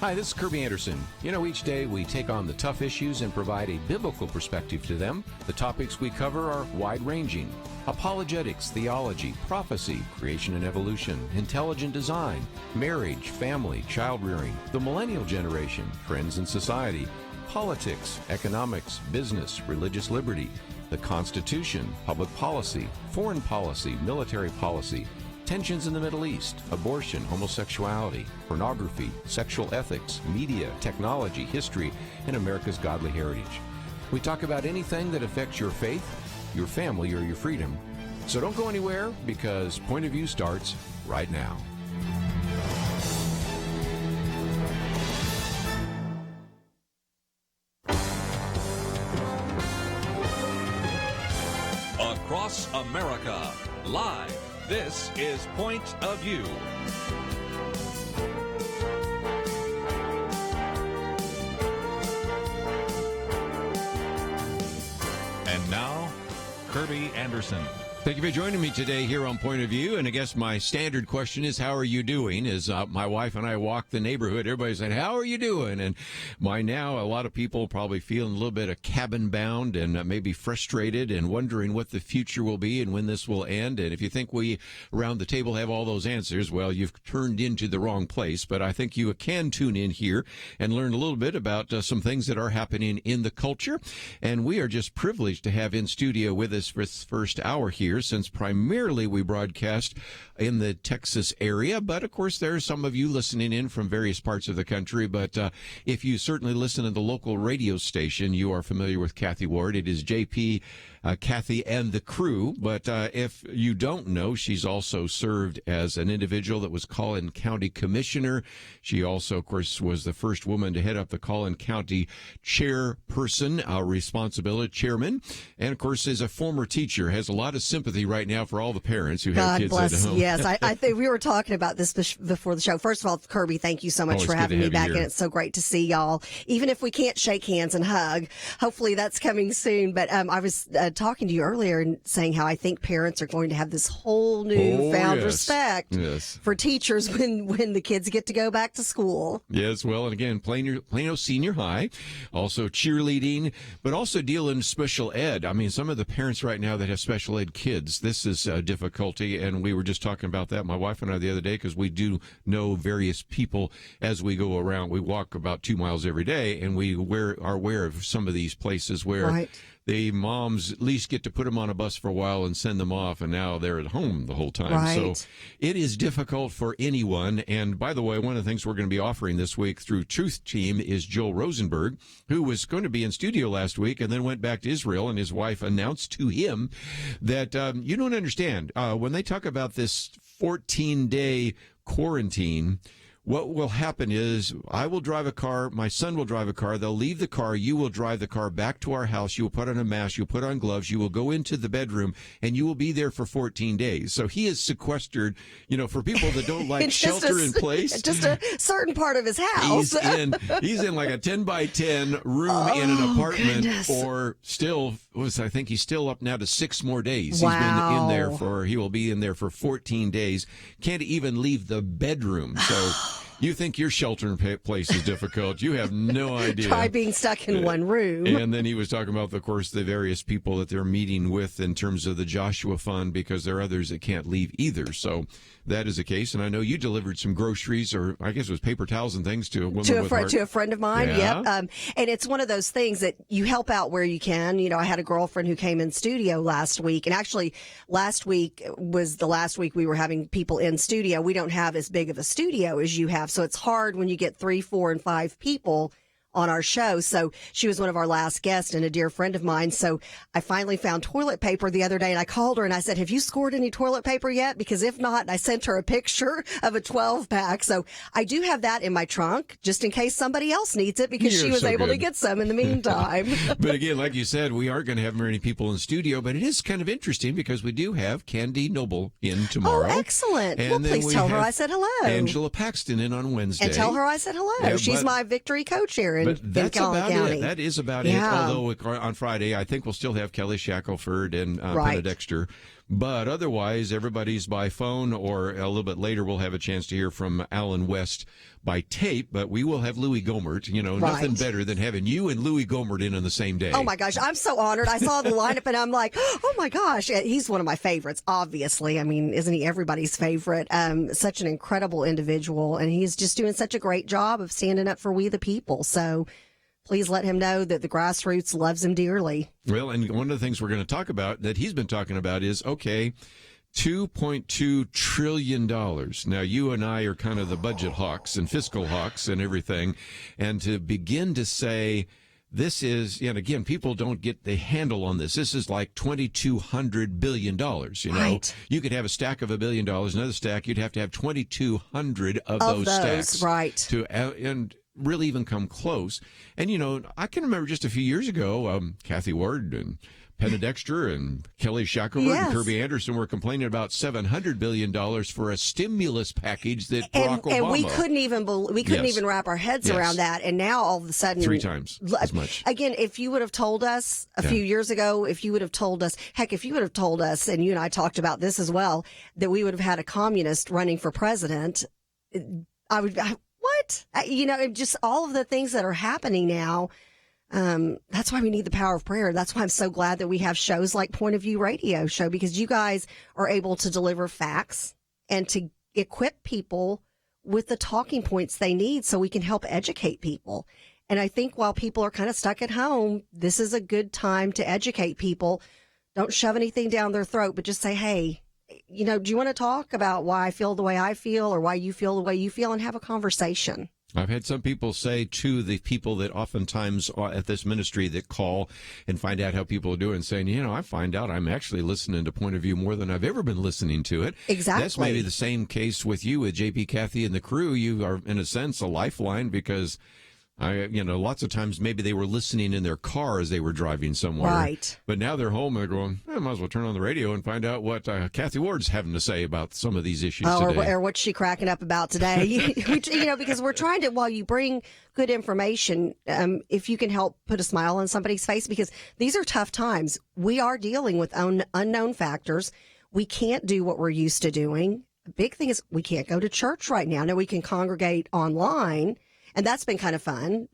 Hi, this is Kerby Anderson. You know, each day we take on the tough issues and provide a biblical perspective to them. The topics we cover are wide-ranging. Apologetics, theology, prophecy, creation and evolution, intelligent design, marriage, family, child-rearing, the millennial generation, trends in society, politics, economics, business, religious liberty, the Constitution, public policy, foreign policy, military policy, tensions in the Middle East, abortion, homosexuality, pornography, sexual ethics, media, technology, history, and America's godly heritage. We talk about anything that affects your faith, your family, or your freedom. So don't go anywhere, because Point of View starts right now. Across America, live. This is Point of View. And now, Kerby Anderson. Thank you for joining me today here on Point of View. And I guess my standard question is, how are you doing? As my wife and I walk the neighborhood, everybody's saying, how are you doing? And by now, a lot of people probably feeling a little bit of cabin bound and maybe frustrated and wondering what the future will be and when this will end. And if you think we around the table have all those answers, well, you've turned into the wrong place. But I think you can tune in here and learn a little bit about some things that are happening in the culture. And we are just privileged to have in studio with us for this first hour here, since primarily we broadcast in the Texas area. But, of course, there are some of you listening in from various parts of the country. But if you certainly listen to the local radio station, you are familiar with Kathy Ward. It is JP, Kathy, and the crew. But if you don't know, she's also served as an individual that was Collin County Commissioner. She also, of course, was the first woman to head up the Collin County chairperson, chairman. And, of course, is a former teacher, has a lot of sympathy right now for all the parents who have kids at home. Yes, I think we were talking about this before the show. First of all, Kerby, thank you so much for having me back, and it's so great to see y'all. Even if we can't shake hands and hug, hopefully that's coming soon. But I was talking to you earlier and saying how I think parents are going to have this whole newfound respect for teachers when the kids get to go back to school. Yes, well, and again, Plano Senior High, also cheerleading, but also dealing special ed. I mean, some of the parents right now that have special ed kids, this is a difficulty, and we were just talking about that, my wife and I, the other day, because we do know various people as we go around. We walk about 2 miles every day, and we are aware of some of these places where the moms at least get to put them on a bus for a while and send them off, and now they're at home the whole time. Right. So it is difficult for anyone. And by the way, one of the things we're going to be offering this week through Truth Team is Joel Rosenberg, who was going to be in studio last week and then went back to Israel, and his wife announced to him that you don't understand. When they talk about this 14-day quarantine, what will happen is I will drive a car, my son will drive a car, they'll leave the car, you will drive the car back to our house, you will put on a mask, you'll put on gloves, you will go into the bedroom, and you will be there for 14 days. So he is sequestered, for people that don't like shelter in place. Just a certain part of his house. He's in like a 10 by 10 room in an apartment, or still, I think he's still up now to 6 more days. Wow. He will be in there for 14 days. Can't even leave the bedroom. So you think your shelter in place is difficult. You have no idea. Try being stuck in one room. And then he was talking about, of course, the various people that they're meeting with in terms of the Joshua Fund, because there are others that can't leave either. So that is the case. And I know you delivered some groceries, or I guess it was paper towels and things to a woman to a friend of mine. Yeah. Yep. And it's one of those things that you help out where you can. I had a girlfriend who came in studio last week, and actually last week was the last week we were having people in studio. We don't have as big of a studio as you have, so it's hard when you get 3, 4, and 5 people on our show. So she was one of our last guests and a dear friend of mine. So I finally found toilet paper the other day, and I called her and I said, have you scored any toilet paper yet? Because if not, I sent her a picture of a 12-pack. So I do have that in my trunk just in case somebody else needs it, because she was able to get some in the meantime. But again, like you said, we aren't going to have very many people in studio, but it is kind of interesting because we do have Candy Noble in tomorrow. Oh, excellent. And well, please tell her I said hello. Angela Paxton in on Wednesday. And tell her I said hello. Yeah, she's my victory co-chair in that's Collin about County. it. That is about it. Although on Friday, I think we'll still have Kelly Shackelford and Penna Dexter. But otherwise, everybody's by phone, or a little bit later, we'll have a chance to hear from Alan West by tape. But we will have Louie Gohmert. Nothing better than having you and Louie Gohmert in on the same day. Oh, my gosh. I'm so honored. I saw the lineup, and I'm like, oh, my gosh. He's one of my favorites, obviously. I mean, isn't he everybody's favorite? Such an incredible individual, and he's just doing such a great job of standing up for we the people. So please let him know that the grassroots loves him dearly. Well, and one of the things we're going to talk about that he's been talking about is, okay, $2.2 trillion. Now, you and I are kind of the budget hawks and fiscal hawks and everything. And to begin to say, this is, and again, people don't get the handle on this. This is like $2,200 billion. Right. You could have a stack of $1 billion, another stack. You'd have to have 2,200 of those stacks. Right. And really even come close. And, I can remember just a few years ago, Kathy Ward and Penna Dexter and Kelly Shackelford and Kerby Anderson were complaining about $700 billion for a stimulus package that Barack Obama... And we couldn't even wrap our heads around that. And now all of a sudden... 3 times as much. Again, if you would have told us a few years ago, if you would have told us, and you and I talked about this as well, that we would have had a communist running for president, what? Just all of the things that are happening now. That's why we need the power of prayer. That's why I'm so glad that we have shows like Point of View Radio Show, because you guys are able to deliver facts and to equip people with the talking points they need so we can help educate people. And I think while people are kind of stuck at home, this is a good time to educate people. Don't shove anything down their throat, but just say, hey, do you want to talk about why I feel the way I feel or why you feel the way you feel, and have a conversation? I've had some people say to the people that oftentimes are at this ministry that call and find out how people are doing, saying, I find out I'm actually listening to Point of View more than I've ever been listening to it. Exactly. That's maybe the same case with you, with JP, Kathy, and the crew. You are, in a sense, a lifeline, because lots of times maybe they were listening in their car as they were driving somewhere. Right. But now they're home and they're going, I might as well turn on the radio and find out what Kathy Ward's having to say about some of these issues today. Or what's she cracking up about today? Because we're trying to, while you bring good information, if you can help put a smile on somebody's face, because these are tough times. We are dealing with unknown factors. We can't do what we're used to doing. The big thing is we can't go to church right now. Now we can congregate online. And that's been kind of fun.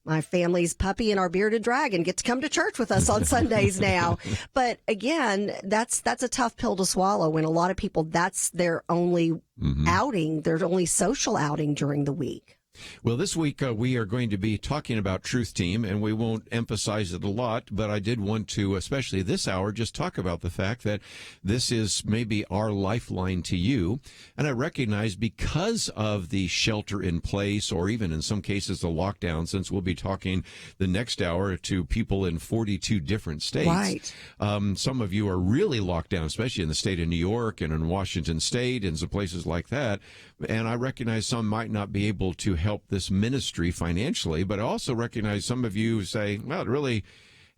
My family's puppy and our bearded dragon get to come to church with us on Sundays now. But again, that's a tough pill to swallow when a lot of people, that's their only outing, their only social outing during the week. Well, this week we are going to be talking about Truth Team, and we won't emphasize it a lot, but I did want to, especially this hour, just talk about the fact that this is maybe our lifeline to you. And I recognize, because of the shelter in place, or even in some cases the lockdown, since we'll be talking the next hour to people in 42 different states. Right. Some of you are really locked down, especially in the state of New York and in Washington State and some places like that. And I recognize some might not be able to help this ministry financially, but I also recognize some of you say, well, it really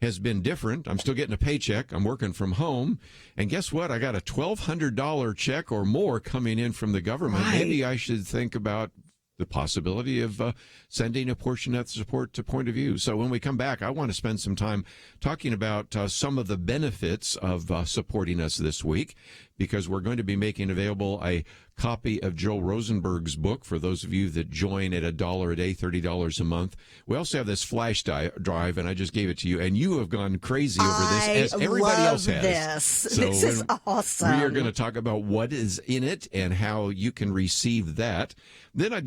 has been different. I'm still getting a paycheck. I'm working from home. And guess what? I got a $1,200 check or more coming in from the government. Right. Maybe I should think about the possibility of sending a portion of the support to Point of View. So when we come back, I want to spend some time talking about some of the benefits of supporting us this week, because we're going to be making available a copy of Joel Rosenberg's book for those of you that join at $1 a day, $30 a month. We also have this flash drive, and I just gave it to you, and you have gone crazy over this, as everybody else has. So this is awesome. We are going to talk about what is in it and how you can receive that. Then I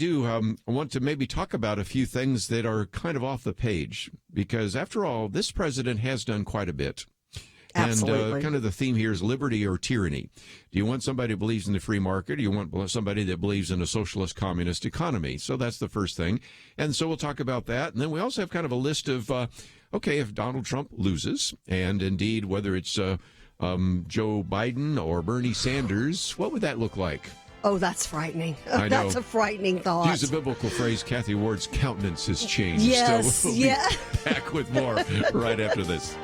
want to maybe talk about a few things that are kind of off the page, because after all, this president has done quite a bit. Absolutely. And kind of the theme here is liberty or tyranny. Do you want somebody who believes in the free market, or do you want somebody that believes in a socialist communist economy? So that's the first thing. And so we'll talk about that. And then we also have kind of a list of, if Donald Trump loses, and indeed whether it's Joe Biden or Bernie Sanders, what would that look like? Oh, that's frightening. I know. That's a frightening thought. Use a biblical phrase, Kathy Ward's countenance has changed. Yes, so we'll be back with more right after this.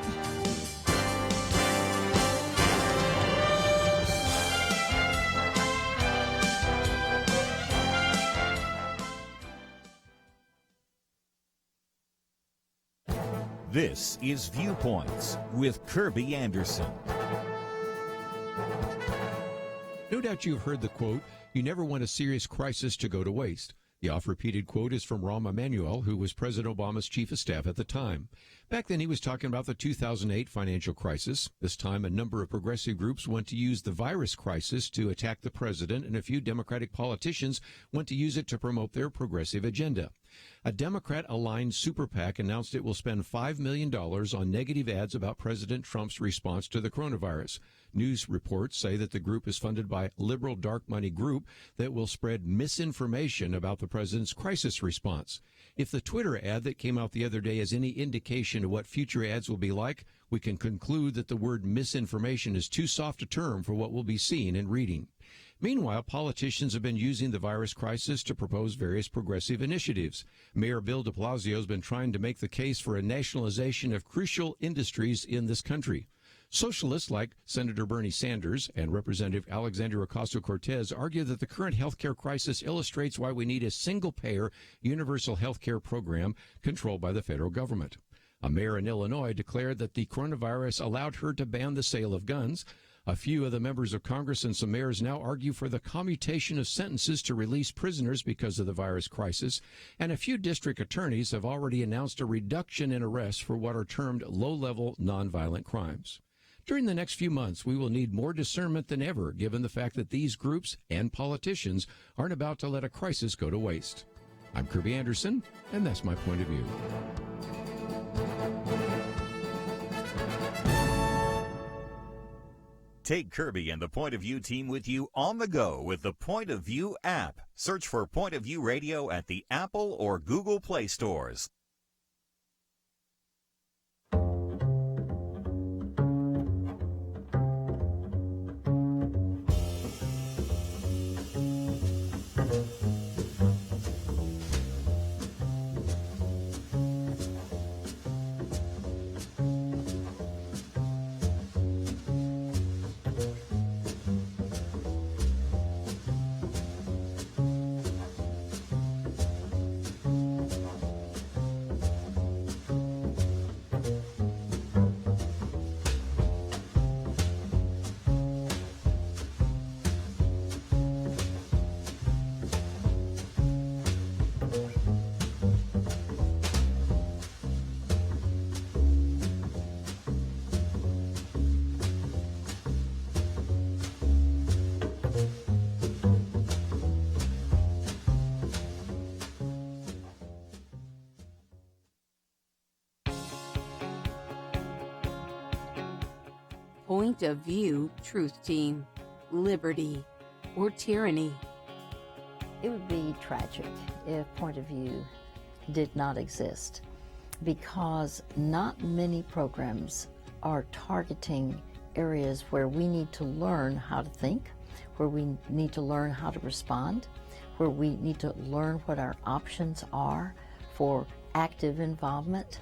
This is Viewpoints with Kerby Anderson. No doubt you've heard the quote, "You never want a serious crisis to go to waste." The oft-repeated quote is from Rahm Emanuel, who was President Obama's chief of staff at the time. Back then, he was talking about the 2008 financial crisis. This time, a number of progressive groups went to use the virus crisis to attack the president, and a few Democratic politicians went to use it to promote their progressive agenda. A Democrat-aligned super PAC announced it will spend $5 million on negative ads about President Trump's response to the coronavirus. News reports say that the group is funded by a liberal dark money group that will spread misinformation about the president's crisis response. If the Twitter ad that came out the other day is any indication of what future ads will be like, we can conclude that the word misinformation is too soft a term for what we'll be seeing and reading. Meanwhile, politicians have been using the virus crisis to propose various progressive initiatives. Mayor Bill de Blasio has been trying to make the case for a nationalization of crucial industries in this country. Socialists like Senator Bernie Sanders and Representative Alexandria Ocasio-Cortez argue that the current health care crisis illustrates why we need a single-payer universal health care program controlled by the federal government. A mayor in Illinois declared that the coronavirus allowed her to ban the sale of guns. A few of the members of Congress and some mayors now argue for the commutation of sentences to release prisoners because of the virus crisis, and a few district attorneys have already announced a reduction in arrests for what are termed low-level nonviolent crimes. During the next few months, we will need more discernment than ever, given the fact that these groups and politicians aren't about to let a crisis go to waste. I'm Kerby Anderson, and that's my point of view. Take Kerby and the Point of View team with you on the go with the Point of View app. Search for Point of View Radio at the Apple or Google Play stores. Point of View Truth Team, Liberty or Tyranny? It would be tragic if Point of View did not exist, because not many programs are targeting areas where we need to learn how to think, where we need to learn how to respond, where we need to learn what our options are for active involvement,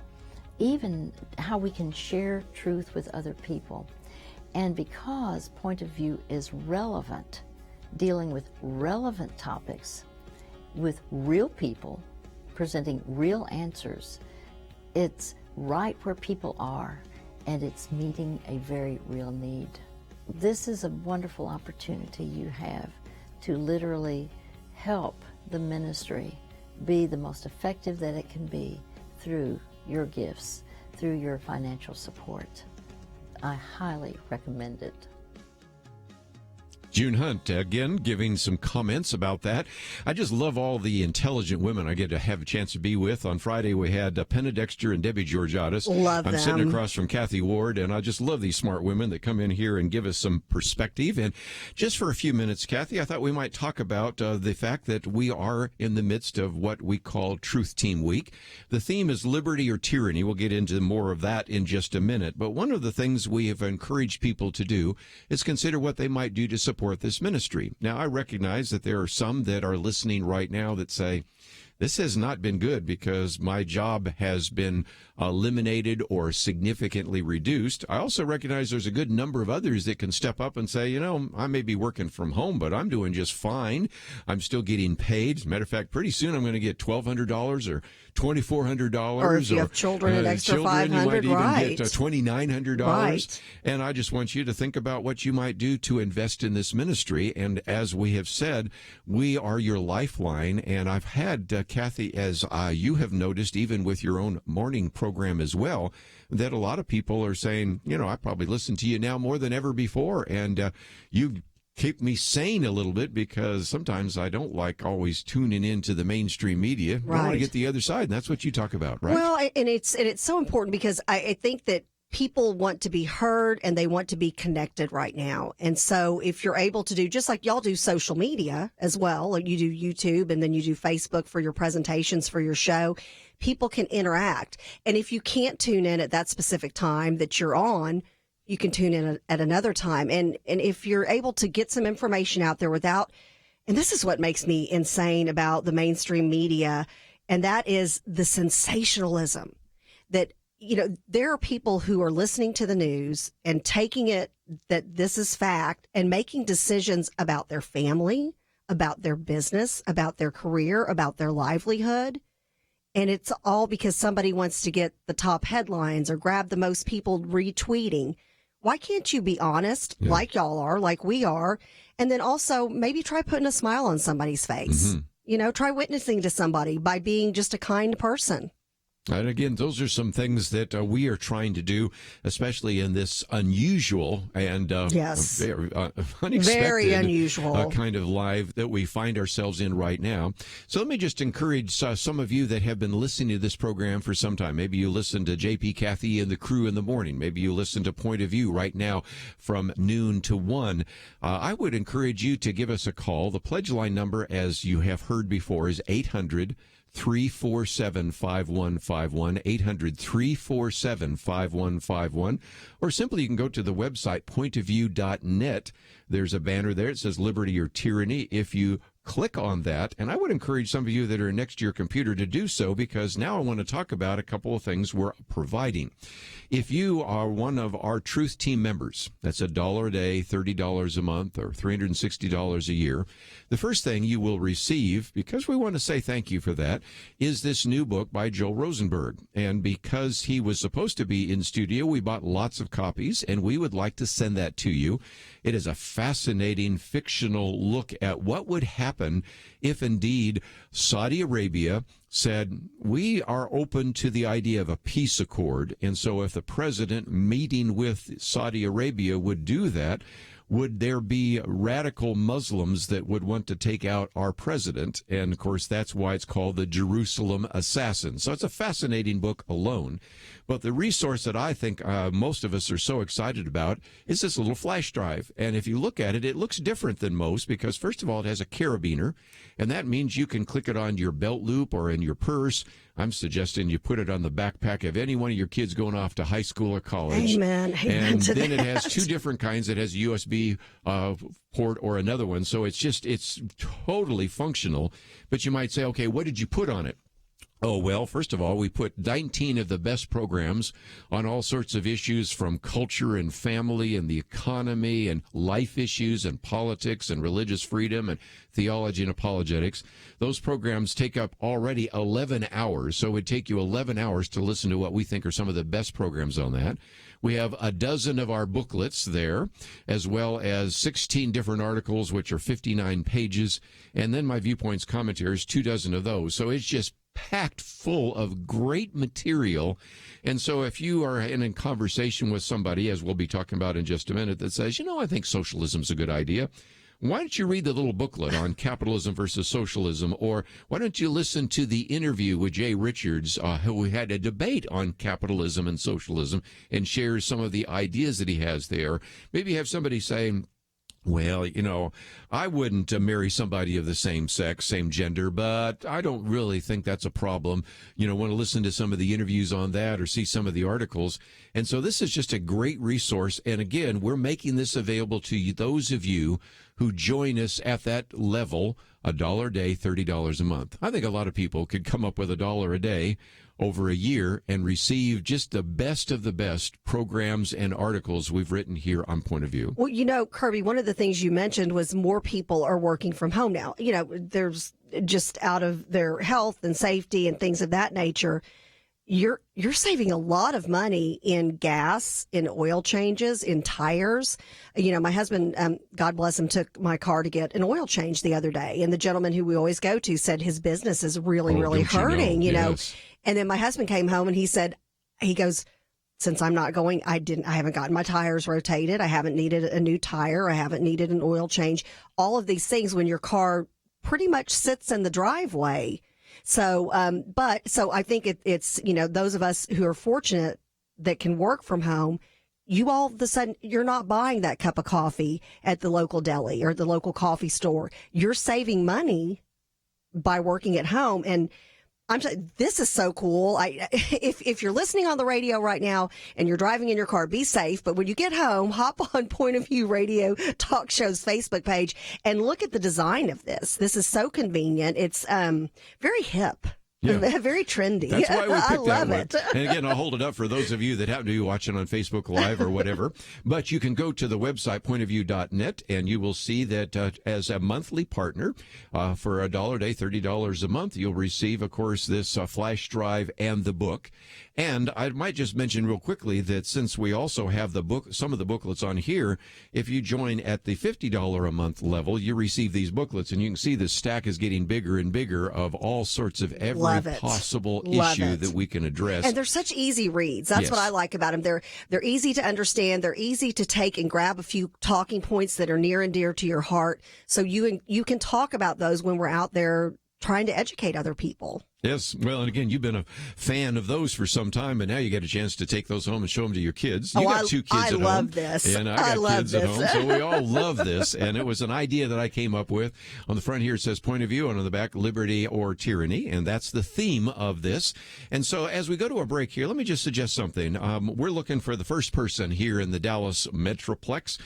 even how we can share truth with other people. And because Point of View is relevant, dealing with relevant topics, with real people, presenting real answers, it's right where people are, and it's meeting a very real need. This is a wonderful opportunity you have to literally help the ministry be the most effective that it can be through your gifts, through your financial support. I highly recommend it. June Hunt, again, giving some comments about that. I just love all the intelligent women I get to have a chance to be with. On Friday, we had Penna Dexter and Debbie Georgiadis. Love them. I'm sitting across from Kathy Ward, and I just love these smart women that come in here and give us some perspective. And just for a few minutes, Kathy, I thought we might talk about the fact that we are in the midst of what we call Truth Team Week. The theme is liberty or tyranny. We'll get into more of that in just a minute. But one of the things we have encouraged people to do is consider what they might do to support this ministry. Now, I recognize that there are some that are listening right now that say, this has not been good because my job has been eliminated or significantly reduced. I also recognize there's a good number of others that can step up and say, you know, I may be working from home, but I'm doing just fine. I'm still getting paid. As a matter of fact, pretty soon I'm going to get $1,200 or $2,400. Or if you have children, an extra $500, you might even right. get $2,900. Right. And I just want you to think about what you might do to invest in this ministry. And as we have said, we are your lifeline. And I've had, Kathy, as you have noticed, even with your own morning program as well, that a lot of people are saying, you know, I probably listen to you now more than ever before. And you keep me sane a little bit because sometimes I don't like always tuning into the mainstream media. I want to get the other side, and that's what you talk about, right? Well, and it's so important because I think that people want to be heard and they want to be connected right now. And so if you're able to do, just like y'all do social media as well, like you do YouTube and then you do Facebook for your presentations for your show, people can interact. And if you can't tune in at that specific time that you're on, you can tune in at another time. And if you're able to get some information out there without, and this is what makes me insane about the mainstream media, and that is the sensationalism that, you know, there are people who are listening to the news and taking it that this is fact and making decisions about their family, about their business, about their career, about their livelihood. And it's all because somebody wants to get the top headlines or grab the most people retweeting. Why can't you be honest, like y'all are, like we are, and then also maybe try putting a smile on somebody's face? You know, try witnessing to somebody by being just a kind person. And again, those are some things that we are trying to do, especially in this unusual and very unexpected, very unusual kind of live that we find ourselves in right now. So let me just encourage some of you that have been listening to this program for some time. Maybe you listen to JP, Kathy, and the crew in the morning. Maybe you listen to Point of View right now from noon to 1. I would encourage you to give us a call. The pledge line number, as you have heard before, is 800-347-5151, 800-347-5151, or simply you can go to the website, pointofview.net. There's a banner there. It says Liberty or Tyranny. If you click on that, and I would encourage some of you that are next to your computer to do so, because now I want to talk about a couple of things we're providing. If you are one of our Truth Team members, that's $1 a day, $30 a month, or $360 a year, the first thing you will receive, because we want to say thank you for that, is this new book by Joel Rosenberg. And because he was supposed to be in studio, we bought lots of copies, and we would like to send that to you. It is a fascinating fictional look at what would happen if indeed Saudi Arabia said, we are open to the idea of a peace accord. And so if the president meeting with Saudi Arabia would do that, would there be radical Muslims that would want to take out our president? And, of course, that's why it's called the Jerusalem Assassin. So it's a fascinating book alone. But the resource that I think most of us are so excited about is this little flash drive. And if you look at it, it looks different than most because, first of all, it has a carabiner, and that means you can click it on your belt loop or in your purse. I'm suggesting you put it on the backpack of any one of your kids going off to high school or college. Amen. And to then that. It has two different kinds. It has a USB port or another one. So it's totally functional. But you might say, okay, what did you put on it? Oh, well, first of all, we put 19 of the best programs on all sorts of issues from culture and family and the economy and life issues and politics and religious freedom and theology and apologetics. Those programs take up already 11 hours, so it would take you 11 hours to listen to what we think are some of the best programs on that. We have a dozen of our booklets there, as well as 16 different articles, which are 59 pages, and then my Viewpoints commentaries, 24 of those. So it's just packed full of great material. And so if you are in a conversation with somebody, as we'll be talking about in just a minute, that says, you know, I think socialism's a good idea, why don't you read the little booklet on capitalism versus socialism? Or why don't you listen to the interview with Jay Richards, who had a debate on capitalism and socialism and shares some of the ideas that he has there? Maybe have somebody saying, well, you know, I wouldn't marry somebody of the same sex, same gender, but I don't really think that's a problem. You know, want to listen to some of the interviews on that or see some of the articles. And so this is just a great resource. And again, we're making this available to you, those of you who join us at that level $1 a day, $30 a month. I think a lot of people could come up with $1 a day over a year and receive just the best of the best programs and articles we've written here on Point of View. Well, Kerby, one of the things you mentioned was more people are working from home now. There's just out of their health and safety and things of that nature. You're saving a lot of money in gas, in oil changes, in tires. My husband, God bless him, took my car to get an oil change the other day, and the gentleman who we always go to said his business is really hurting. Yes. And then my husband came home and he goes, since I'm not going, I haven't gotten my tires rotated. I haven't needed a new tire. I haven't needed an oil change. All of these things when your car pretty much sits in the driveway. So I think it's, those of us who are fortunate that can work from home, you all of a sudden, you're not buying that cup of coffee at the local deli or the local coffee store. You're saving money by working at home. And this is so cool. If you're listening on the radio right now and you're driving in your car, be safe. But when you get home, hop on Point of View Radio Talk Show's Facebook page and look at the design of this. This is so convenient. It's very hip. Yeah. Very trendy. That's why we picked I love that one. And again, I'll hold it up for those of you that happen to be watching on Facebook Live or whatever. But you can go to the website, pointofview.net, and you will see that as a monthly partner for $1 a day, $30 a month, you'll receive, of course, this flash drive and the book. And I might just mention real quickly that since we also have the book, some of the booklets on here, if you join at the $50 a month level, you receive these booklets, and you can see the stack is getting bigger and bigger of all sorts of every possible issue that we can address. And they're such easy reads. That's what I like about them. They're easy to understand. They're easy to take and grab a few talking points that are near and dear to your heart. So you can talk about those when we're out there trying to educate other people. Yes. Well, and again, you've been a fan of those for some time, and now you get a chance to take those home and show them to your kids. You got 2 kids at home. I love this. And I got kids at home, so we all love this. And it was an idea that I came up with. On the front here, it says Point of View, and on the back, Liberty or Tyranny. And that's the theme of this. And so as we go to a break here, let me just suggest something. We're looking for the first person here in the Dallas Metroplex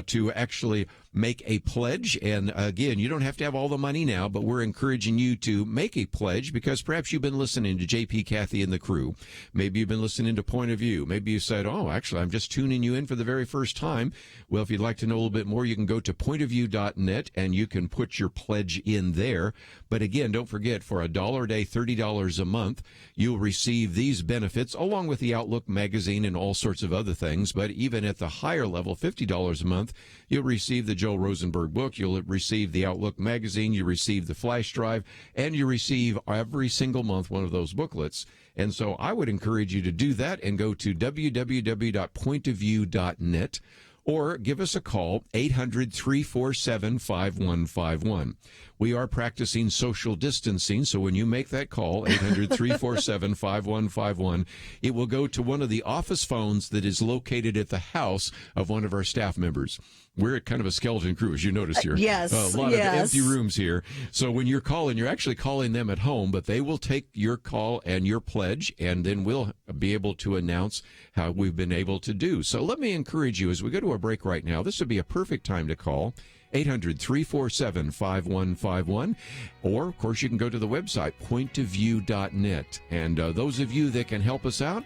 to actually make a pledge. And again, you don't have to have all the money now, but we're encouraging you to make a pledge because perhaps you've been listening to JP, Kathy, and the crew. Maybe you've been listening to Point of View. Maybe you said, oh, actually, I'm just tuning you in for the very first time. Well, if you'd like to know a little bit more, you can go to pointofview.net and you can put your pledge in there. But again, don't forget, for $1 a day, $30 a month, you'll receive these benefits along with the Outlook magazine and all sorts of other things. But even at the higher level, $50 a month, you'll receive the Joel Rosenberg book, you'll receive the Outlook magazine, you receive the flash drive, and you receive every single month one of those booklets. And so I would encourage you to do that and go to www.pointofview.net or give us a call, 800-347-5151. We are practicing social distancing, so when you make that call, 800-347-5151, it will go to one of the office phones that is located at the house of one of our staff members. We're kind of a skeleton crew, as you notice here. Yes. A lot of empty rooms here. So when you're calling, you're actually calling them at home, but they will take your call and your pledge, and then we'll be able to announce how we've been able to do. So let me encourage you, as we go to a break right now, this would be a perfect time to call. 800-347-5151. Or, of course, you can go to the website, pointofview.net. And those of you that can help us out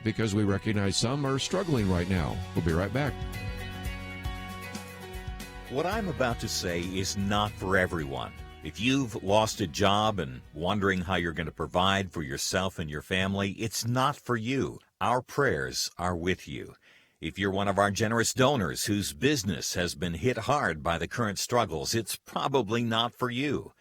because we recognize some are struggling right now. We'll be right back. What I'm about to say is not for everyone. If you've lost a job and wondering how you're going to provide for yourself and your family, it's not for you. Our prayers are with you. If you're one of our generous donors whose business has been hit hard by the current struggles, it's probably not for you.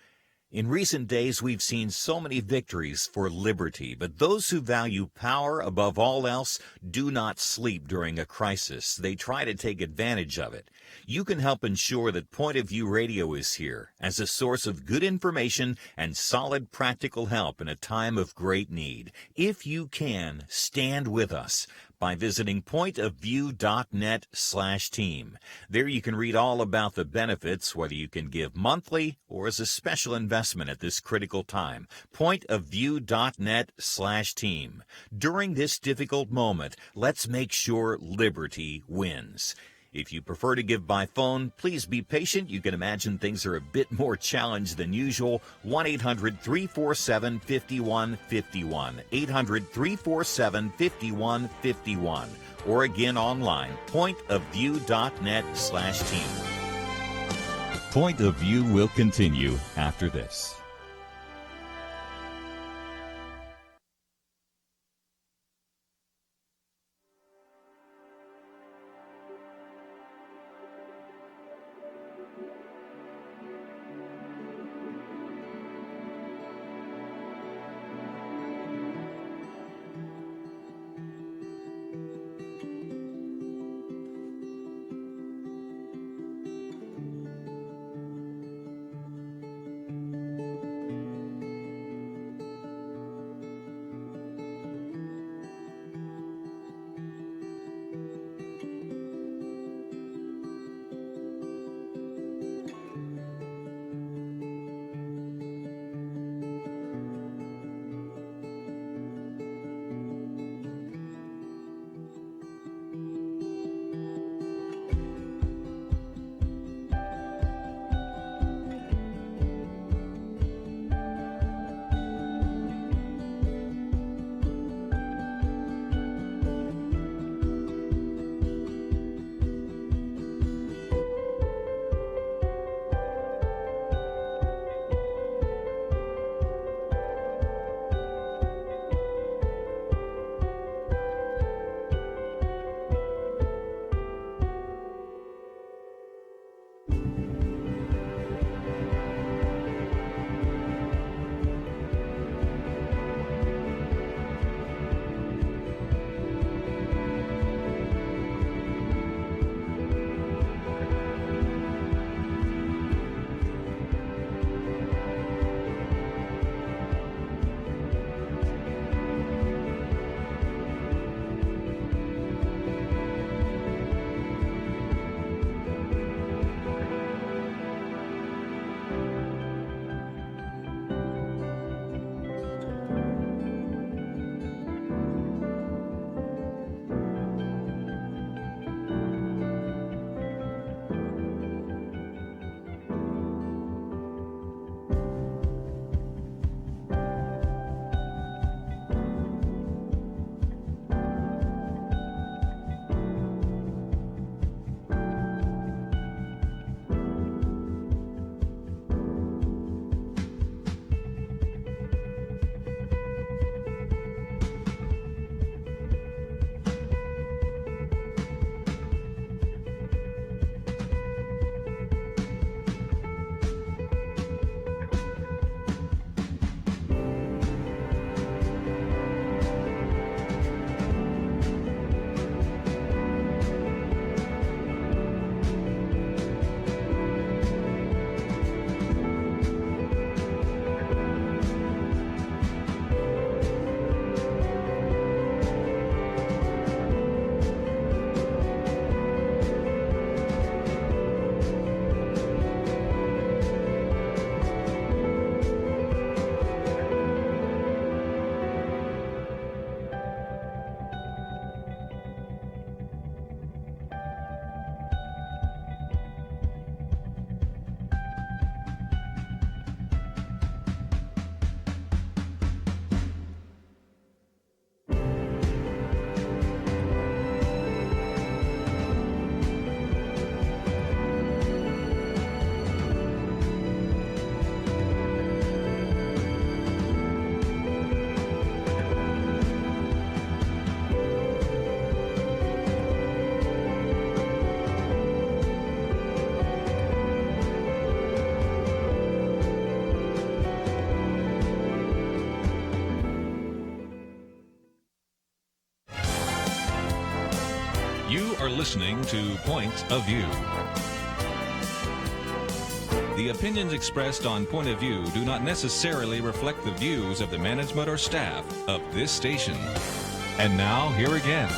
In recent days, we've seen so many victories for liberty, but those who value power above all else do not sleep during a crisis. They try to take advantage of it. You can help ensure that Point of View Radio is here as a source of good information and solid practical help in a time of great need. If you can, stand with us by visiting pointofview.net/team. There you can read all about the benefits, whether you can give monthly or as a special investment at this critical time. Pointofview.net/team. During this difficult moment, let's make sure liberty wins. If you prefer to give by phone, please be patient. You can imagine things are a bit more challenged than usual. 1-800-347-5151. 800-347-5151. Or again online, pointofview.net/team. Point of View will continue after this. You are listening to Point of View. The opinions expressed on Point of View do not necessarily reflect the views of the management or staff of this station. And now, here again,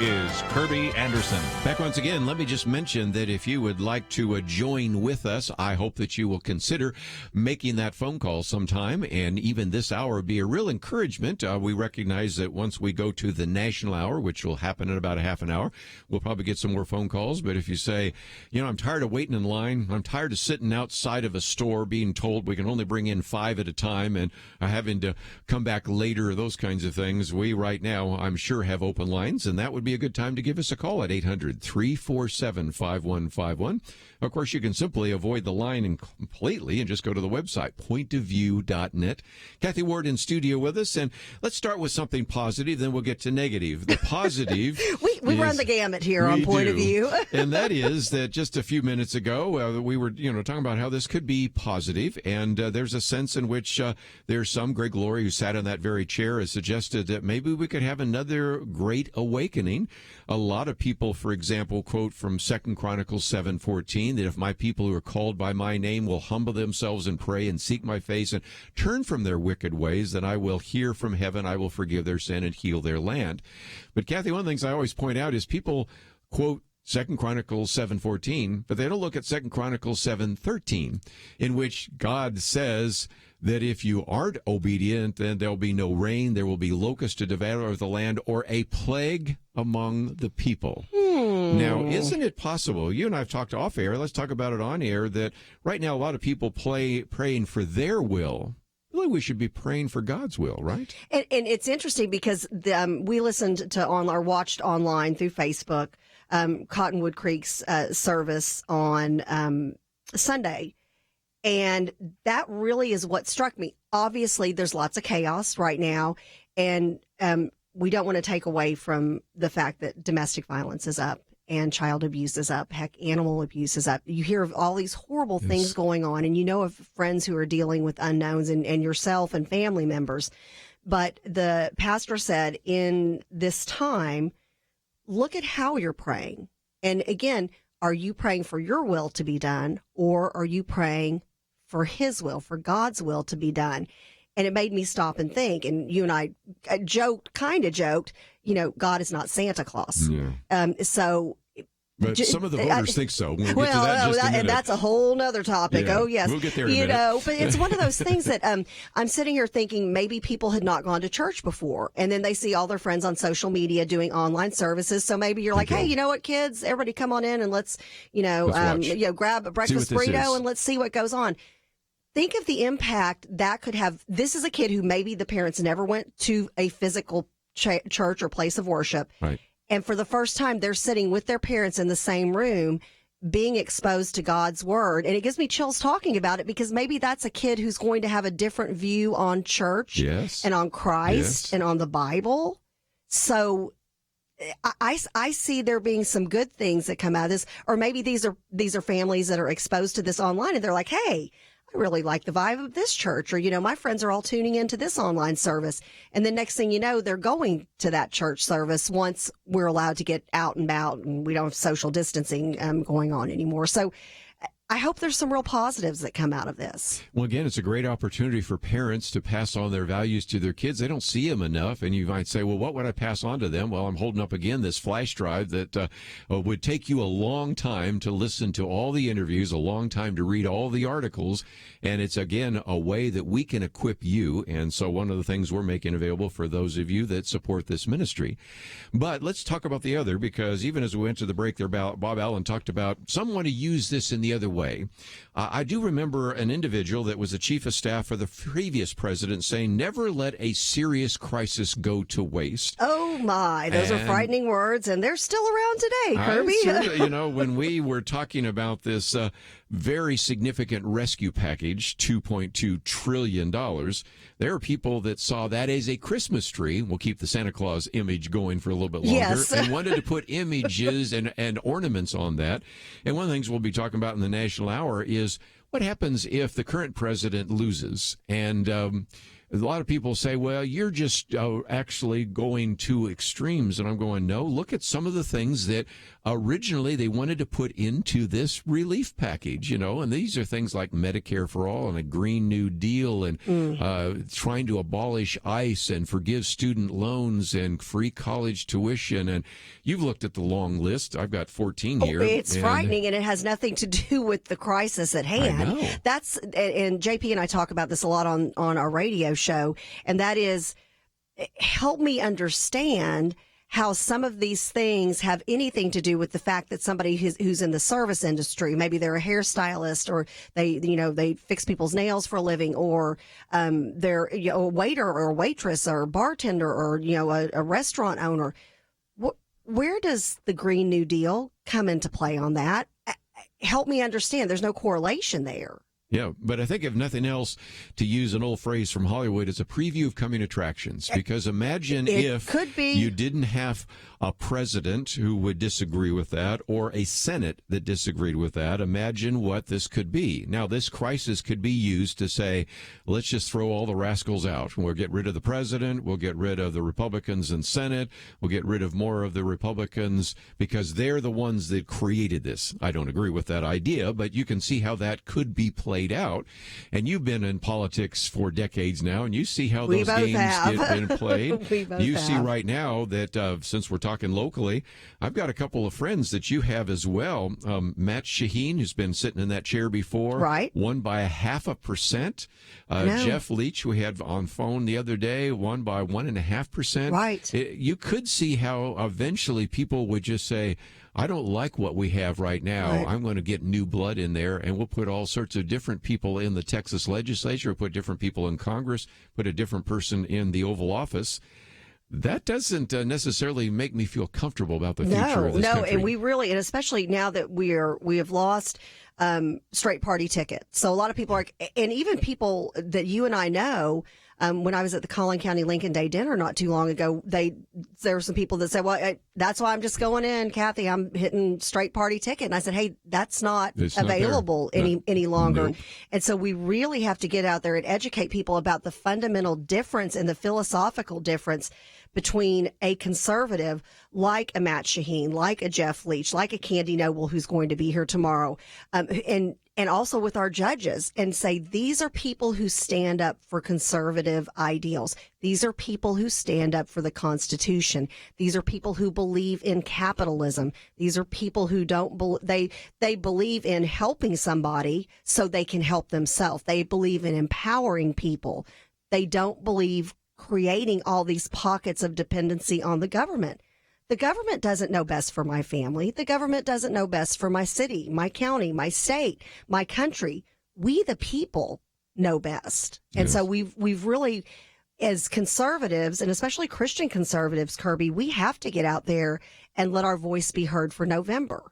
is Kerby Anderson. Back once again, let me just mention that if you would like to join with us, I hope that you will consider making that phone call sometime, and even this hour would be a real encouragement. We recognize that once we go to the national hour, which will happen in about a half an hour, we'll probably get some more phone calls. But if you say, I'm tired of waiting in line, I'm tired of sitting outside of a store being told we can only bring in 5 at a time and having to come back later, those kinds of things, we right now, I'm sure, have open lines, and that would be a good time to give us a call at 800-347-5151. Of course, you can simply avoid the line completely and just go to the website, pointofview.net. Kathy Ward in studio with us, and let's start with something positive, then we'll get to negative. The positive we run the gamut here on Point of View. And that is that just a few minutes ago, we were talking about how this could be positive, and there's a sense in which there's some, Greg Laurie, who sat on that very chair, has suggested that maybe we could have another great awakening. A lot of people, for example, quote from 2 Chronicles 7:14, that if my people who are called by my name will humble themselves and pray and seek my face and turn from their wicked ways, then I will hear from heaven, I will forgive their sin and heal their land. But Kathy, one of the things I always point out is people quote 2 Chronicles 7:14, but they don't look at 2 Chronicles 7:13, in which God says that if you aren't obedient, then there'll be no rain, there will be locusts to devour the land, or a plague among the people. Now, isn't it possible, you and I have talked off air, let's talk about it on air, that right now a lot of people praying for their will. Really, we should be praying for God's will, right? And it's interesting because we listened to or watched online through Facebook Cottonwood Creek's service on Sunday. And that really is what struck me. Obviously, there's lots of chaos right now, and we don't want to take away from the fact that domestic violence is up and child abuse is up. Heck, animal abuse is up. You hear of all these horrible things going on, and you know of friends who are dealing with unknowns and yourself and family members. But the pastor said in this time, look at how you're praying. And again, are you praying for your will to be done, or are you praying for his will, for God's will to be done? And it made me stop and think. And you and I kind of joked, God is not Santa Claus. Yeah. But some of the voters think so. We'll get to that in just a minute. And that's a whole nother topic. Yeah, Oh, yes. we'll get there in a minute. But it's one of those things that I'm sitting here thinking maybe people had not gone to church before, and then they see all their friends on social media doing online services. So maybe you're like, hey, you know what, kids, everybody come on in and let's grab a breakfast burrito and let's see what goes on. Think of the impact that could have. This is a kid who maybe the parents never went to a physical church or place of worship. Right. And for the first time, they're sitting with their parents in the same room, being exposed to God's word. And it gives me chills talking about it, because maybe that's a kid who's going to have a different view on church and on Christ and on the Bible. So I see there being some good things that come out of this. Or maybe these are families that are exposed to this online, and they're like, hey, I really like the vibe of this church, or, my friends are all tuning into this online service. And the next thing you know, they're going to that church service once we're allowed to get out and about and we don't have social distancing going on anymore. So I hope there's some real positives that come out of this. Well, again, it's a great opportunity for parents to pass on their values to their kids. They don't see them enough. And you might say, well, what would I pass on to them? Well, I'm holding up again this flash drive that would take you a long time to listen to all the interviews, a long time to read all the articles. And it's, again, a way that we can equip you. And so one of the things we're making available for those of you that support this ministry. But let's talk about the other, because even as we went to the break there, Bob Allen talked about some want to use this in the other way. I do remember an individual that was the chief of staff for the previous president saying, never let a serious crisis go to waste. Oh, my. Those are frightening words, and they're still around today, Kerby. When we were talking about this very significant rescue package, $2.2 trillion, there are people that saw that as a Christmas tree. We'll keep the Santa Claus image going for a little bit longer. Yes. And wanted to put images and ornaments on that. And one of the things we'll be talking about in the National Hour is what happens if the current president loses and a lot of people say, well, you're just actually going to extremes. And I'm going, no, look at some of the things that originally they wanted to put into this relief package, and these are things like Medicare for all and a Green New Deal and trying to abolish ICE and forgive student loans and free college tuition. And you've looked at the long list. I've got 14 here. It's frightening, and it has nothing to do with the crisis at hand. I know. And JP and I talk about this a lot on our radio show, and that is, help me understand how some of these things have anything to do with the fact that somebody who's in the service industry, maybe they're a hairstylist, or they fix people's nails for a living, or they're a waiter or a waitress or a bartender, or a restaurant owner. Where does the Green New Deal come into play on that? Help me understand. There's no correlation there. Yeah, but I think if nothing else, to use an old phrase from Hollywood, it's a preview of coming attractions. Because imagine if you didn't have a president who would disagree with that, or a Senate that disagreed with that. Imagine what this could be. Now, this crisis could be used to say, let's just throw all the rascals out. We'll get rid of the president. We'll get rid of the Republicans in Senate. We'll get rid of more of the Republicans because they're the ones that created this. I don't agree with that idea, but you can see how that could be played out. And you've been in politics for decades now, and you see how those games get been played. You see right now that since we're talking locally, I've got a couple of friends that you have as well. Matt Shaheen, who's been sitting in that chair before, right, won by 0.5%. Jeff Leach, we had on phone the other day, won by 1.5%. Right. You could see how eventually people would just say, I don't like what we have right now. Right. I'm going to get new blood in there, and we'll put all sorts of different people in the Texas legislature, put different people in Congress, put a different person in the Oval Office. That doesn't necessarily make me feel comfortable about the future of this country. And we really, and especially now that we have lost straight party ticket. So a lot of people are, and even people that you and I know, when I was at the Collin County Lincoln Day dinner not too long ago, there were some people that said, well, that's why I'm just going in, Kathy, I'm hitting straight party ticket. And I said, hey, that's not available any longer. Nope. And so we really have to get out there and educate people about the fundamental difference and the philosophical difference between a conservative like a Matt Shaheen, like a Jeff Leach, like a Candy Noble, who's going to be here tomorrow, and also with our judges, and say these are people who stand up for conservative ideals. These are people who stand up for the Constitution. These are people who believe in capitalism. These are people who they believe in helping somebody so they can help themselves. They believe in empowering people. They don't believe creating all these pockets of dependency on the government. The government doesn't know best for my family. The government doesn't know best for my city, my county, my state, my country. We, the people, know best. And Yes. so we've really, as conservatives, and especially Christian conservatives, Kerby, we have to get out there and let our voice be heard for November.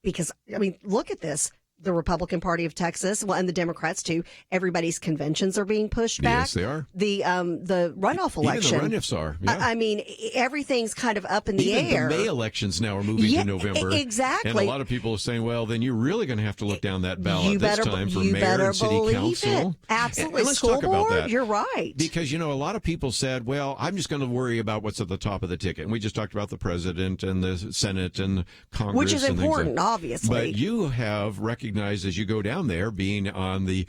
Because, I mean, look at this. The Republican Party of Texas, well, and the Democrats too. Everybody's conventions are being pushed back. Yes, they are. The runoff election. Even the runoffs are. Yeah. I mean, everything's kind of up in the Even air. the May elections now are moving to November. Exactly. And a lot of people are saying, well, then you're really going to have to look down that ballot You this better- time for you mayor better and city believe council. it. Absolutely. And let's School talk about board, that. you're right. Because, a lot of people said, well, I'm just going to worry about what's at the top of the ticket. And we just talked about the president and the Senate and Congress. Which is and things important, like- obviously. But you have recognized as you go down there, being on the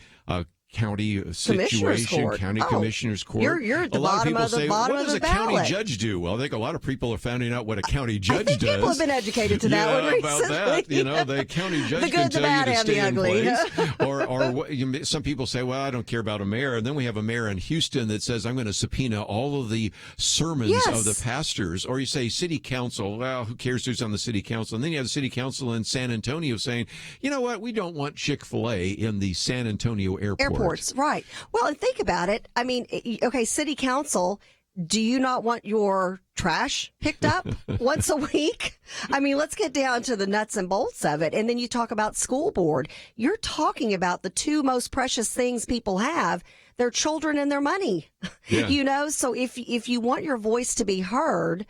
county situation, county commissioner's court. You're at the a lot bottom of people of the say, bottom what of does the a county ballot? judge do? Well, I think a lot of people are finding out what a county judge I think does. people have been educated to that one about recently. that. The county judge The good, can the tell bad, you to and the stay in ugly. place. Or some people say, well, I don't care about a mayor. And then we have a mayor in Houston that says, I'm going to subpoena all of the sermons of the pastors. Or you say city council, well, who cares who's on the city council? And then you have the city council in San Antonio saying, you know what, we don't want Chick-fil-A in the San Antonio airport. Airports, right. Well, and think about it. I mean, okay, city council, do you not want your trash picked up once a week? I mean, let's get down to the nuts and bolts of it. And then you talk about school board. You're talking about the two most precious things people have, their children and their money. Yeah. So if you want your voice to be heard,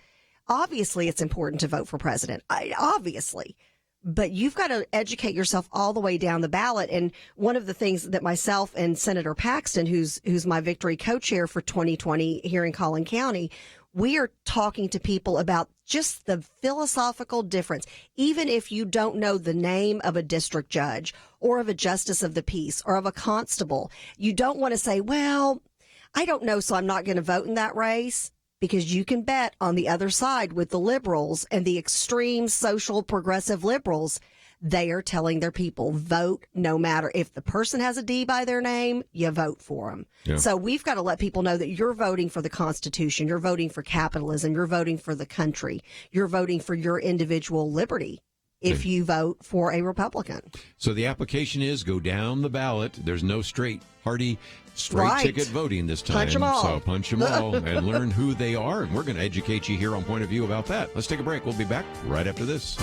obviously it's important to vote for president. Obviously. but you've got to educate yourself all the way down the ballot. And one of the things that myself and Senator Paxton, who's my victory co-chair for 2020 here in Collin County, we are talking to people about just the philosophical difference. Even if you don't know the name of a district judge or of a justice of the peace or of a constable, you don't want to say, well, I don't know, so I'm not going to vote in that race, because you can bet on the other side with the liberals and the extreme social progressive liberals, they are telling their people, vote no matter. If the person has a D by their name, you vote for them. Yeah. So we've got to let people know that you're voting for the Constitution. You're voting for capitalism. You're voting for the country. You're voting for your individual liberty if you vote for a Republican. So the application is go down the ballot. There's no straight ticket voting this time. Punch 'em all. So punch them all and learn who they are. And we're going to educate you here on Point of View about that. Let's take a break. We'll be back right after this.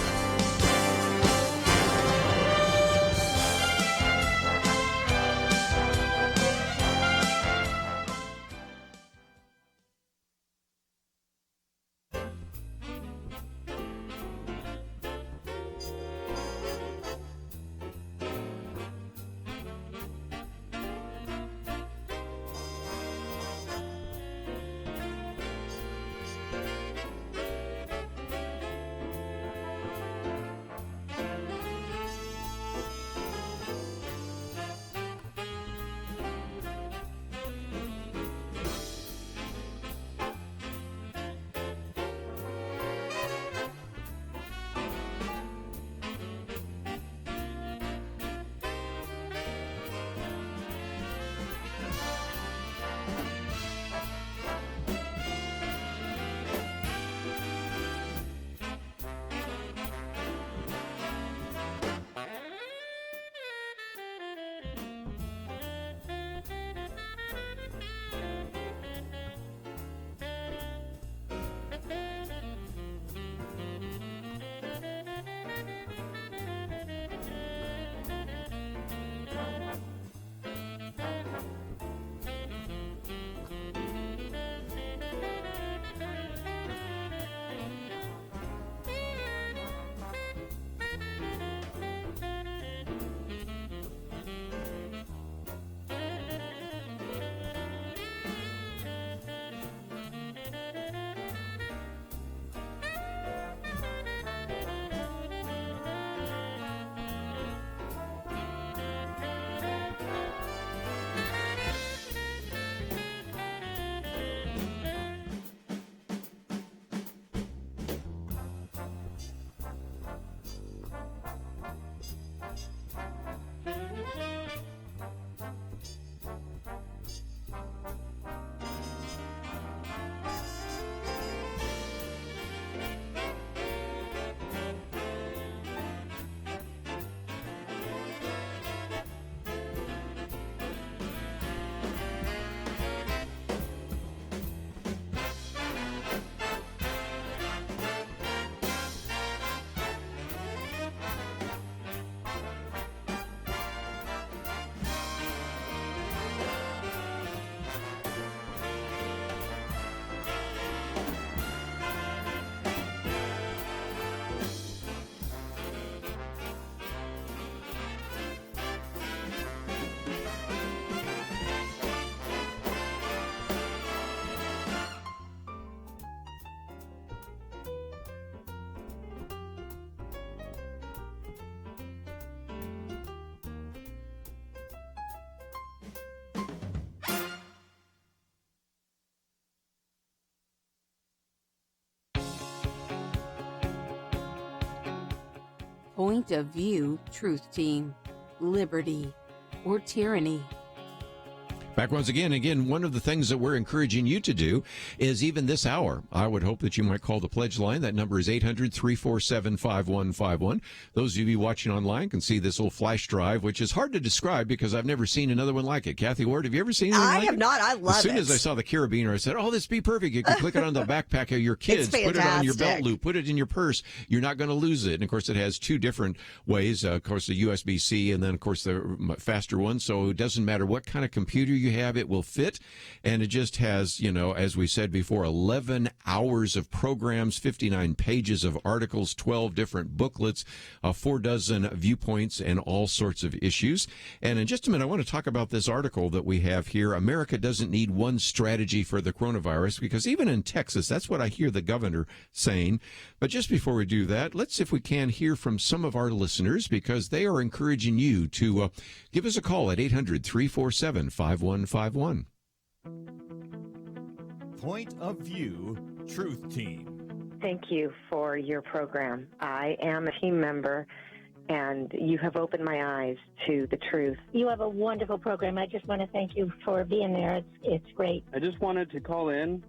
Point of View Truth Team, Liberty or Tyranny. Back once again, one of the things that we're encouraging you to do is even this hour, I would hope that you might call the pledge line. That number is 800-347-5151. Those of you watching online can see this little flash drive, which is hard to describe because I've never seen another one like it. Kathy Ward, have you ever seen anything like it? I have not. I love it. As soon as I saw the carabiner, I said, oh, this be perfect. You can click it on the backpack of your kids, put it on your belt loop, put it in your purse. You're not going to lose it. And, of course, it has two different ways. Of course, the USB-C and then, of course, the faster one. So it doesn't matter what kind of computer you have, it will fit. And it just has, as we said before, 11 hours of programs, 59 pages of articles, 12 different booklets, 4 dozen viewpoints, and all sorts of issues. And in just a minute, I want to talk about this article that we have here. America doesn't need one strategy for the coronavirus, because even in Texas, that's what I hear the governor saying. But just before we do that, let's, if we can, hear from some of our listeners, because they are encouraging you to give us a call at 800-347-5151. Point of View Truth Team. Thank you for your program. I am a team member, and you have opened my eyes to the truth. You have a wonderful program. I just want to thank you for being there. It's great. I just wanted to call in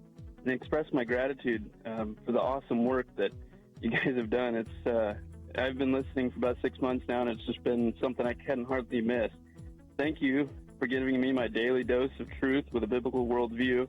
and express my gratitude for the awesome work that you guys have done. I've been listening for about 6 months now, and it's just been something I can hardly miss. Thank you for giving me my daily dose of truth with a biblical worldview.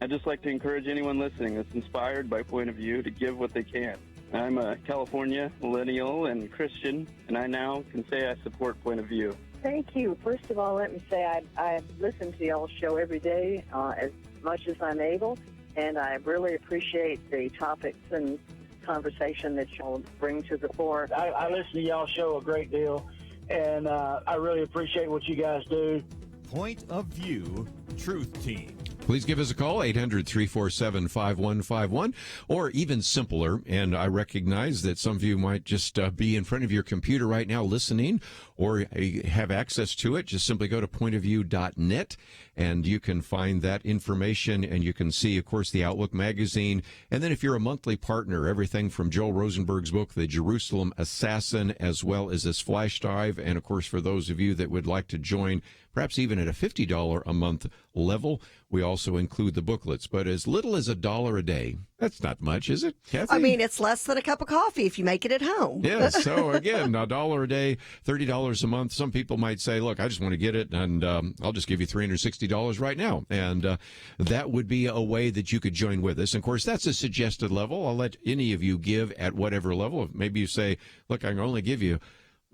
I'd just like to encourage anyone listening that's inspired by Point of View to give what they can. I'm a California millennial and Christian, and I now can say I support Point of View. Thank you. First of all, let me say I listen to y'all's show every day as much as I'm able, and I really appreciate the topics and conversation that y'all bring to the fore. I listen to y'all's show a great deal, and I really appreciate what you guys do. Point of View Truth Team. Please give us a call, 800-347-5151, or even simpler, and I recognize that some of you might just be in front of your computer right now listening, or have access to it. Just simply go to pointofview.net, and you can find that information, and you can see, of course, the Outlook magazine. And then if you're a monthly partner, everything from Joel Rosenberg's book, The Jerusalem Assassin, as well as this flash drive. And, of course, for those of you that would like to join, perhaps even at a $50 a month level, we also include the booklets. But as little as $1 a day, that's not much, is it, Kathy? I mean, it's less than a cup of coffee if you make it at home. Yeah, so again, $1 a day, $30 a month. Some people might say, look, I just want to get it, and I'll just give you $360 right now. And that would be a way that you could join with us. And, of course, that's a suggested level. I'll let any of you give at whatever level. Maybe you say, look, I can only give you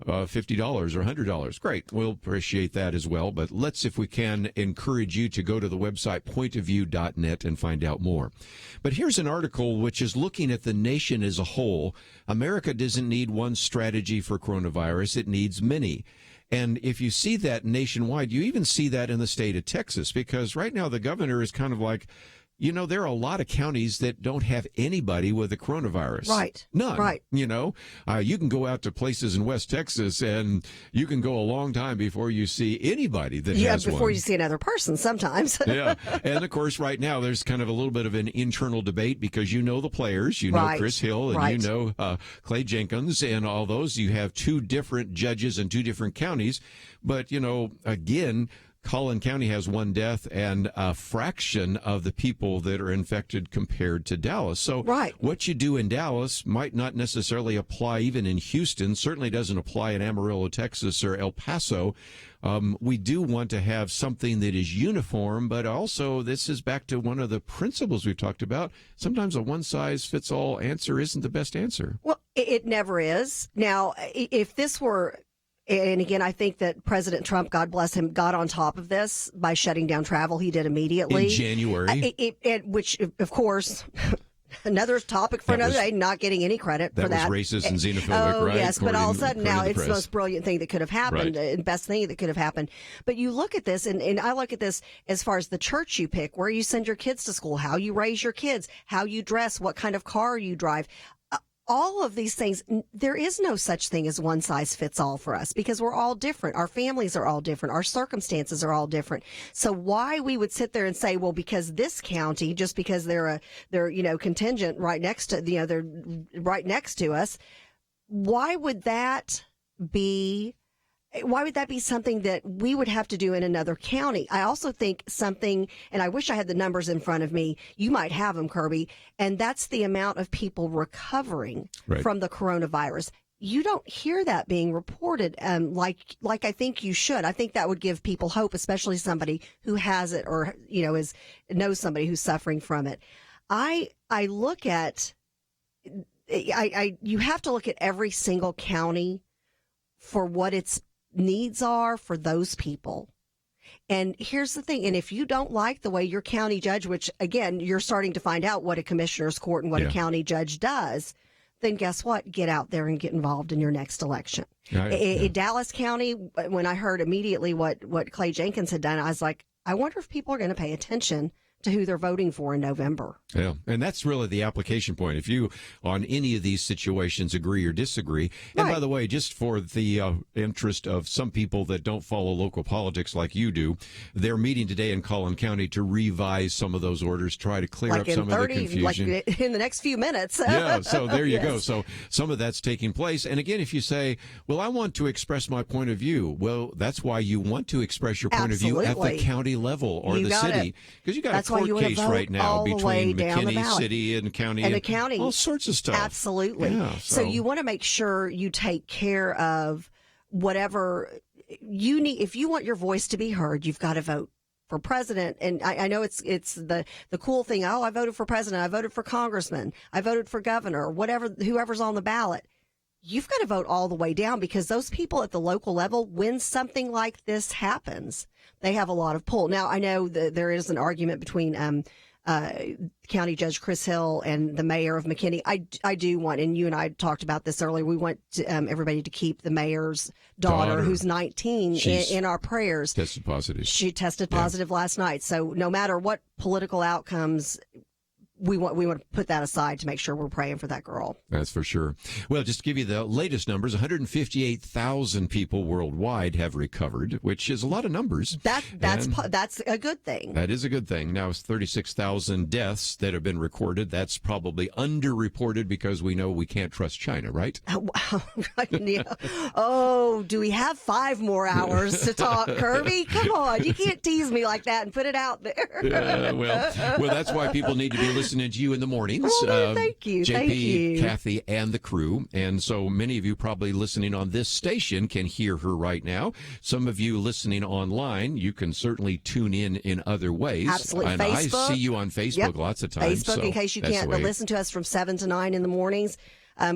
$50 or $100. Great. We'll appreciate that as well. But let's, if we can, encourage you to go to the website pointofview.net and find out more. But here's an article which is looking at the nation as a whole. America doesn't need one strategy for coronavirus. It needs many. And if you see that nationwide, you even see that in the state of Texas, because right now the governor is kind of like, there are a lot of counties that don't have anybody with the coronavirus. Right. None. Right. You can go out to places in West Texas, and you can go a long time before you see anybody that has one. Yeah, before you see another person sometimes. Yeah. And, of course, right now there's kind of a little bit of an internal debate, because the players. You know right. Chris Hill, and right. Clay Jenkins, and all those. You have 2 different judges in 2 different counties. But, again, Collin County has 1 death and a fraction of the people that are infected compared to Dallas. So right. What you do in Dallas might not necessarily apply even in Houston, certainly doesn't apply in Amarillo, Texas, or El Paso. We do want to have something that is uniform, but also this is back to one of the principles we've talked about. Sometimes a one-size-fits-all answer isn't the best answer. Well, it never is. Now, if this were... And again, I think that President Trump, God bless him, got on top of this by shutting down travel. He did immediately. In January. Which, of course, another topic for another day, not getting any credit for that. That was racist and xenophobic, right? Yes, but all of a sudden now it's the most brilliant thing that could have happened, right. and best thing that could have happened. But you look at this, and I look at this as far as the church you pick, where you send your kids to school, how you raise your kids, how you dress, what kind of car you drive. All of these things, there is no such thing as one size fits all for us, because we're all different. Our families are all different. Our circumstances are all different. So why we would sit there and say, well, because this county, just because they're contingent right next to, they're right next to us, why would that be something that we would have to do in another county? I also think something, and I wish I had the numbers in front of me. You might have them, Kerby, and that's the amount of people recovering from the coronavirus. You don't hear that being reported like I think you should. I think that would give people hope, especially somebody who has it or knows somebody who's suffering from it. I look at you have to look at every single county for what its needs are for those people. And here's the thing. And if you don't like the way your county judge, which again, you're starting to find out what a commissioner's court and what a county judge does, then guess what? Get out there and get involved in your next election. In Dallas County, when I heard immediately what Clay Jenkins had done, I was like, I wonder if people are going to pay attention to who they're voting for in November. Yeah, and that's really the application point. If you, on any of these situations, agree or disagree, and by the way, just for the interest of some people that don't follow local politics like you do, they're meeting today in Collin County to revise some of those orders, try to clear up some of the confusion. Like in the next few minutes. Yeah, so there you go. So some of that's taking place. And again, if you say, well, I want to express my point of view, well, that's why you want to express your point of view at the county level or the city. Because you got a court case right now between McKinney City and county, all sorts of stuff. Absolutely. Yeah, so you want to make sure you take care of whatever you need. If you want your voice to be heard, you've got to vote for president. And I know it's the cool thing. Oh, I voted for president. I voted for congressman. I voted for governor, whoever's on the ballot. You've got to vote all the way down because those people at the local level, when something like this happens, they have a lot of pull. Now, I know that there is an argument between County Judge Chris Hill and the mayor of McKinney. I do want, and you and I talked about this earlier, we want everybody to keep the mayor's daughter who's 19 in our prayers. Tested positive. She tested positive last night. So no matter what political outcomes, we want to put that aside to make sure we're praying for that girl. That's for sure. Well, just to give you the latest numbers, 158,000 people worldwide have recovered, which is a lot of numbers. That's a good thing. That is a good thing. Now it's 36,000 deaths that have been recorded. That's probably underreported because we know we can't trust China, right? Oh, do we have 5 more hours to talk, Kerby? Come on, you can't tease me like that and put it out there. Well, that's why people need to be listening to you in the mornings. Thank you. JP, Thank you. Kathy, and the crew. And so many of you probably listening on this station can hear her right now. Some of you listening online, you can certainly tune in other ways. Absolutely. And Facebook. I see you on Facebook lots of times. Facebook, in case you can't listen to us from 7 to 9 in the mornings.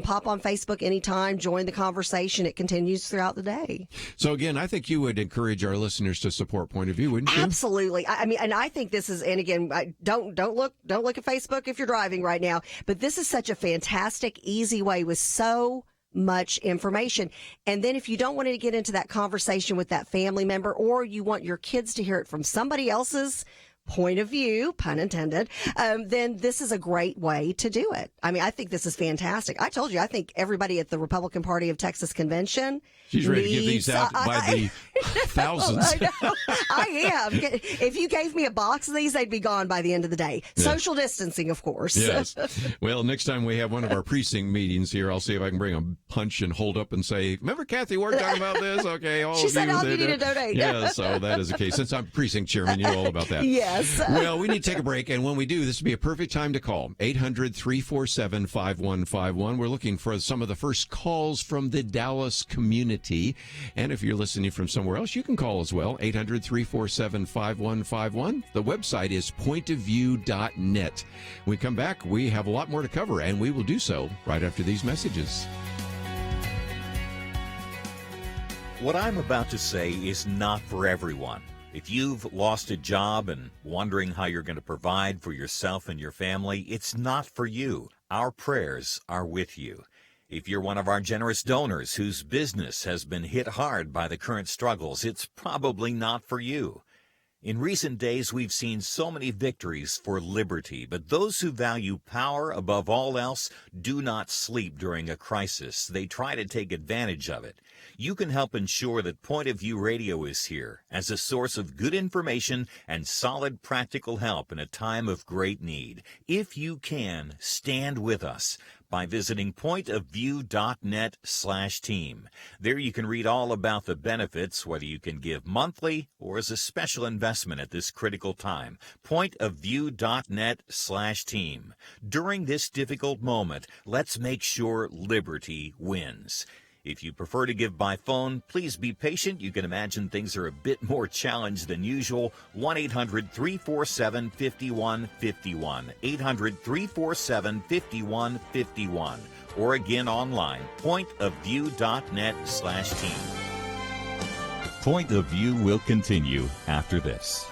Pop on Facebook anytime. Join the conversation. It continues throughout the day. So again, I think you would encourage our listeners to support Point of View, wouldn't you? Absolutely. I mean, and I think this is, and again, don't look at Facebook if you're driving right now, but this is such a fantastic, easy way with so much information. And then if you don't want to get into that conversation with that family member, or you want your kids to hear it from somebody else's point of view, pun intended, then this is a great way to do it. I mean, I think this is fantastic. I told you, I think everybody at the Republican Party of Texas convention She's ready to give these out by the thousands. I know. I am. If you gave me a box of these, they'd be gone by the end of the day. Social distancing, of course. Yes. Well, next time we have one of our precinct meetings here, I'll see if I can bring a punch and hold up and say, remember Kathy Ward talking about this? Okay, all she of said, you. All you need to donate. Yeah, so that is the case. Since I'm precinct chairman, you know all about that. Yes. Well, we need to take a break, and when we do, this would be a perfect time to call. 800-347-5151. We're looking for some of the first calls from the Dallas community. And if you're listening from somewhere else, you can call as well, 800-347-5151. The website is pointofview.net. When we come back, we have a lot more to cover, and we will do so right after these messages. What I'm about to say is not for everyone. If you've lost a job and wondering how you're going to provide for yourself and your family, it's not for you. Our prayers are with you. If you're one of our generous donors whose business has been hit hard by the current struggles, it's probably not for you. In recent days, we've seen so many victories for liberty, but those who value power above all else do not sleep during a crisis. They try to take advantage of it. You can help ensure that Point of View Radio is here as a source of good information and solid practical help in a time of great need. If you can, stand with us by visiting pointofview.net/team. There you can read all about the benefits, whether you can give monthly or as a special investment at this critical time. Pointofview.net/team. During this difficult moment, let's make sure liberty wins. If you prefer to give by phone, please be patient. You can imagine things are a bit more challenged than usual. 1-800-347-5151. 800-347-5151. Or again online, pointofview.net/team. Point of View will continue after this.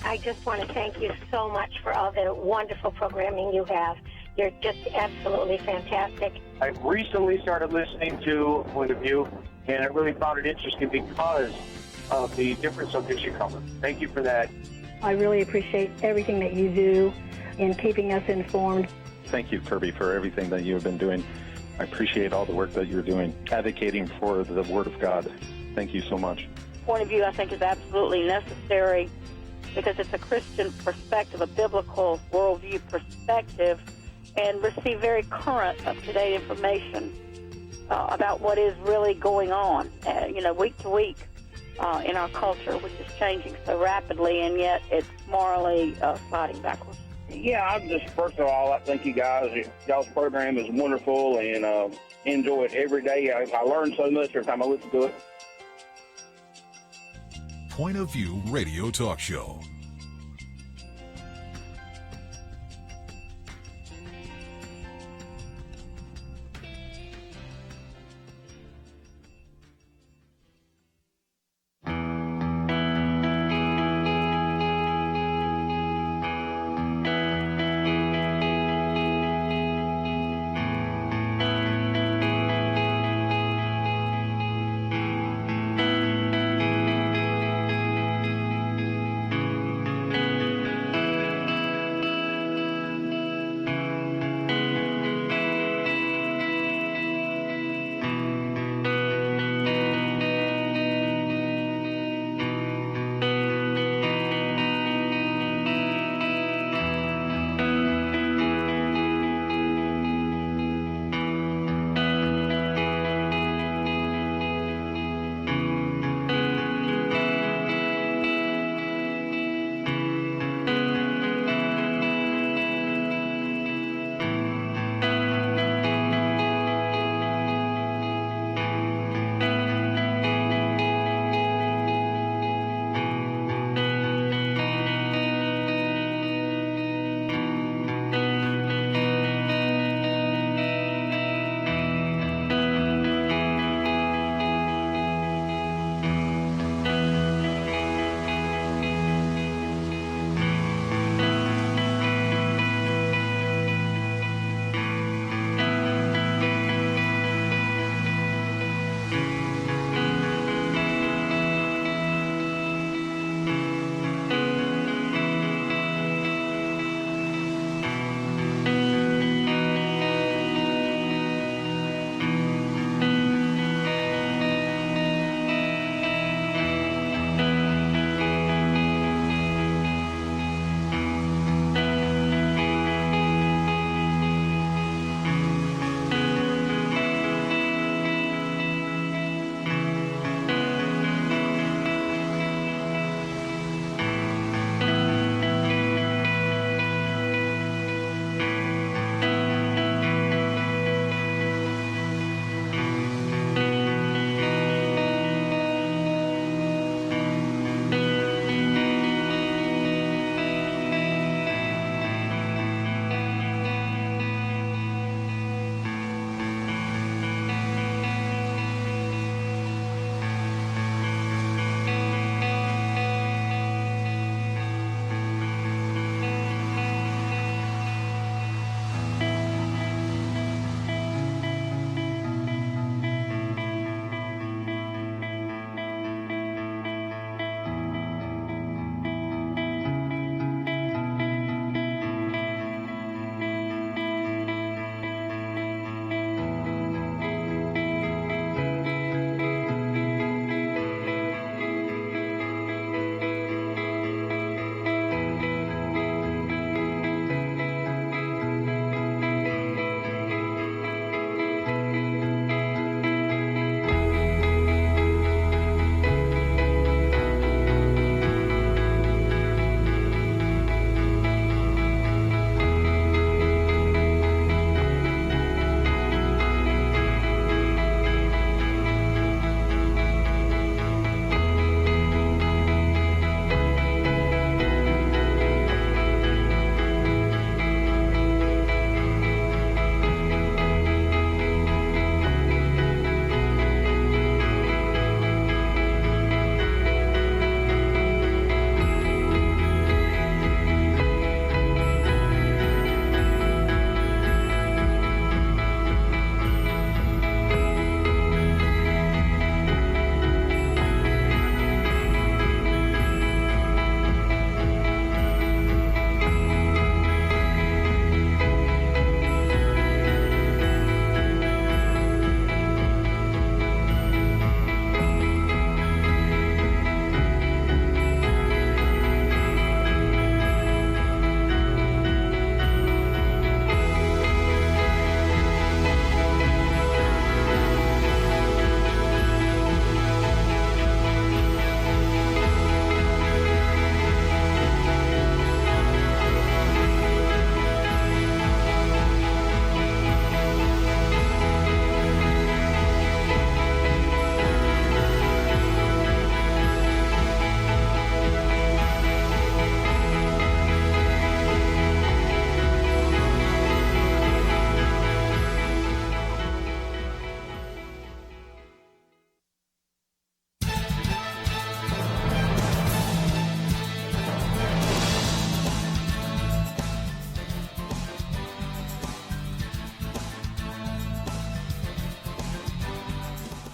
I just want to thank you so much for all the wonderful programming you have. You're just absolutely fantastic. I recently started listening to Point of View, and I really found it interesting because of the different subjects you cover. Thank you for that. I really appreciate everything that you do in keeping us informed. Thank you, Kerby, for everything that you have been doing. I appreciate all the work that you're doing, advocating for the Word of God. Thank you so much. Point of View, I think, is absolutely necessary because it's a Christian perspective, a biblical worldview perspective, and receive very current, up-to-date information about what is really going on, week to week in our culture, which is changing so rapidly, and yet it's morally sliding backwards. Yeah, I'm just, first of all, I thank you guys. Y'all's program is wonderful, and enjoy it every day. I learn so much every time I listen to it. Point of View Radio Talk Show.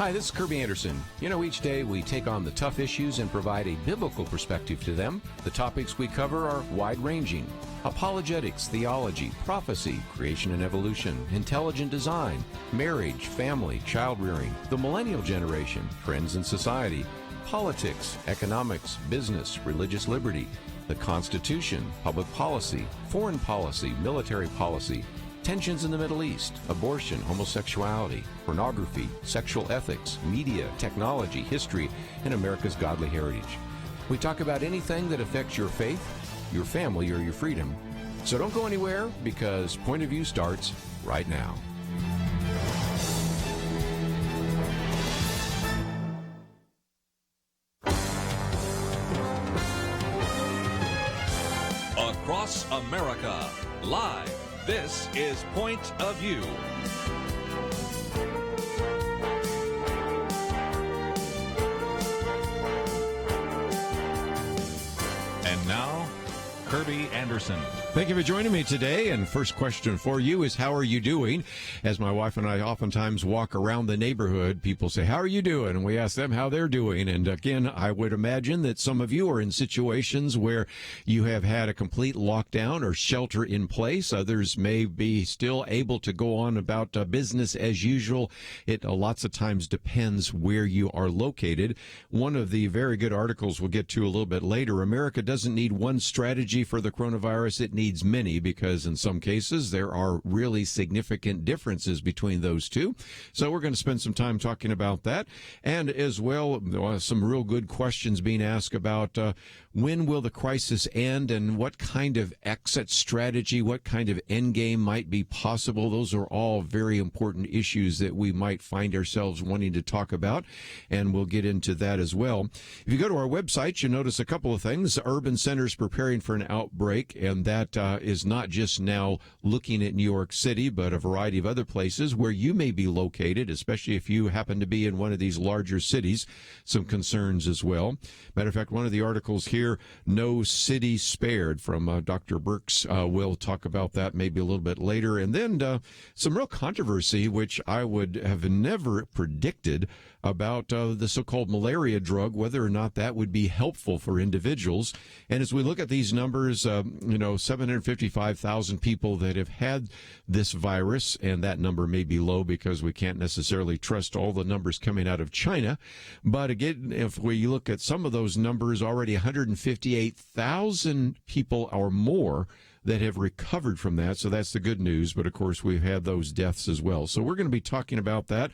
Hi, this is Kerby Anderson. You know, each day we take on the tough issues and provide a biblical perspective to them. The topics we cover are wide-ranging: apologetics, theology, prophecy, creation and evolution, intelligent design, marriage, family, child-rearing, the millennial generation, trends in society, politics, economics, business, religious liberty, the Constitution, public policy, foreign policy, military policy, tensions in the Middle East, abortion, homosexuality, pornography, sexual ethics, media, technology, history, and America's godly heritage. We talk about anything that affects your faith, your family, or your freedom. So don't go anywhere, because Point of View starts right now. Across America, live. This is Point of View. And now, Kerby Anderson. Thank you for joining me today. And first question for you is, how are you doing? As my wife and I oftentimes walk around the neighborhood, people say, how are you doing? And we ask them how they're doing. And again, I would imagine that some of you are in situations where you have had a complete lockdown or shelter in place. Others may be still able to go on about business as usual. It lots of times depends where you are located. One of the very good articles we'll get to a little bit later, America doesn't need one strategy for the coronavirus. It needs many, because in some cases there are really significant differences between those two. So we're going to spend some time talking about that, and as well some real good questions being asked about when will the crisis end and what kind of exit strategy, what kind of end game might be possible. Those are all very important issues that we might find ourselves wanting to talk about, and we'll get into that as well. If you go to our website, you'll notice a couple of things. Urban centers preparing for an outbreak, and that is not just now looking at New York City, but a variety of other places where you may be located, especially if you happen to be in one of these larger cities. Some concerns as well. Matter of fact, one of the articles here, No City Spared, from Dr. Birx. We'll talk about that maybe a little bit later. And then some real controversy, which I would have never predicted, about the so-called malaria drug, whether or not that would be helpful for individuals. And as we look at these numbers, 755,000 people that have had this virus, and that number may be low because we can't necessarily trust all the numbers coming out of China. But again, if we look at some of those numbers, already 158,000 people or more that have recovered from that. So that's the good news. But of course, we've had those deaths as well. So we're going to be talking about that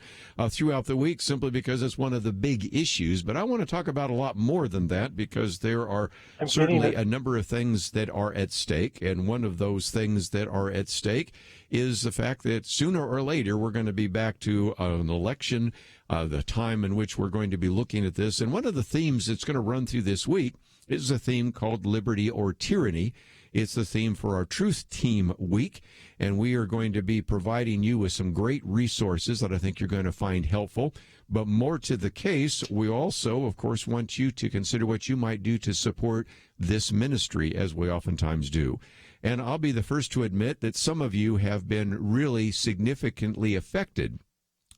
throughout the week, simply because it's one of the big issues. But I want to talk about a lot more than that, because there are certainly a number of things that are at stake. And one of those things that are at stake is the fact that sooner or later we're going to be back to an election, the time in which we're going to be looking at this. And one of the themes that's going to run through this week is a theme called Liberty or Tyranny. It's the theme for our Truth Team Week, and we are going to be providing you with some great resources that I think you're going to find helpful. But more to the case, we also, of course, want you to consider what you might do to support this ministry, as we oftentimes do. And I'll be the first to admit that some of you have been really significantly affected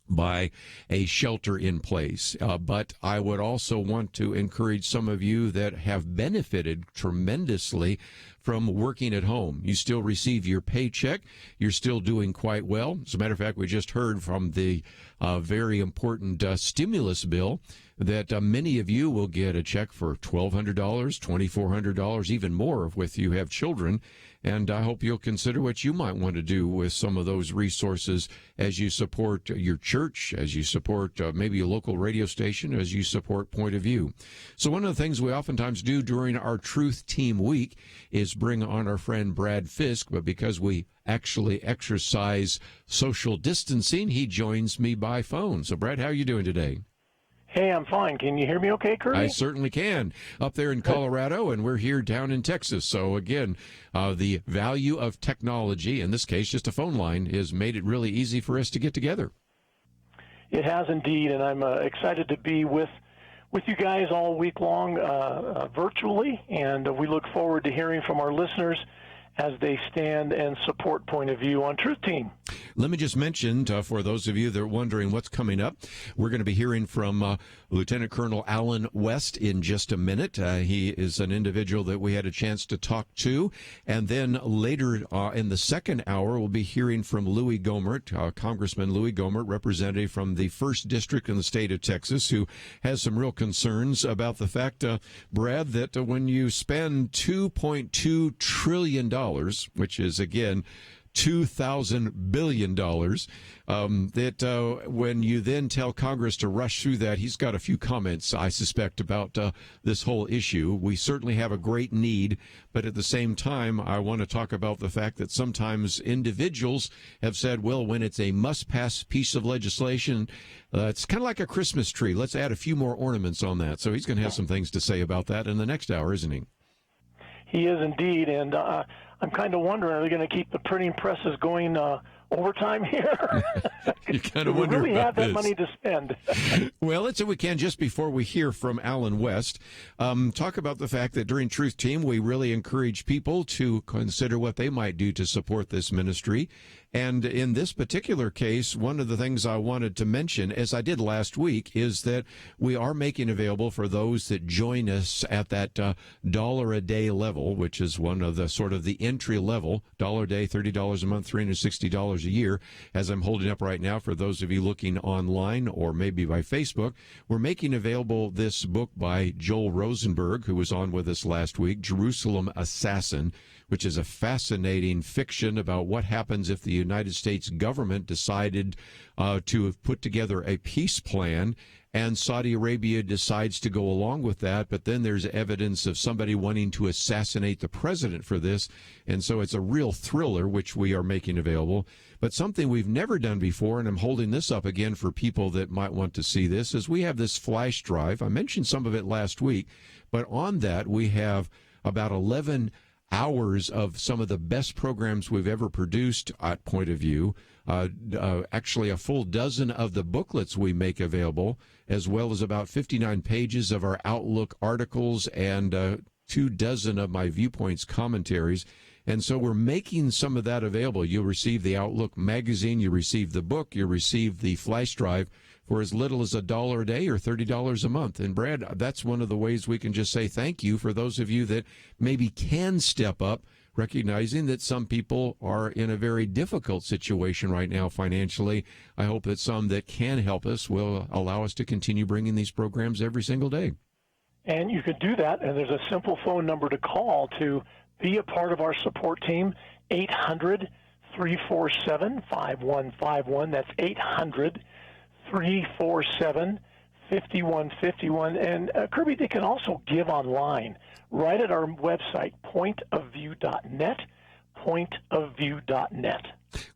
by a shelter in place. But I would also want to encourage some of you that have benefited tremendously from working at home. You still receive your paycheck. You're still doing quite well. As a matter of fact, we just heard from the very important stimulus bill that many of you will get a check for $1,200, $2,400, even more if you have children. And I hope you'll consider what you might want to do with some of those resources as you support your church, as you support maybe a local radio station, as you support Point of View. So one of the things we oftentimes do during our Truth Team Week is bring on our friend Brad Fisk, but because we actually exercise social distancing, he joins me by phone. So Brad, how are you doing today? Hey, I'm fine. Can you hear me okay, Kerby? I certainly can. Up there in Colorado, and we're here down in Texas. So, again, the value of technology, in this case just a phone line, has made it really easy for us to get together. It has indeed, and I'm excited to be with you guys all week long virtually, and we look forward to hearing from our listeners as they stand and support Point of View on Truth Team. Let me just mention, for those of you that are wondering what's coming up, we're going to be hearing from Lieutenant Colonel Alan West in just a minute. He is an individual that we had a chance to talk to. And then later in the second hour, we'll be hearing from Louie Gohmert, Congressman Louie Gohmert, representative from the 1st District in the state of Texas, who has some real concerns about the fact, Brad, that when you spend $2.2 trillion, which is, again, $2,000 billion, that when you then tell Congress to rush through that, he's got a few comments, I suspect, about this whole issue. We certainly have a great need, but at the same time, I want to talk about the fact that sometimes individuals have said, well, when it's a must-pass piece of legislation, it's kind of like a Christmas tree. Let's add a few more ornaments on that. So he's going to have some things to say about that in the next hour, isn't he? He is indeed, and I'm kind of wondering, are they going to keep the printing presses going overtime here? You kind of wonder we really about have that this. money to spend. Well, let's see if we can, just before we hear from Alan West, talk about the fact that during Truth Team, we really encourage people to consider what they might do to support this ministry. And in this particular case, one of the things I wanted to mention, as I did last week, is that we are making available for those that join us at that $1 a day level, which is one of the sort of the entry level, $1 a day, $30 a month, $360 a year. As I'm holding up right now, for those of you looking online or maybe by Facebook, we're making available this book by Joel Rosenberg, who was on with us last week, Jerusalem Assassin, which is a fascinating fiction about what happens if the United States government decided to have put together a peace plan and Saudi Arabia decides to go along with that, but then there's evidence of somebody wanting to assassinate the president for this, and so it's a real thriller, which we are making available. But something we've never done before, and I'm holding this up again for people that might want to see this, is we have this flash drive. I mentioned some of it last week, but on that we have about 11 hours of some of the best programs we've ever produced at Point of View, actually a full dozen of the booklets we make available, as well as about 59 pages of our Outlook articles and 24 of my Viewpoints commentaries. And so we're making some of that available. You'll receive the Outlook magazine, you receive the book, you receive the flash drive for as little as $1 a day or $30 a month. And Brad, that's one of the ways we can just say thank you for those of you that maybe can step up, recognizing that some people are in a very difficult situation right now financially. I hope that some that can help us will allow us to continue bringing these programs every single day. And you could do that, and there's a simple phone number to call to be a part of our support team, 800-347-5151. That's 800-347-5151. And Kerby, they can also give online right at our website, pointofview.net, pointofview.net.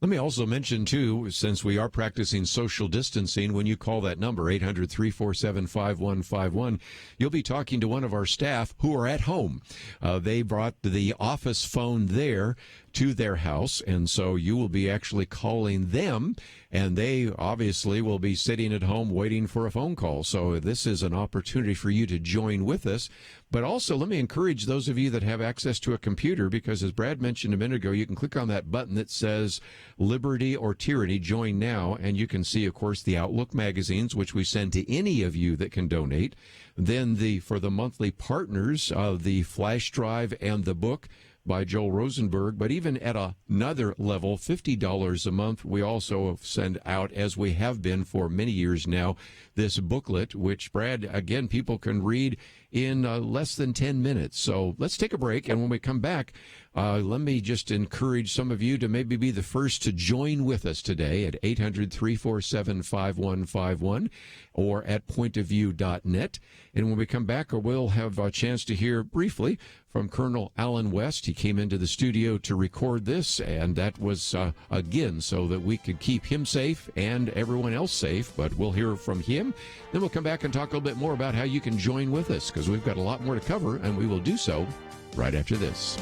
Let me also mention, too, since we are practicing social distancing, when you call that number, 800-347-5151, you'll be talking to one of our staff who are at home. They brought the office phone there to their house, and so you will be actually calling them, and they obviously will be sitting at home waiting for a phone call. So this is an opportunity for you to join with us. But also, let me encourage those of you that have access to a computer, because as Brad mentioned a minute ago, you can click on that button that says Liberty or Tyranny, join now, and you can see, of course, the Outlook magazines, which we send to any of you that can donate. Then for the monthly partners, the flash drive and the book by Joel Rosenberg. But even at another level, $50 a month, we also send out, as we have been for many years now, this booklet, which, Brad, again, people can read in less than 10 minutes. So let's take a break, and when we come back, let me just encourage some of you to maybe be the first to join with us today at 800-347-5151 or at pointofview.net. And when we come back, we'll have a chance to hear briefly from Colonel Alan West. He came into the studio to record this, and that was, again, so that we could keep him safe and everyone else safe. But we'll hear from him. Then we'll come back and talk a little bit more about how you can join with us, because we've got a lot more to cover, and we will do so right after this.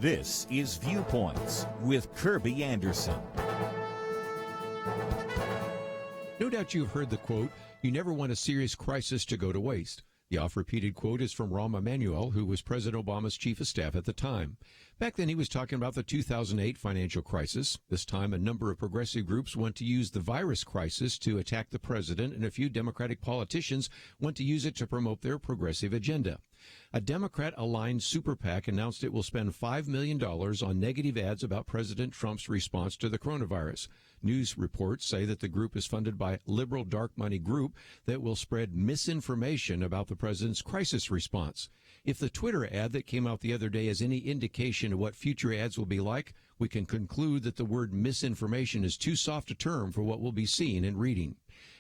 This is Viewpoints with Kerby Anderson. No doubt you've heard the quote, "You never want a serious crisis to go to waste." The oft-repeated quote is from Rahm Emanuel, who was President Obama's chief of staff at the time. Back then, he was talking about the 2008 financial crisis. This time, a number of progressive groups want to use the virus crisis to attack the president, and a few Democratic politicians want to use it to promote their progressive agenda. A Democrat-aligned super PAC announced it will spend $5 million on negative ads about President Trump's response to the coronavirus. News reports say that the group is funded by liberal dark money group that will spread misinformation about the president's crisis response. If the Twitter ad that came out the other day is any indication of what future ads will be like, we can conclude that the word misinformation is too soft a term for what we'll be seeing and reading.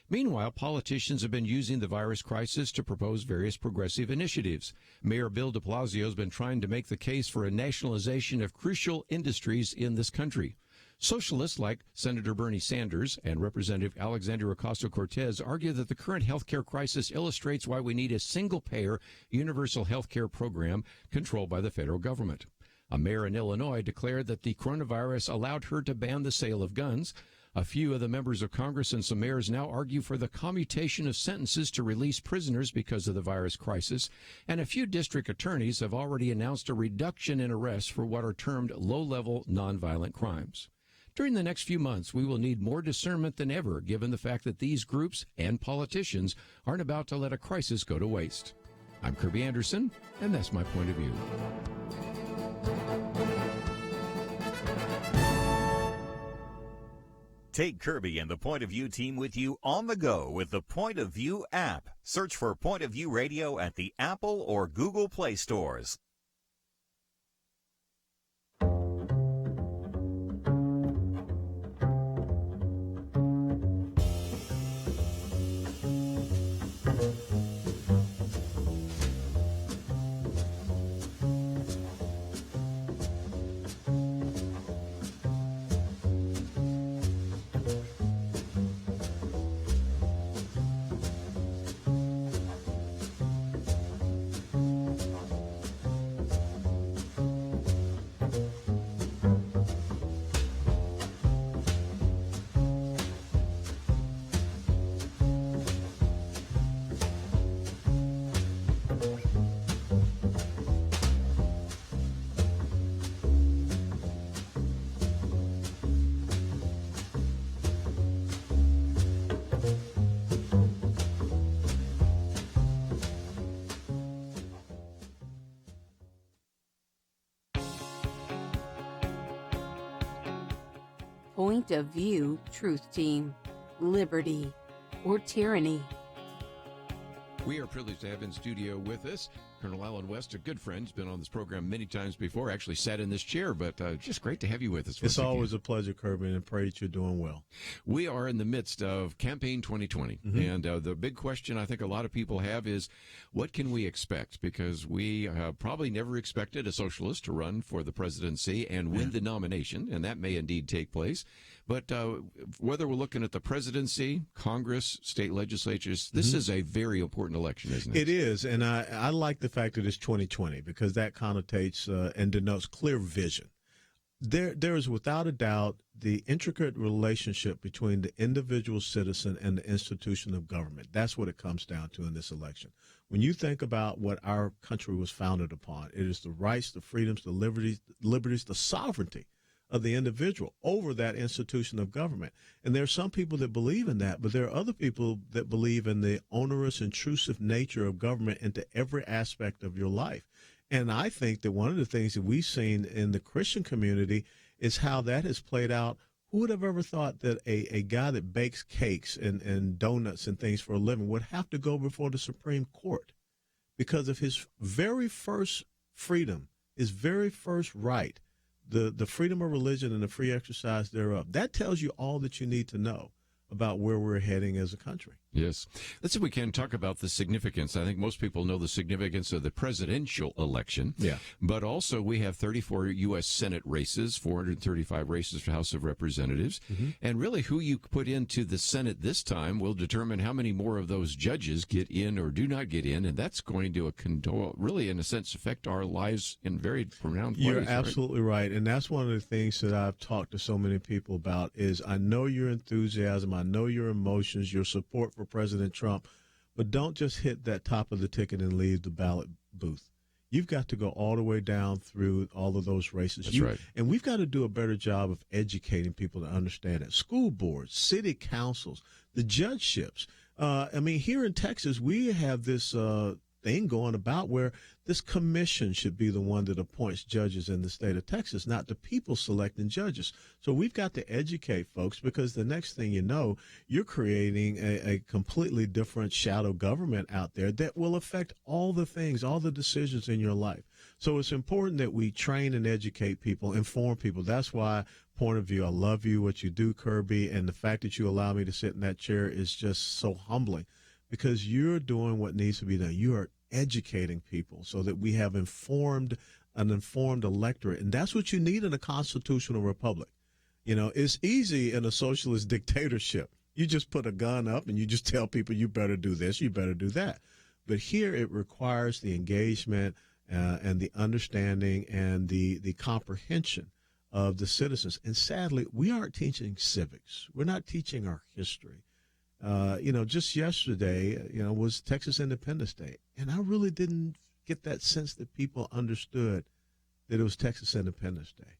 Meanwhile, politicians have been using the virus crisis to propose various progressive initiatives. Mayor Bill de Blasio has been trying to make the case for a nationalization of crucial industries in this country. Socialists like Senator Bernie Sanders and Representative Alexandria Ocasio-Cortez argue that the current health care crisis illustrates why we need a single-payer universal health care program controlled by the federal government. A mayor in Illinois declared that the coronavirus allowed her to ban the sale of guns. A few of the members of Congress and some mayors now argue for the commutation of sentences to release prisoners because of the virus crisis. And a few district attorneys have already announced a reduction in arrests for what are termed low-level nonviolent crimes. During the next few months, we will need more discernment than ever, given the fact that these groups and politicians aren't about to let a crisis go to waste. I'm Kerby Anderson, and that's my point of view. Take Kerby and the Point of View team with you on the go with the Point of View app. Search for Point of View Radio at the Apple or Google Play stores. Point of View, Truth Team, Liberty, or Tyranny? We are privileged to have in studio with us Colonel Alan West, a good friend. He's been on this program many times before, actually sat in this chair, but just great to have you with us. It's always a pleasure, Kerby, and pray that you're doing well. We are in the midst of Campaign 2020, and the big question I think a lot of people have is, what can we expect? Because we probably never expected a socialist to run for the presidency and win the nomination, and that may indeed take place. But whether we're looking at the presidency, Congress, state legislatures, this is a very important election, isn't it? It is, and I like the fact that it's 2020 because that connotates and denotes clear vision. There is without a doubt the intricate relationship between the individual citizen and the institution of government. That's what it comes down to in this election. When you think about what our country was founded upon, it is the rights, the freedoms, the liberties, the sovereignty of the individual over that institution of government. And there are some people that believe in that, but there are other people that believe in the onerous, intrusive nature of government into every aspect of your life. And I think that one of the things that we've seen in the Christian community is how that has played out. Who would have ever thought that a guy that bakes cakes and donuts and things for a living would have to go before the Supreme Court because of his very first freedom, his very first right, the freedom of religion and the free exercise thereof? That tells you all that you need to know about where we're heading as a country. Yes. Let's see if we can talk about the significance. I think most people know the significance of the presidential election. Yeah. But also we have 34 U.S. Senate races, 435 races for House of Representatives. Mm-hmm. And really who you put into the Senate this time will determine how many more of those judges get in or do not get in. And that's going to really, in a sense, affect our lives in very pronounced ways. You're absolutely right. And that's one of the things that I've talked to so many people about is I know your enthusiasm, I know your emotions, your support for President Trump, but don't just hit that top of the ticket and leave the ballot booth. You've got to go all the way down through all of those races. That's right. And we've got to do a better job of educating people to understand it. School boards, city councils, the judgeships. Here in Texas, we have this thing going about where this commission should be the one that appoints judges in the state of Texas, not the people selecting judges. So we've got to educate folks because the next thing you know, you're creating a completely different shadow government out there that will affect all the things, all the decisions in your life. So it's important that we train and educate people, inform people. That's why point of view, I love you, what you do, Kerby, and the fact that you allow me to sit in that chair is just so humbling because you're doing what needs to be done. You are educating people so that we have an informed electorate. And that's what you need in a constitutional republic. You know, it's easy in a socialist dictatorship. You just put a gun up and you just tell people you better do this, you better do that. But here it requires the engagement and the understanding and the comprehension of the citizens. And sadly, we aren't teaching civics. We're not teaching our history. Just yesterday, was Texas Independence Day. And I really didn't get that sense that people understood that it was Texas Independence Day.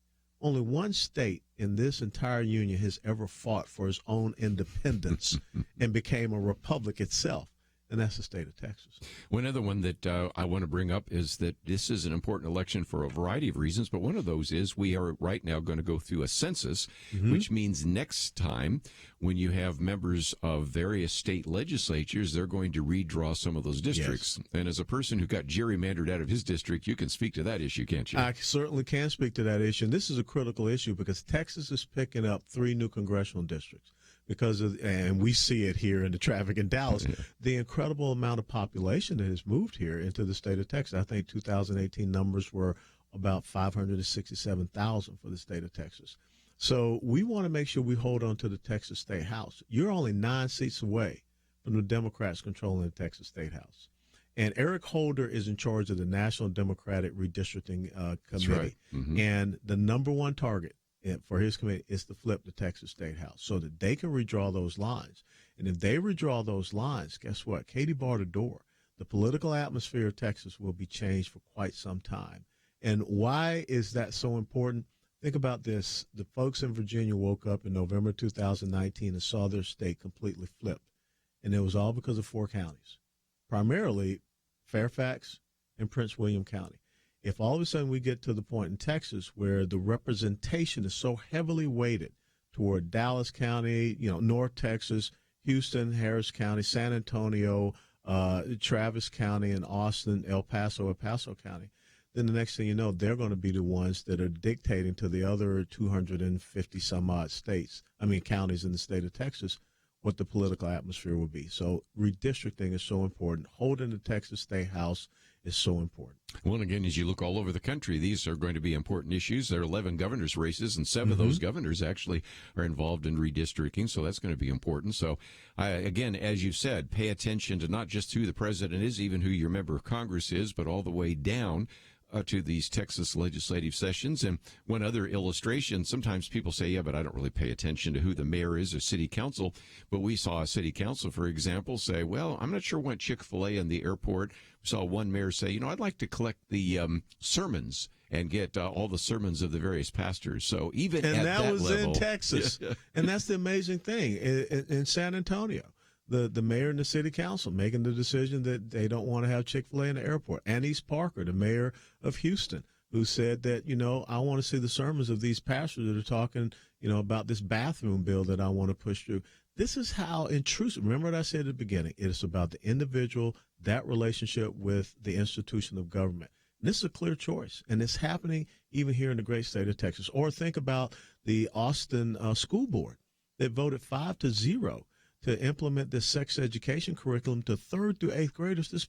Only one state in this entire union has ever fought for its own independence and became a republic itself. And that's the state of Texas. One other one that I want to bring up is that this is an important election for a variety of reasons, but one of those is we are right now going to go through a census, which means next time when you have members of various state legislatures, they're going to redraw some of those districts. Yes. And as a person who got gerrymandered out of his district, you can speak to that issue, can't you? I certainly can speak to that issue. And this is a critical issue because Texas is picking up 3 new congressional districts. And we see it here in the traffic in Dallas, the incredible amount of population that has moved here into the state of Texas. I think 2018 numbers were about 567,000 for the state of Texas. So we want to make sure we hold on to the Texas State House. You're only 9 seats away from the Democrats controlling the Texas State House. And Eric Holder is in charge of the National Democratic Redistricting Committee. That's right. Mm-hmm. And the number one target for his committee is to flip the Texas State House so that they can redraw those lines. And if they redraw those lines, guess what? Katie barred the door. The political atmosphere of Texas will be changed for quite some time. And why is that so important? Think about this. The folks in Virginia woke up in November 2019 and saw their state completely flipped. And it was all because of 4 counties, primarily Fairfax and Prince William County. If all of a sudden we get to the point in Texas where the representation is so heavily weighted toward Dallas County, North Texas, Houston, Harris County, San Antonio, Travis County, and Austin, El Paso County, then the next thing you know, they're going to be the ones that are dictating to the other 250 some odd counties in the state of Texas what the political atmosphere will be. So redistricting is so important. Holding the Texas State House is so important. Well, again, as you look all over the country, these are going to be important issues. There are 11 governors' races, and 7 of those governors actually are involved in redistricting, so that's going to be important. So, again, as you said, pay attention to not just who the president is, even who your member of Congress is, but all the way down to these Texas legislative sessions. And one other illustration, sometimes people say, yeah, but I don't really pay attention to who the mayor is or city council. But we saw a city council, for example, say, well, I'm not sure what Chick-fil-A in the airport. We saw one mayor say, I'd like to collect the sermons and get all the sermons of the various pastors. So even at that level. And that was in Texas. And that's the amazing thing. In San Antonio, the mayor and the city council making the decision that they don't want to have Chick-fil-A in the airport. Annise Parker, the mayor of Houston, who said that, I want to see the sermons of these pastors that are talking, about this bathroom bill that I want to push through. This is how intrusive. Remember what I said at the beginning. It is about the individual, that relationship with the institution of government. And this is a clear choice, and it's happening even here in the great state of Texas. Or think about the Austin School Board that voted 5-0 to implement this sex education curriculum to 3rd through 8th graders, this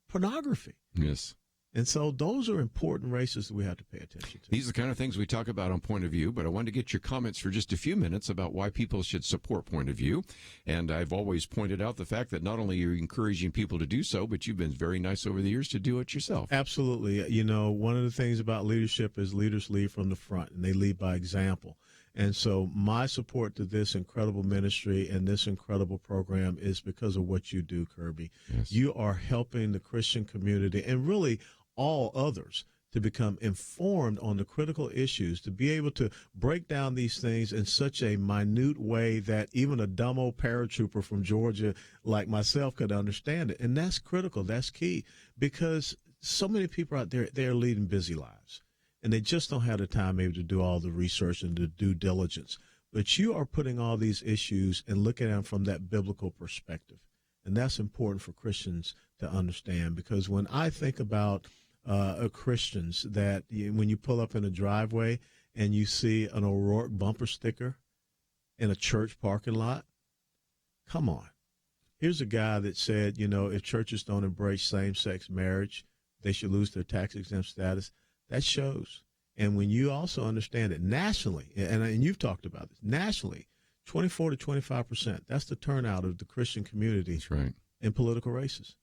pornography. Yes. And so those are important races that we have to pay attention to. These are the kind of things we talk about on Point of View, but I wanted to get your comments for just a few minutes about why people should support Point of View. And I've always pointed out the fact that not only are you encouraging people to do so, but you've been very nice over the years to do it yourself. Absolutely. You know, one of the things about leadership is leaders lead from the front, and they lead by example. And so my support to this incredible ministry and this incredible program is because of what you do, Kerby. Yes. You are helping the Christian community and really all others to become informed on the critical issues, to be able to break down these things in such a minute way that even a dumb old paratrooper from Georgia like myself could understand it. And that's critical. That's key, because so many people out there, they're leading busy lives, and they just don't have the time maybe to do all the research and the due diligence. But you are putting all these issues and looking at them from that biblical perspective. And that's important for Christians to understand, because when I think about Christians, that when you pull up in a driveway and you see an O'Rourke bumper sticker in a church parking lot, come on. Here's a guy that said, you know, if churches don't embrace same-sex marriage, they should lose their tax-exempt status. That shows. And when you also understand it nationally, and you've talked about this, nationally, 24 to 25%, that's the turnout of the Christian community. That's right. In political races.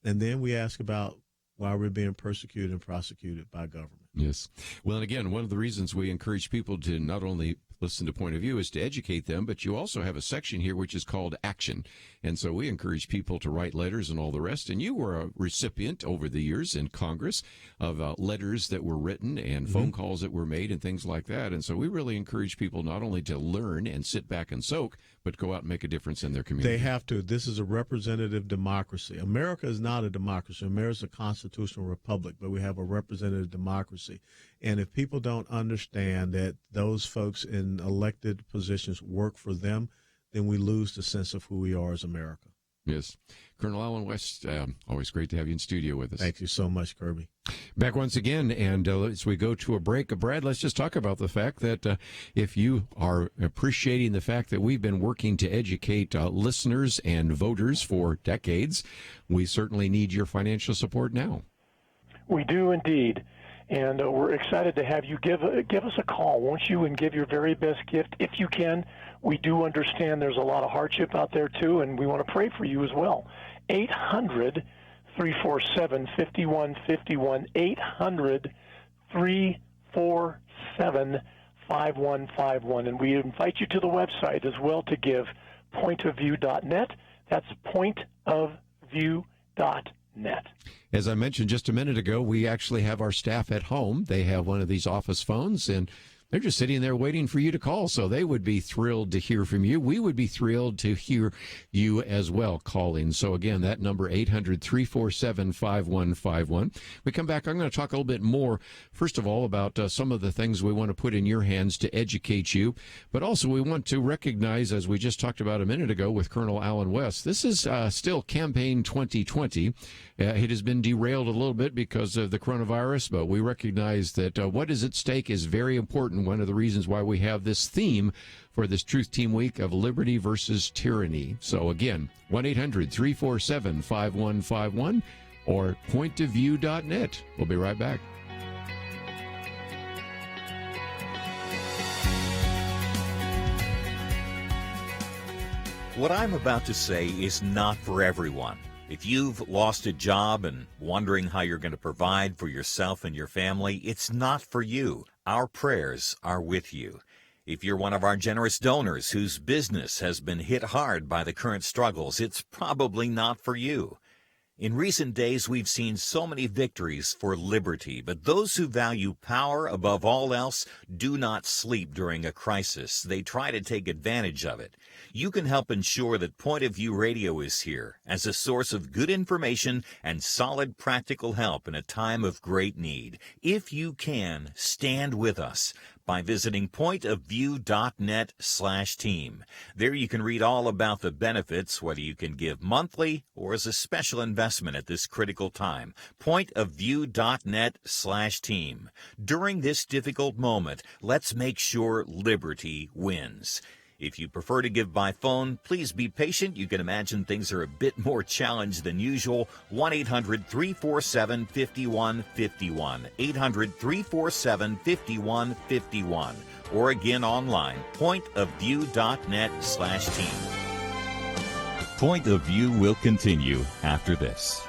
And then we ask about why we're being persecuted and prosecuted by government. Yes. Well, and again, one of the reasons we encourage people to not only listen to Point of View is to educate them, but you also have a section here which is called Action. And so we encourage people to write letters and all the rest. And you were a recipient over the years in Congress of letters that were written and phone calls that were made and things like that. And so we really encourage people not only to learn and sit back and soak, but go out and make a difference in their community. They have to. This is a representative democracy. America is not a democracy. America is a constitutional republic, but we have a representative democracy. And if people don't understand that those folks in elected positions work for them, then we lose the sense of who we are as America. Yes. Colonel Alan West, always great to have you in studio with us. Thank you so much, Kerby. Back once again, and as we go to a break, Brad, let's just talk about the fact that if you are appreciating the fact that we've been working to educate listeners and voters for decades, we certainly need your financial support now. We do indeed. And we're excited to have you give us a call, won't you, and give your very best gift if you can. We do understand there's a lot of hardship out there, too, and we want to pray for you as well. 800-347-5151, 800-347-5151. And we invite you to the website as well to give, pointofview.net. That's pointofview.net. As I mentioned just a minute ago, we actually have our staff at home. They have one of these office phones, and they're just sitting there waiting for you to call. So they would be thrilled to hear from you. We would be thrilled to hear you as well calling. So again, that number, 800-347-5151. We come back, I'm going to talk a little bit more, first of all, about some of the things we want to put in your hands to educate you. But also we want to recognize, as we just talked about a minute ago with Colonel Alan West, this is still Campaign 2020. It has been derailed a little bit because of the coronavirus, but we recognize that what is at stake is very important. One of the reasons why we have this theme for this Truth Team Week of liberty versus tyranny. So again, 1-800-347-5151 or pointofview.net. We'll be right back. What I'm about to say is not for everyone. If you've lost a job and wondering how you're going to provide for yourself and your family, it's not for you. Our prayers are with you. If you're one of our generous donors whose business has been hit hard by the current struggles, it's probably not for you. In recent days, we've seen so many victories for liberty, but those who value power above all else do not sleep during a crisis. They try to take advantage of it. You can help ensure that Point of View Radio is here as a source of good information and solid practical help in a time of great need. If you can, stand with us by visiting pointofview.net/team. There you can read all about the benefits, whether you can give monthly or as a special investment at this critical time. Pointofview.net/team. During this difficult moment, let's make sure liberty wins. If you prefer to give by phone, please be patient. You can imagine things are a bit more challenged than usual. 1-800-347-5151. 800-347-5151. Or again online, pointofview.net/team. Point of View will continue after this.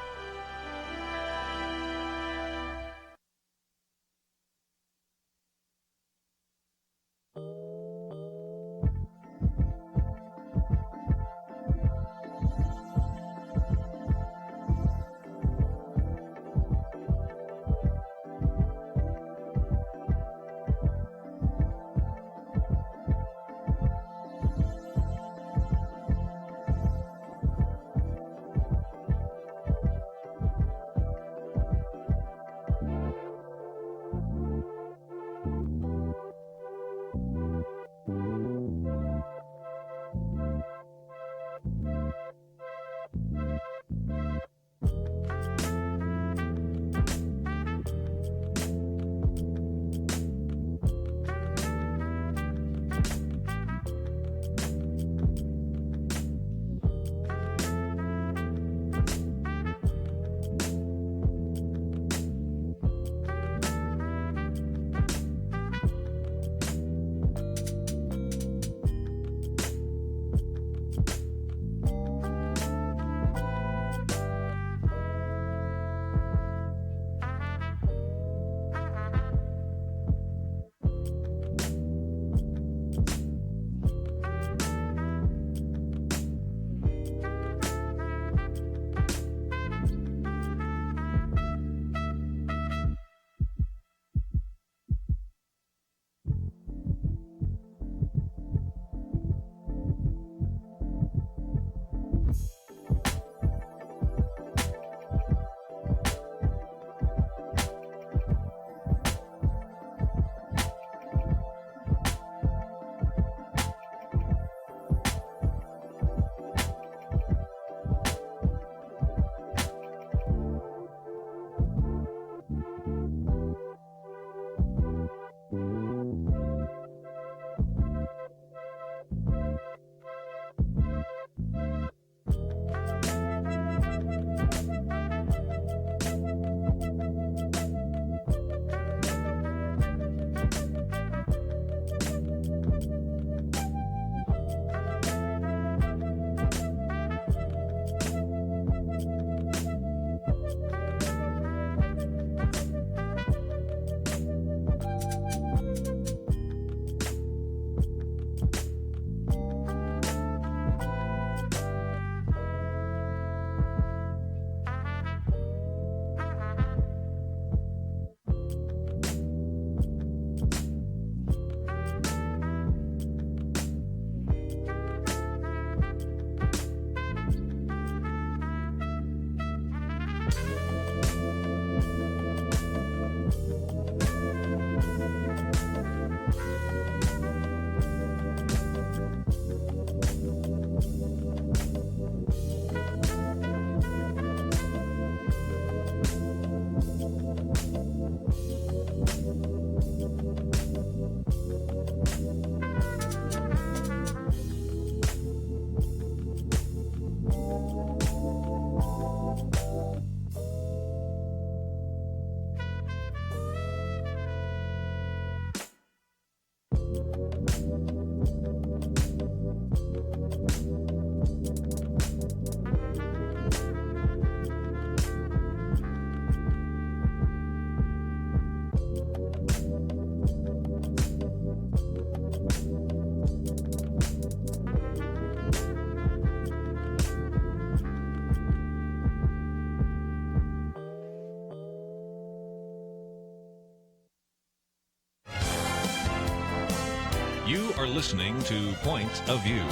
You are listening to Point of View.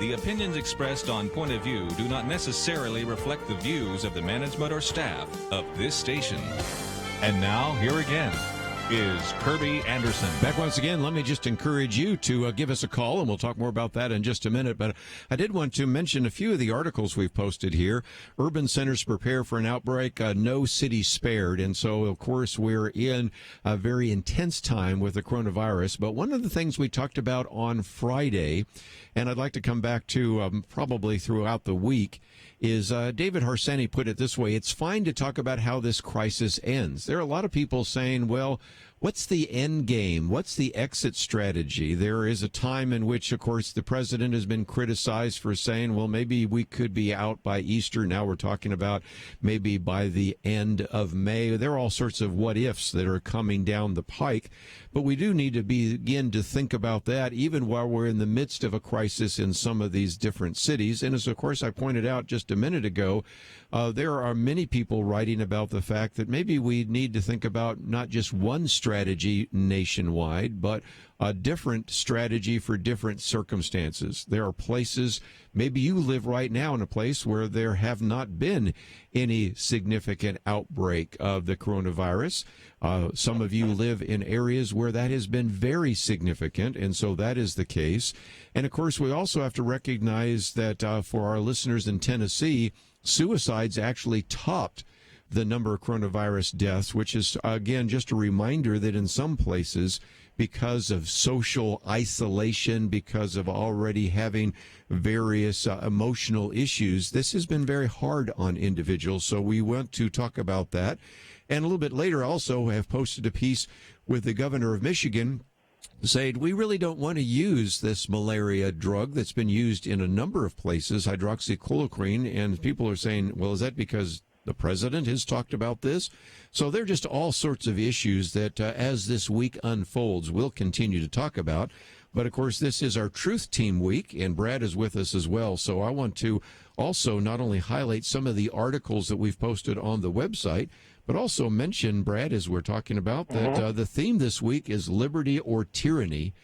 The opinions expressed on Point of View do not necessarily reflect the views of the management or staff of this station. And now, here again, is Kerby Anderson. Back once again, let me just encourage you to give us a call, and we'll talk more about that in just a minute. But I did want to mention a few of the articles we've posted here. Urban centers prepare for an outbreak, no city spared. And so, of course, we're in a very intense time with the coronavirus. But one of the things we talked about on Friday, and I'd like to come back to probably throughout the week, is David Harsanyi put it this way: it's fine to talk about how this crisis ends. There are a lot of people saying, well, what's the end game? What's the exit strategy? There is a time in which, of course, the president has been criticized for saying, well, maybe we could be out by Easter. Now we're talking about maybe by the end of May. There are all sorts of what ifs that are coming down the pike. But we do need to begin to think about that even while we're in the midst of a crisis in some of these different cities. And as, of course, I pointed out just a minute ago, there are many people writing about the fact that maybe we need to think about not just one strategy nationwide, but a different strategy for different circumstances. There are places, maybe you live right now in a place where there have not been any significant outbreak of the coronavirus. Some of you live in areas where that has been very significant, and so that is the case. And, of course, we also have to recognize that for our listeners in Tennessee, suicides actually topped the number of coronavirus deaths, which is, again, just a reminder that in some places, because of social isolation, because of already having various emotional issues, this has been very hard on individuals. So we want to talk about that. And a little bit later, also have posted a piece with the governor of Michigan saying we really don't want to use this malaria drug that's been used in a number of places, hydroxychloroquine. And people are saying, well, is that because the president has talked about this? So there are just all sorts of issues that as this week unfolds, we'll continue to talk about. But, of course, this is our Truth Team week, and Brad is with us as well. So I want to also not only highlight some of the articles that we've posted on the website, but also mention, Brad, as we're talking about, that the theme this week is liberty or tyranny.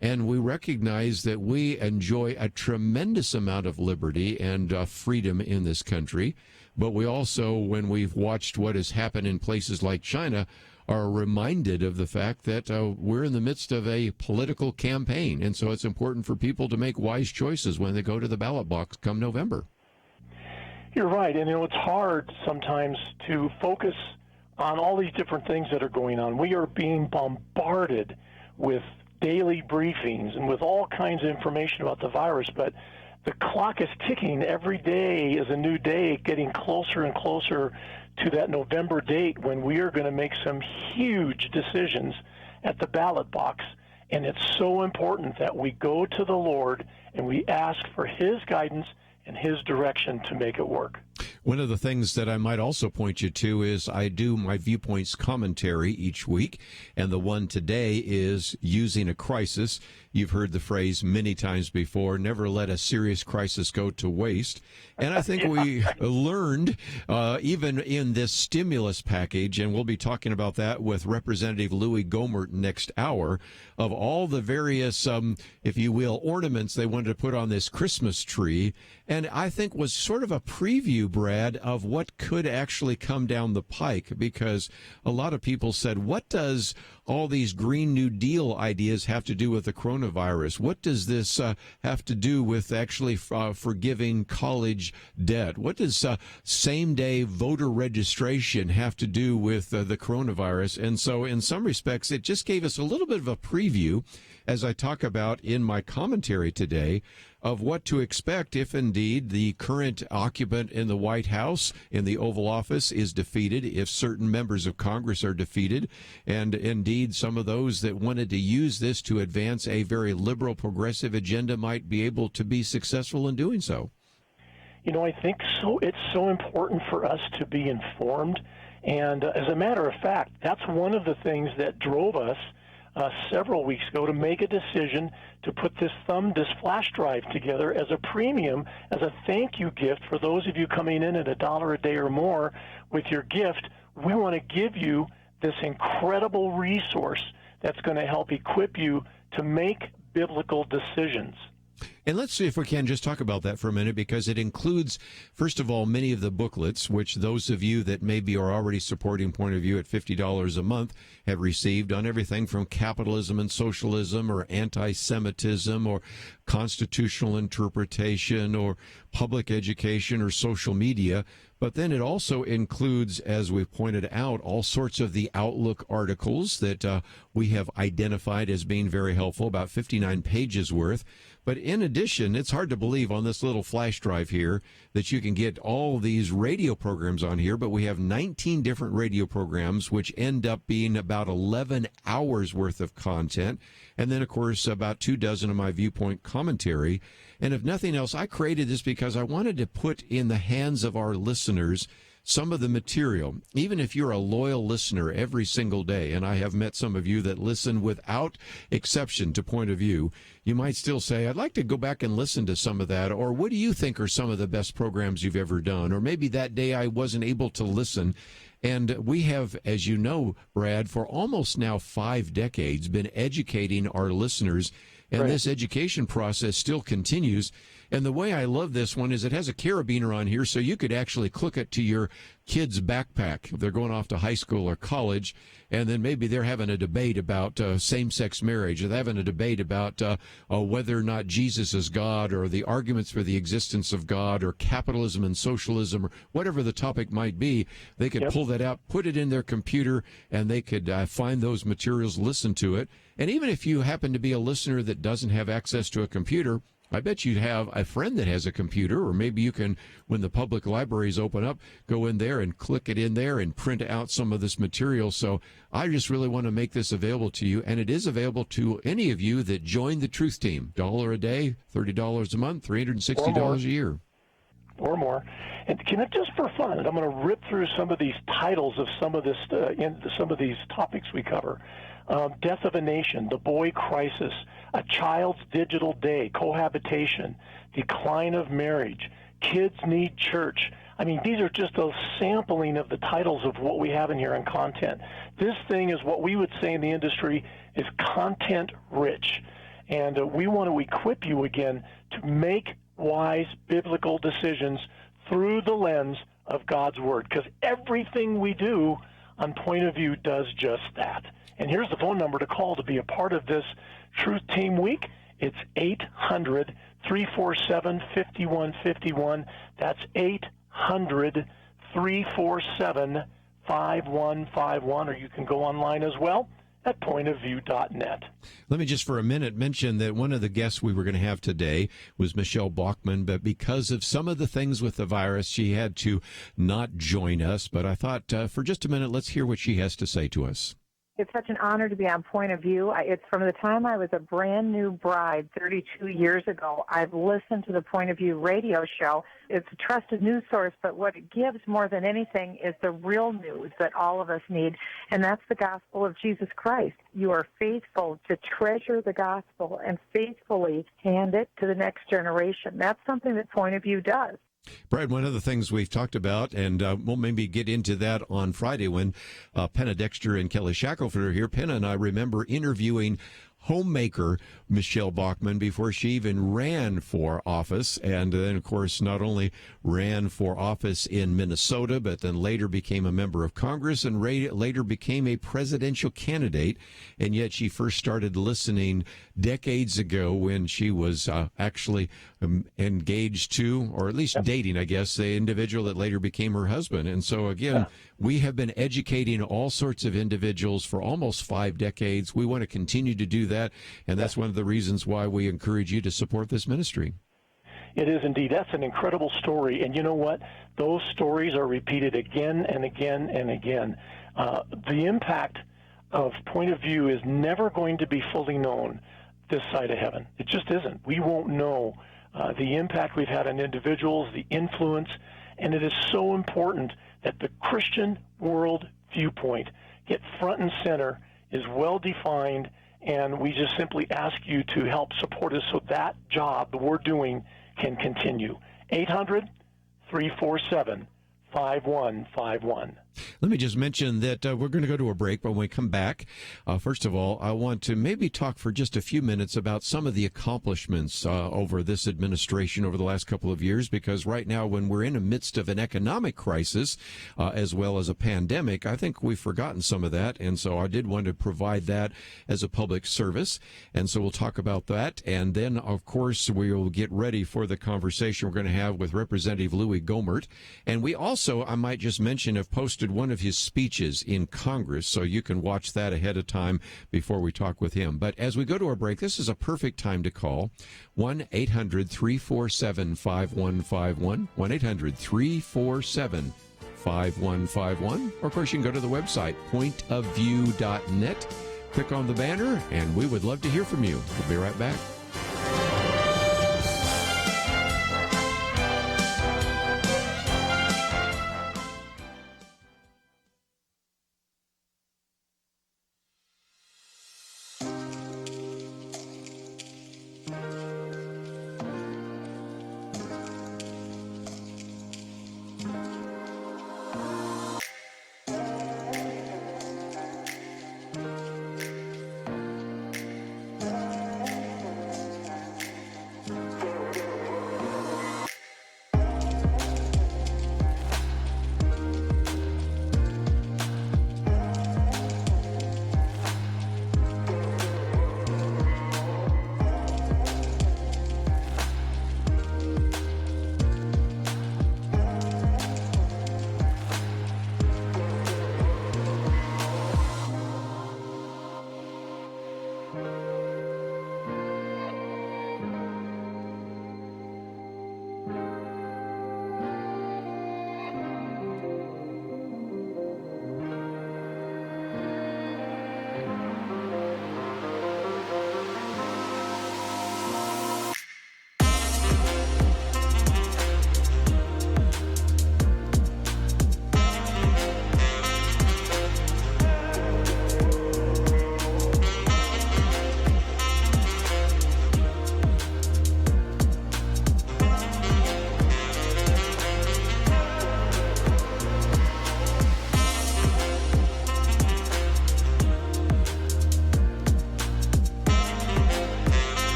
And we recognize that we enjoy a tremendous amount of liberty and freedom in this country. But we also, when we've watched what has happened in places like China, are reminded of the fact that we're in the midst of a political campaign. And so it's important for people to make wise choices when they go to the ballot box come November. You're right. And, it's hard sometimes to focus on all these different things that are going on. We are being bombarded with daily briefings and with all kinds of information about the virus, but the clock is ticking. Every day is a new day, getting closer and closer to that November date when we are going to make some huge decisions at the ballot box. And it's so important that we go to the Lord and we ask for His guidance and His direction to make it work. One of the things that I might also point you to is I do my Viewpoints commentary each week, and the one today is using a crisis. You've heard the phrase many times before, never let a serious crisis go to waste. And I think we learned, even in this stimulus package, and we'll be talking about that with Representative Louie Gohmert next hour, of all the various, if you will, ornaments they wanted to put on this Christmas tree. And I think was sort of a preview, Brad, of what could actually come down the pike, because a lot of people said, what does all these Green New Deal ideas have to do with the coronavirus? What does this have to do with actually forgiving college debt? What does same-day voter registration have to do with the coronavirus? And so in some respects, it just gave us a little bit of a preview, as I talk about in my commentary today, of what to expect if indeed the current occupant in the White House, in the Oval Office, is defeated, if certain members of Congress are defeated, and indeed some of those that wanted to use this to advance a very liberal, progressive agenda might be able to be successful in doing so. I think so. It's so important for us to be informed. And as a matter of fact, that's one of the things that drove us several weeks ago to make a decision to put this flash drive together as a premium, as a thank you gift for those of you coming in at $1 a day or more with your gift. We want to give you this incredible resource that's going to help equip you to make biblical decisions. And let's see if we can just talk about that for a minute, because it includes, first of all, many of the booklets, which those of you that maybe are already supporting Point of View at $50 a month have received, on everything from capitalism and socialism or anti-Semitism or constitutional interpretation or public education or social media. But then it also includes, as we've pointed out, all sorts of the Outlook articles that we have identified as being very helpful, about 59 pages worth. But in addition, it's hard to believe on this little flash drive here that you can get all these radio programs on here, but we have 19 different radio programs, which end up being about 11 hours worth of content. And then, of course, about 24 of my viewpoint commentary. And if nothing else, I created this because I wanted to put in the hands of our listeners some of the material, even if you're a loyal listener every single day, and I have met some of you that listen without exception to Point of View, you might still say, I'd like to go back and listen to some of that, or what do you think are some of the best programs you've ever done, or maybe that day I wasn't able to listen. And we have, as you know, Brad, for almost now 5 decades, been educating our listeners, and Right. This education process still continues. And the way I love this one is it has a carabiner on here, so you could actually click it to your kid's backpack if they're going off to high school or college, and then maybe they're having a debate about same-sex marriage, or they're having a debate about whether or not Jesus is God, or the arguments for the existence of God, or capitalism and socialism, or whatever the topic might be. They could pull that out, put it in their computer, and they could find those materials, listen to it. And even if you happen to be a listener that doesn't have access to a computer, I bet you'd have a friend that has a computer, or maybe you can, when the public libraries open up, go in there and click it in there and print out some of this material. So I just really want to make this available to you, and it is available to any of you that join the Truth Team. $1 a day, $30 a month, $360 a year. Or more. And can I, just for fun, I'm going to rip through some of these titles of some of this, some of these topics we cover. Death of a Nation, The Boy Crisis, A Child's Digital Day, Cohabitation, Decline of Marriage, Kids Need Church. I mean, these are just a sampling of the titles of what we have in here in content. This thing is what we would say in the industry is content rich. And we want to equip you again to make wise biblical decisions through the lens of God's Word, because everything we do on Point of View does just that. And here's the phone number to call to be a part of this Truth Team Week. It's 800-347-5151. That's 800-347-5151. Or you can go online as well at pointofview.net. Let me just for a minute mention that one of the guests we were going to have today was Michelle Bachman, but because of some of the things with the virus, she had to not join us. But I thought for just a minute, let's hear what she has to say to us. It's such an honor to be on Point of View. It's from the time I was a brand new bride 32 years ago. I've listened to the Point of View radio show. It's a trusted news source, but what it gives more than anything is the real news that all of us need, and that's the gospel of Jesus Christ. You are faithful to treasure the gospel and faithfully hand it to the next generation. That's something that Point of View does. Brad, one of the things we've talked about, and we'll maybe get into that on Friday when Penna Dexter and Kelly Shackelford are here. Penna and I remember interviewing homemaker Michelle Bachman before she even ran for office, and then, of course, not only ran for office in Minnesota, but then later became a member of Congress and later became a presidential candidate. And yet she first started listening decades ago when she was actually engaged to, or at least dating, I guess, the individual that later became her husband. And so, again, we have been educating all sorts of individuals for almost 5 decades. We want to continue to do that, and that's one of the reasons why we encourage you to support this ministry. It is indeed. That's an incredible story. And you know what? Those stories are repeated again and again and again. The impact of Point of View is never going to be fully known this side of heaven. It just isn't. We won't know the impact we've had on individuals, the influence, and it is so important that the Christian world viewpoint get front and center, is well defined, and we just simply ask you to help support us so that job that we're doing can continue. 800-347-5151. Let me just mention that we're going to go to a break, but when we come back, first of all, I want to maybe talk for just a few minutes about some of the accomplishments over this administration over the last couple of years, because right now, when we're in the midst of an economic crisis as well as a pandemic, I think we've forgotten some of that, and so I did want to provide that as a public service, and so we'll talk about that, and then, of course, we'll get ready for the conversation we're going to have with Representative Louie Gohmert, and we also, I might just mention, have posted one of his speeches in Congress, so you can watch that ahead of time before we talk with him. But as we go to our break, this is a perfect time to call 1-800-347-5151, 1-800-347-5151, or of course you can go to the website, pointofview.net, click on the banner, and we would love to hear from you. We'll be right back.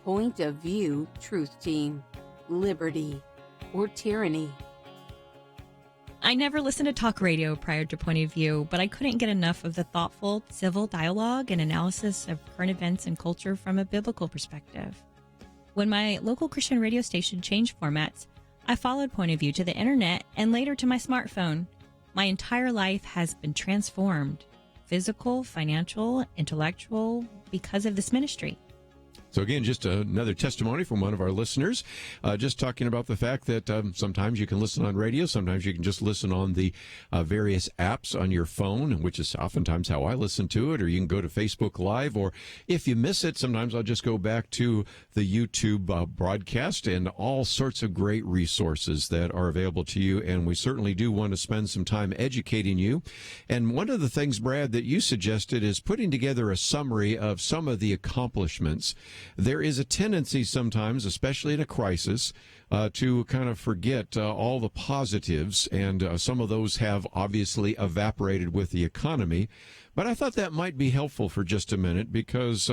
Point of View Truth Team, Liberty or Tyranny. I never listened to talk radio prior to Point of View, but I couldn't get enough of the thoughtful, civil dialogue and analysis of current events and culture from a biblical perspective. When my local Christian radio station changed formats, I followed Point of View to the internet and later to my smartphone. My entire life has been transformed, physical, financial, intellectual, because of this ministry. So again, just another testimony from one of our listeners, just talking about the fact that sometimes you can listen on radio, sometimes you can just listen on the various apps on your phone, which is oftentimes how I listen to it, or you can go to Facebook Live, or if you miss it, sometimes I'll just go back to the YouTube broadcast, and all sorts of great resources that are available to you, and we certainly do want to spend some time educating you. And one of the things, Brad, that you suggested is putting together a summary of some of the accomplishments. There is a tendency sometimes, especially in a crisis, to kind of forget all the positives, and some of those have obviously evaporated with the economy. But I thought that might be helpful for just a minute, because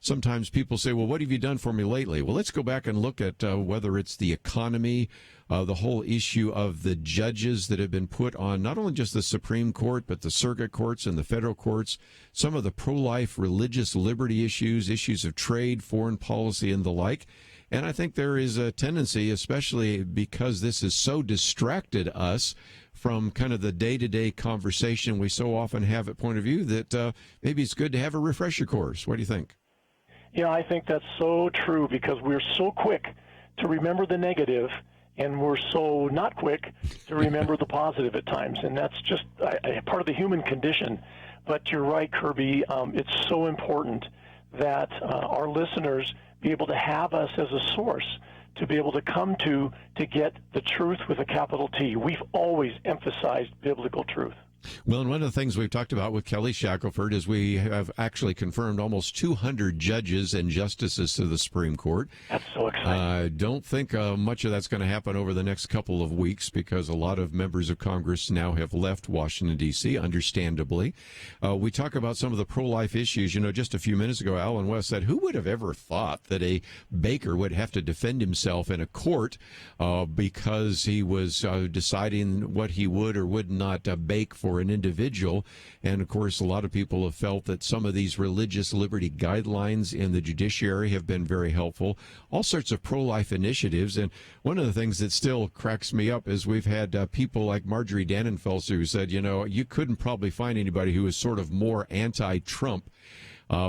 sometimes people say, well, what have you done for me lately? Well, let's go back and look at whether it's the economy, the whole issue of the judges that have been put on not only just the Supreme Court, but the circuit courts and the federal courts, some of the pro-life religious liberty issues of trade, foreign policy, and the like. And I think there is a tendency, especially because this has so distracted us from kind of the day-to-day conversation we so often have at Point of View, that maybe it's good to have a refresher course. What do you think? Yeah, I think that's so true, because we're so quick to remember the negative, and we're so not quick to remember the positive at times. And that's just part of the human condition. But you're right, Kerby. It's so important that our listeners be able to have us as a source to be able to come to get the truth with a capital T. We've always emphasized biblical truth. Well, and one of the things we've talked about with Kelly Shackelford is we have actually confirmed almost 200 judges and justices to the Supreme Court. That's so exciting. I don't think much of that's going to happen over the next couple of weeks, because a lot of members of Congress now have left Washington, D.C., understandably. We talk about some of the pro-life issues. You know, just a few minutes ago, Alan West said, who would have ever thought that a baker would have to defend himself in a court because he was deciding what he would or would not bake for an individual? And of course, a lot of people have felt that some of these religious liberty guidelines in the judiciary have been very helpful. All sorts of pro-life initiatives. And one of the things that still cracks me up is we've had people like Marjorie Dannenfelser who said, you know, you couldn't probably find anybody who is sort of more anti-Trump,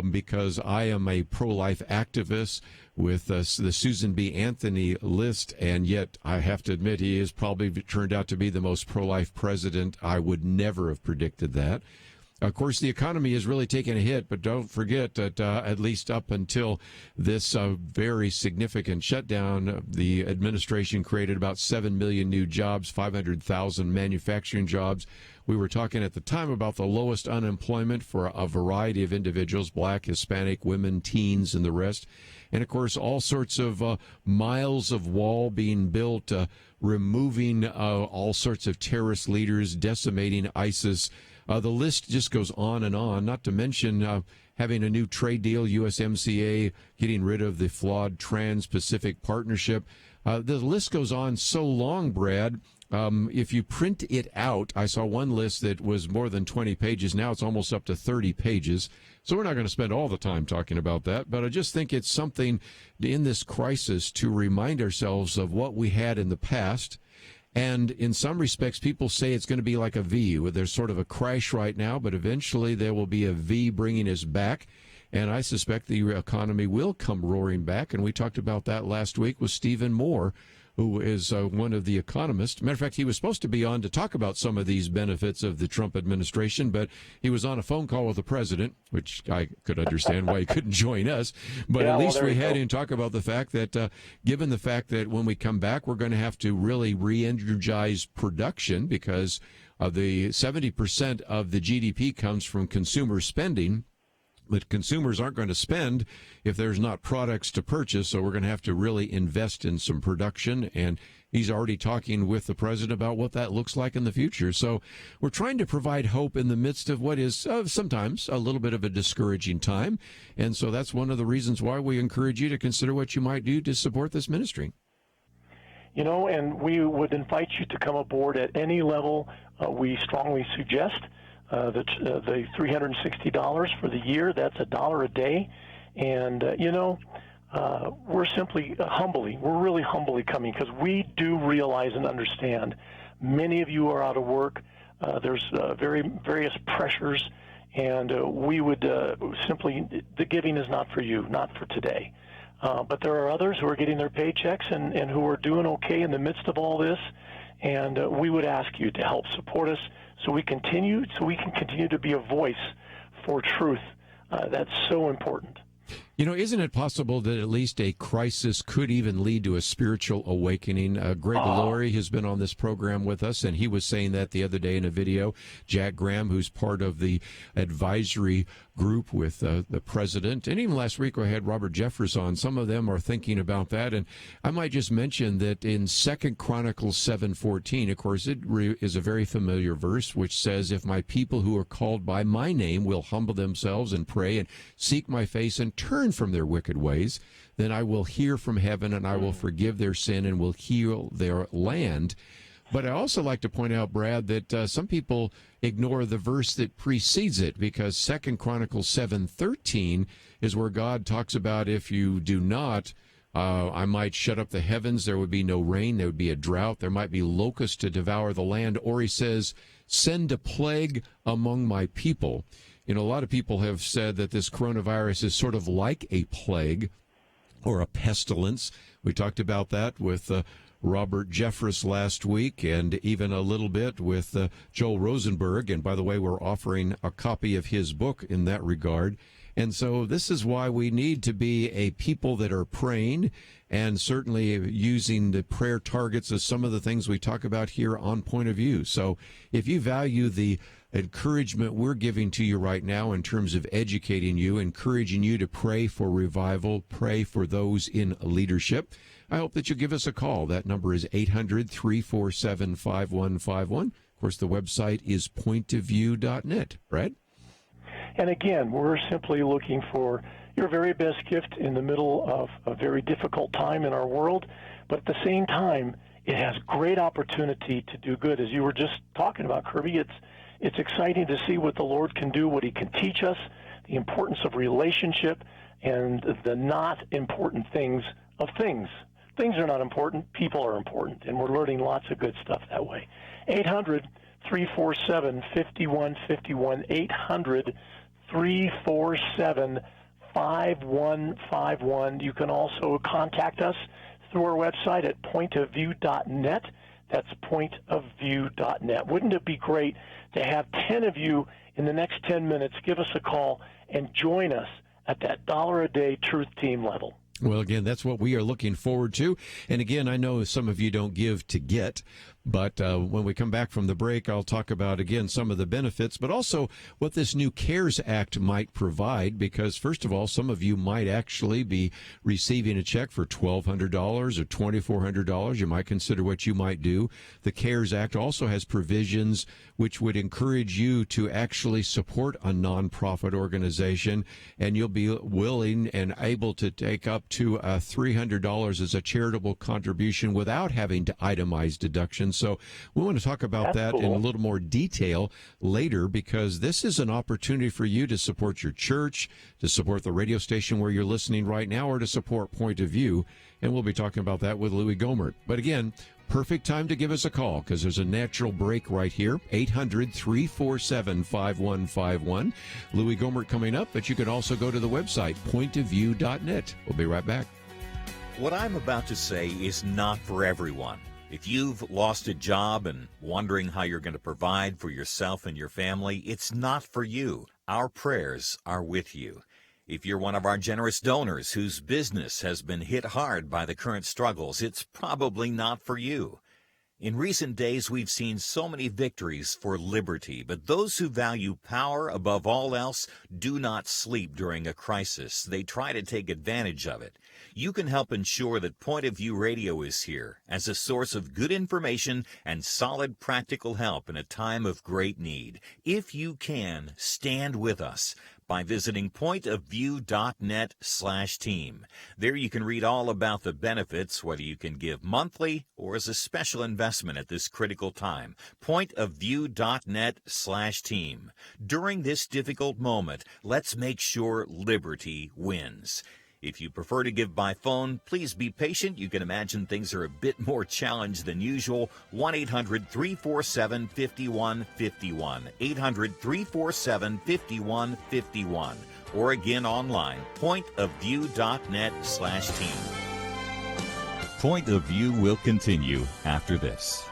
because I am a pro-life activist with the Susan B. Anthony list, and yet I have to admit he has probably turned out to be the most pro-life president. I would never have predicted that. Of course, the economy has really taken a hit, but don't forget that at least up until this very significant shutdown, the administration created about 7 million new jobs, 500,000 manufacturing jobs. We were talking at the time about the lowest unemployment for a variety of individuals, Black, Hispanic, women, teens, and the rest. And, of course, all sorts of miles of wall being built, removing all sorts of terrorist leaders, decimating ISIS. The list just goes on, not to mention having a new trade deal, USMCA, getting rid of the flawed Trans-Pacific Partnership. The list goes on so long, Brad. If you print it out, I saw one list that was more than 20 pages. Now it's almost up to 30 pages. So we're not going to spend all the time talking about that, but I just think it's something in this crisis to remind ourselves of what we had in the past. And in some respects, people say it's going to be like a V, where there's sort of a crash right now, but eventually there will be a V bringing us back. And I suspect the economy will come roaring back. And we talked about that last week with Stephen Moore, who is one of the economists. Matter of fact, he was supposed to be on to talk about some of these benefits of the Trump administration, but he was on a phone call with the president, which I could understand why he couldn't join us. But yeah, at least we had go. him talk about the fact that, given the fact that when we come back, we're going to have to really re-energize production, because the 70% of the GDP comes from consumer spending. But consumers aren't going to spend if there's not products to purchase, so we're going to have to really invest in some production. And he's already talking with the president about what that looks like in the future. So we're trying to provide hope in the midst of what is sometimes a little bit of a discouraging time. And so that's one of the reasons why we encourage you to consider what you might do to support this ministry. You know, and we would invite you to come aboard at any level we strongly suggest. The $360 for the year, that's $1 a day. And, we're simply we're really humbly coming, because we do realize and understand many of you are out of work. There's various pressures, and we would simply, the giving is not for you, not for today. But there are others who are getting their paychecks and who are doing okay in the midst of all this. And we would ask you to help support us so we can continue to be a voice for truth. That's so important. You know, isn't it possible that at least a crisis could even lead to a spiritual awakening? Greg Laurie has been on this program with us, and he was saying that the other day in a video. Jack Graham, who's part of the advisory group with the president, and even last week I had Robert Jeffress on. Some of them are thinking about that, and I might just mention that in 2 Chronicles 7:14, of course, it is a very familiar verse, which says, "If my people who are called by my name will humble themselves and pray and seek my face and turn from their wicked ways, then I will hear from heaven and I will forgive their sin and will heal their land." But I also like to point out, Brad, that some people ignore the verse that precedes it, because 2 Chronicles 7:13 is where God talks about, if you do not, I might shut up the heavens, there would be no rain, there would be a drought, there might be locusts to devour the land, or he says, send a plague among my people. You know, a lot of people have said that this coronavirus is sort of like a plague or a pestilence. We talked about that with Robert Jeffress last week, and even a little bit with Joel Rosenberg. And by the way, we're offering a copy of his book in that regard. And so this is why we need to be a people that are praying, and certainly using the prayer targets as some of the things we talk about here on Point of View. So if you value the encouragement we're giving to you right now in terms of educating you, encouraging you to pray for revival, pray for those in leadership, I hope that you'll give us a call. That number is 800-347-5151. Of course, the website is pointofview.net. Brad? And again, we're simply looking for your very best gift in the middle of a very difficult time in our world, but at the same time, it has great opportunity to do good. As you were just talking about, Kerby, it's exciting to see what the Lord can do, what he can teach us, the importance of relationship, and the not important things of things. Things are not important, people are important, and we're learning lots of good stuff that way. 800-347-5151, 800-347-5151. You can also contact us through our website at pointofview.net. That's pointofview.net. Wouldn't it be great to have 10 of you in the next 10 minutes give us a call and join us at that $1-a-day truth team level? Well, again, that's what we are looking forward to. And again, I know some of you don't give to get, but when we come back from the break, I'll talk about, again, some of the benefits, but also what this new CARES Act might provide, because, first of all, some of you might actually be receiving a check for $1,200 or $2,400. You might consider what you might do. The CARES Act also has provisions which would encourage you to actually support a nonprofit organization, and you'll be willing and able to take up to $300 as a charitable contribution without having to itemize deductions. So we want to talk about that in a little more detail later, because this is an opportunity for you to support your church, to support the radio station where you're listening right now, or to support Point of View. And we'll be talking about that with Louie Gohmert. But again, perfect time to give us a call, because there's a natural break right here. 800-347-5151. Louie Gohmert coming up, but you can also go to the website, pointofview.net. We'll be right back. What I'm about to say is not for everyone. If you've lost a job and wondering how you're going to provide for yourself and your family, it's not for you. Our prayers are with you. If you're one of our generous donors whose business has been hit hard by the current struggles, it's probably not for you. In recent days, we've seen so many victories for liberty, but those who value power above all else do not sleep during a crisis. They try to take advantage of it. You can help ensure that Point of View Radio is here as a source of good information and solid practical help in a time of great need. If you can, stand with us by visiting pointofview.net/team. There you can read all about the benefits, whether you can give monthly or as a special investment at this critical time. Pointofview.net/team. During this difficult moment, let's make sure liberty wins. If you prefer to give by phone, please be patient. You can imagine things are a bit more challenged than usual. 1-800-347-5151. 800-347-5151. or again online, pointofview.net/team. Point of View will continue after this.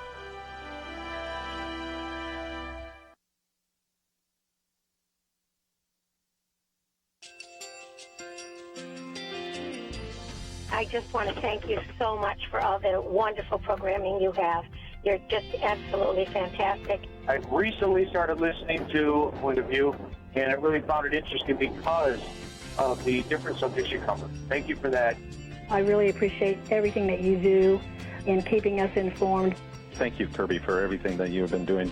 I just want to thank you so much for all the wonderful programming you have. You're just absolutely fantastic. I recently started listening to Point of View, and I really found it interesting because of the different subjects you cover. Thank you for that. I really appreciate everything that you do in keeping us informed. Thank you, Kerby, for everything that you have been doing.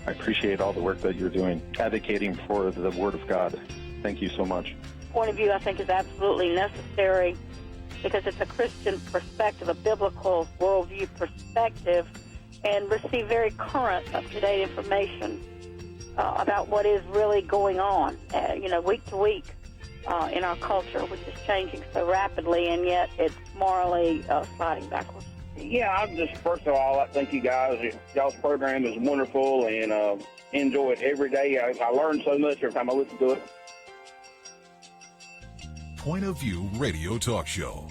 I appreciate all the work that you're doing, advocating for the Word of God. Thank you so much. Point of view, I think, is absolutely necessary because it's a Christian perspective, a biblical worldview perspective, and receive very current, up-to-date information about what is really going on, week to week in our culture, which is changing so rapidly, and yet it's morally sliding backwards. Yeah, I'm just, first of all, I thank you guys. Y'all's program is wonderful, and enjoy it every day. I learn so much every time I listen to it. Point of View Radio Talk Show.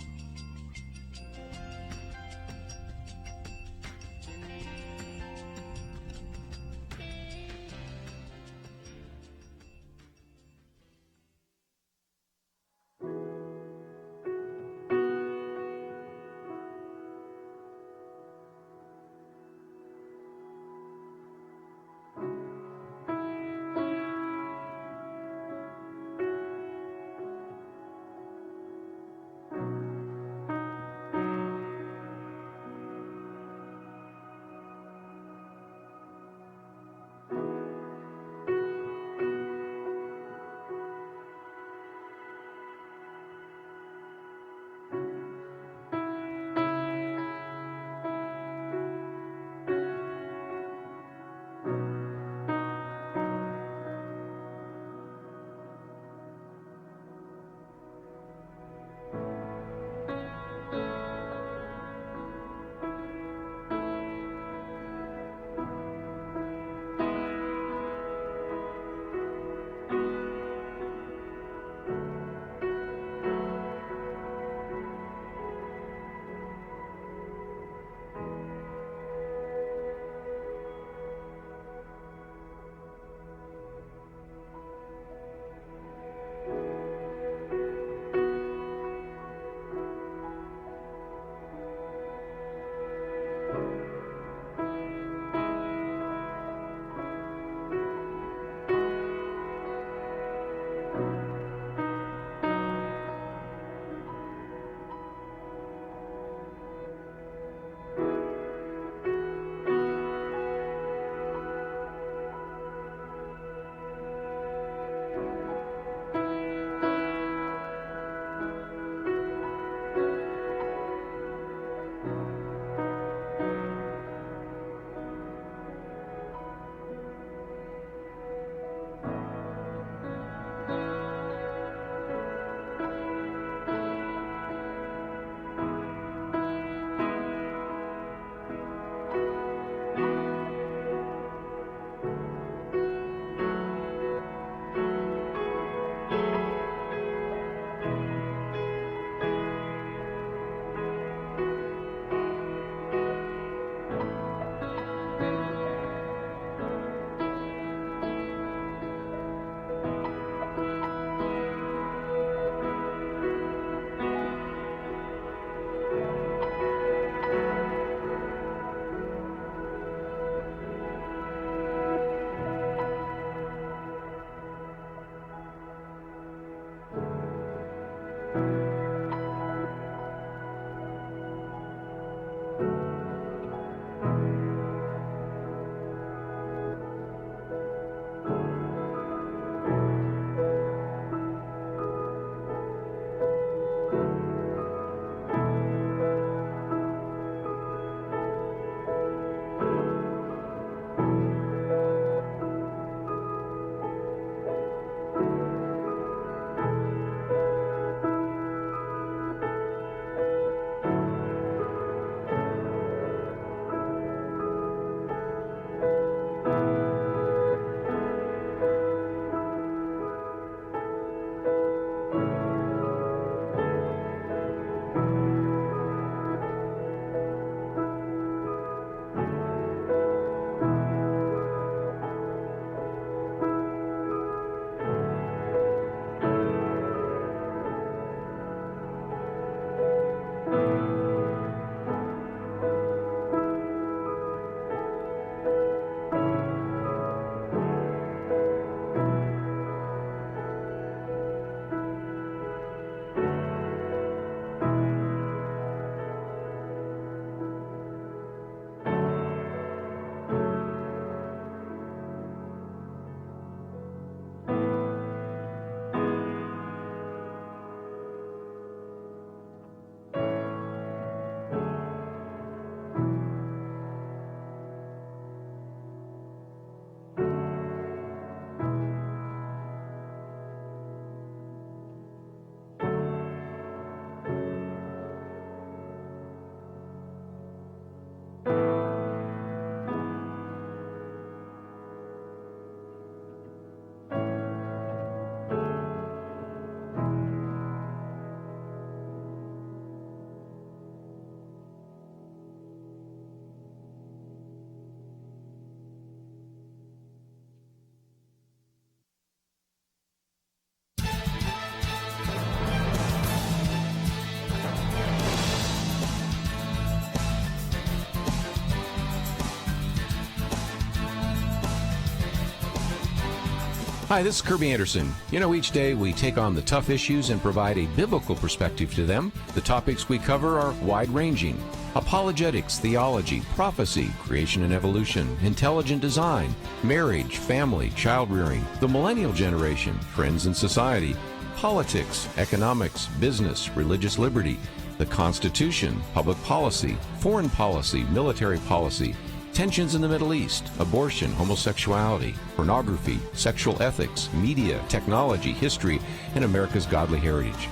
Hi, this is Kerby Anderson. You know, each day we take on the tough issues and provide a biblical perspective to them. The topics we cover are wide-ranging. Apologetics, theology, prophecy, creation and evolution, intelligent design, marriage, family, child-rearing, the millennial generation, trends in society, politics, economics, business, religious liberty, the Constitution, public policy, foreign policy, military policy, tensions in the Middle East, abortion, homosexuality, pornography, sexual ethics, media, technology, history, and America's godly heritage.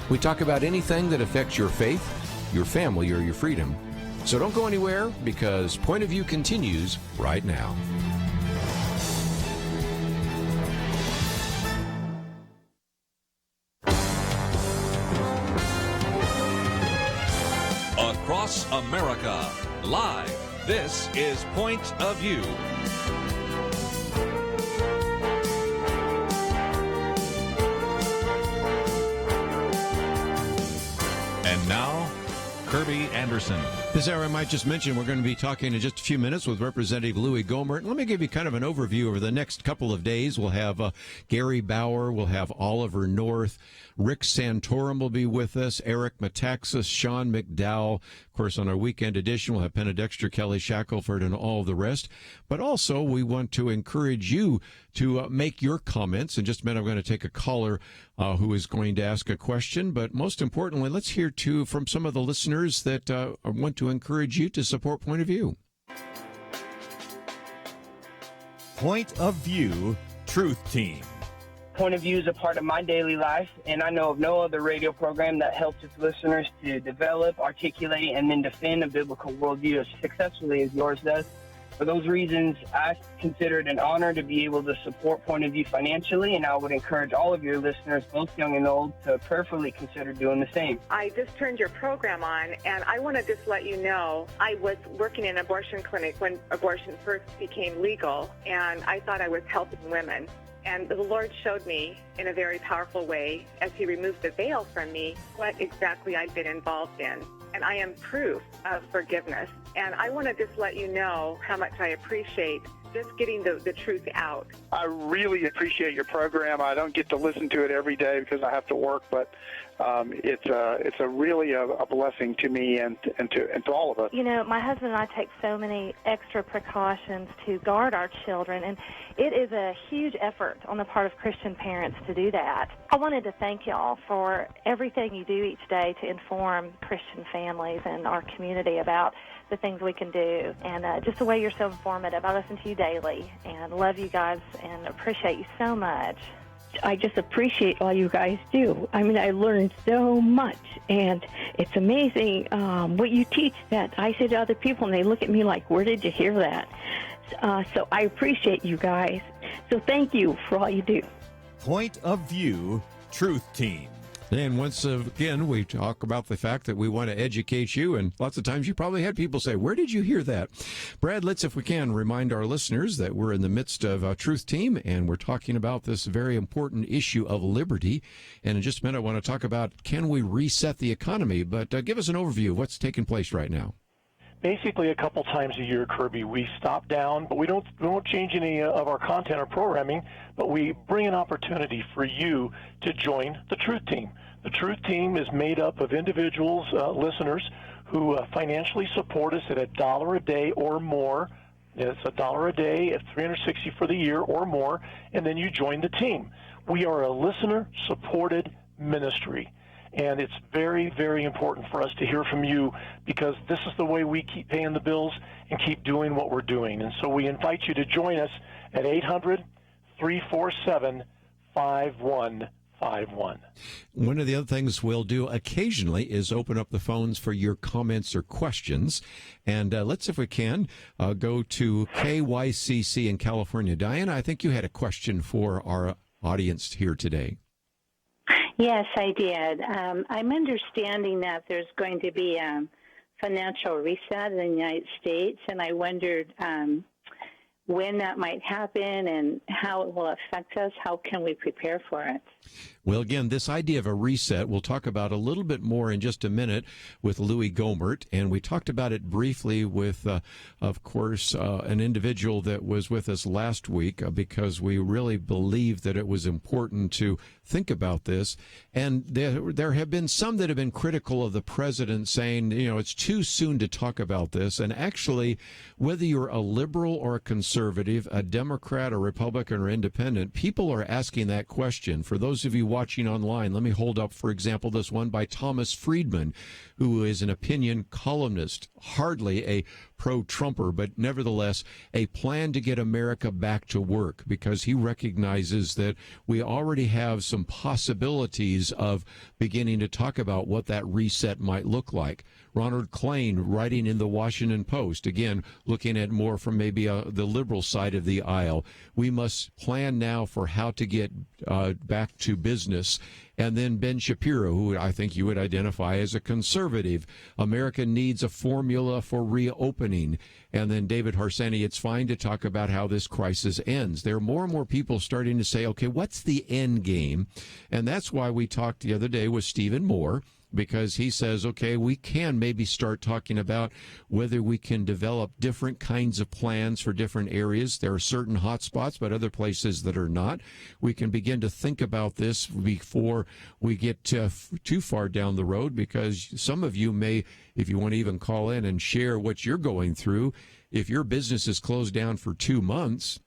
We talk about anything that affects your faith, your family, or your freedom. So don't go anywhere, because Point of View continues right now. Across America, live. This is Point of View. And now, Kerby Anderson. This hour, I might just mention, we're going to be talking in just a few minutes with Representative Louie Gohmert. Let me give you kind of an overview over the next couple of days. We'll have Gary Bauer, we'll have Oliver North, Rick Santorum will be with us, Eric Metaxas, Sean McDowell. Of course, on our weekend edition, we'll have Penna Dexter, Kelly Shackelford, and all the rest. But also, we want to encourage you to make your comments. In just a minute, I'm going to take a caller who is going to ask a question. But most importantly, let's hear from some of the listeners that want to encourage you to support Point of View. Point of View Truth Team. Point of View is a part of my daily life, and I know of no other radio program that helps its listeners to develop, articulate, and then defend a biblical worldview as successfully as yours does. For those reasons, I consider it an honor to be able to support Point of View financially, and I would encourage all of your listeners, both young and old, to prayerfully consider doing the same. I just turned your program on, and I want to just let you know I was working in an abortion clinic when abortion first became legal, and I thought I was helping women. And the Lord showed me in a very powerful way, as He removed the veil from me, what exactly I'd been involved in. And I am proof of forgiveness. And I want to just let you know how much I appreciate just getting the truth out. I really appreciate your program. I don't get to listen to it every day because I have to work, but it's really a blessing to me and to all of us. You know, my husband and I take so many extra precautions to guard our children, and it is a huge effort on the part of Christian parents to do that. I wanted to thank y'all for everything you do each day to inform Christian families and our community about the things we can do, and just the way you're so informative. I listen to you daily and love you guys and appreciate you so much. I just appreciate all you guys do. I mean, I learned so much, and it's amazing what you teach that I say to other people, and they look at me like, where did you hear that? So I appreciate you guys. So thank you for all you do. Point of View Truth Team. And once again, we talk about the fact that we want to educate you, and lots of times you probably had people say, where did you hear that? Brad, let's, if we can, remind our listeners that we're in the midst of a Truth Team, and we're talking about this very important issue of liberty. And in just a minute, I want to talk about, can we reset the economy? But give us an overview of what's taking place right now. Basically, a couple times a year, Kerby, we stop down, but we don't change any of our content or programming, but we bring an opportunity for you to join the Truth Team. The Truth Team is made up of individuals, listeners, who financially support us at $1 a day or more. It's $1 a day at $360 for the year or more, and then you join the team. We are a listener-supported ministry. And it's very, very important for us to hear from you, because this is the way we keep paying the bills and keep doing what we're doing. And so we invite you to join us at 800-347-5151. One of the other things we'll do occasionally is open up the phones for your comments or questions. And let's, if we can, go to KYCC in California. Diana, I think you had a question for our audience here today. Yes, I did. I'm understanding that there's going to be a financial reset in the United States, and I wondered when that might happen and how it will affect us. How can we prepare for it? Well, again, this idea of a reset, we'll talk about a little bit more in just a minute with Louie Gohmert. And we talked about it briefly with, of course, an individual that was with us last week because we really believe that it was important to think about this. And there have been some that have been critical of the president saying, it's too soon to talk about this. And actually, whether you're a liberal or a conservative, a Democrat or Republican or independent, people are asking that question. For those of you watching online, let me hold up, for example, this one by Thomas Friedman, who is an opinion columnist, hardly a pro-Trumper, but nevertheless a plan to get America back to work, because he recognizes that we already have some possibilities of beginning to talk about what that reset might look like. Ronald Klain, writing in the Washington Post, again, looking at more from maybe the liberal side of the aisle. We must plan now for how to get back to business. And then Ben Shapiro, who I think you would identify as a conservative. America needs a formula for reopening. And then David Harsanyi, it's fine to talk about how this crisis ends. There are more and more people starting to say, okay, what's the end game? And that's why we talked the other day with Stephen Moore, because he says, okay, we can maybe start talking about whether we can develop different kinds of plans for different areas. There are certain hot spots, but other places that are not. We can begin to think about this before we get too far down the road, because some of you may, if you want to even call in and share what you're going through, if your business is closed down for 2 months,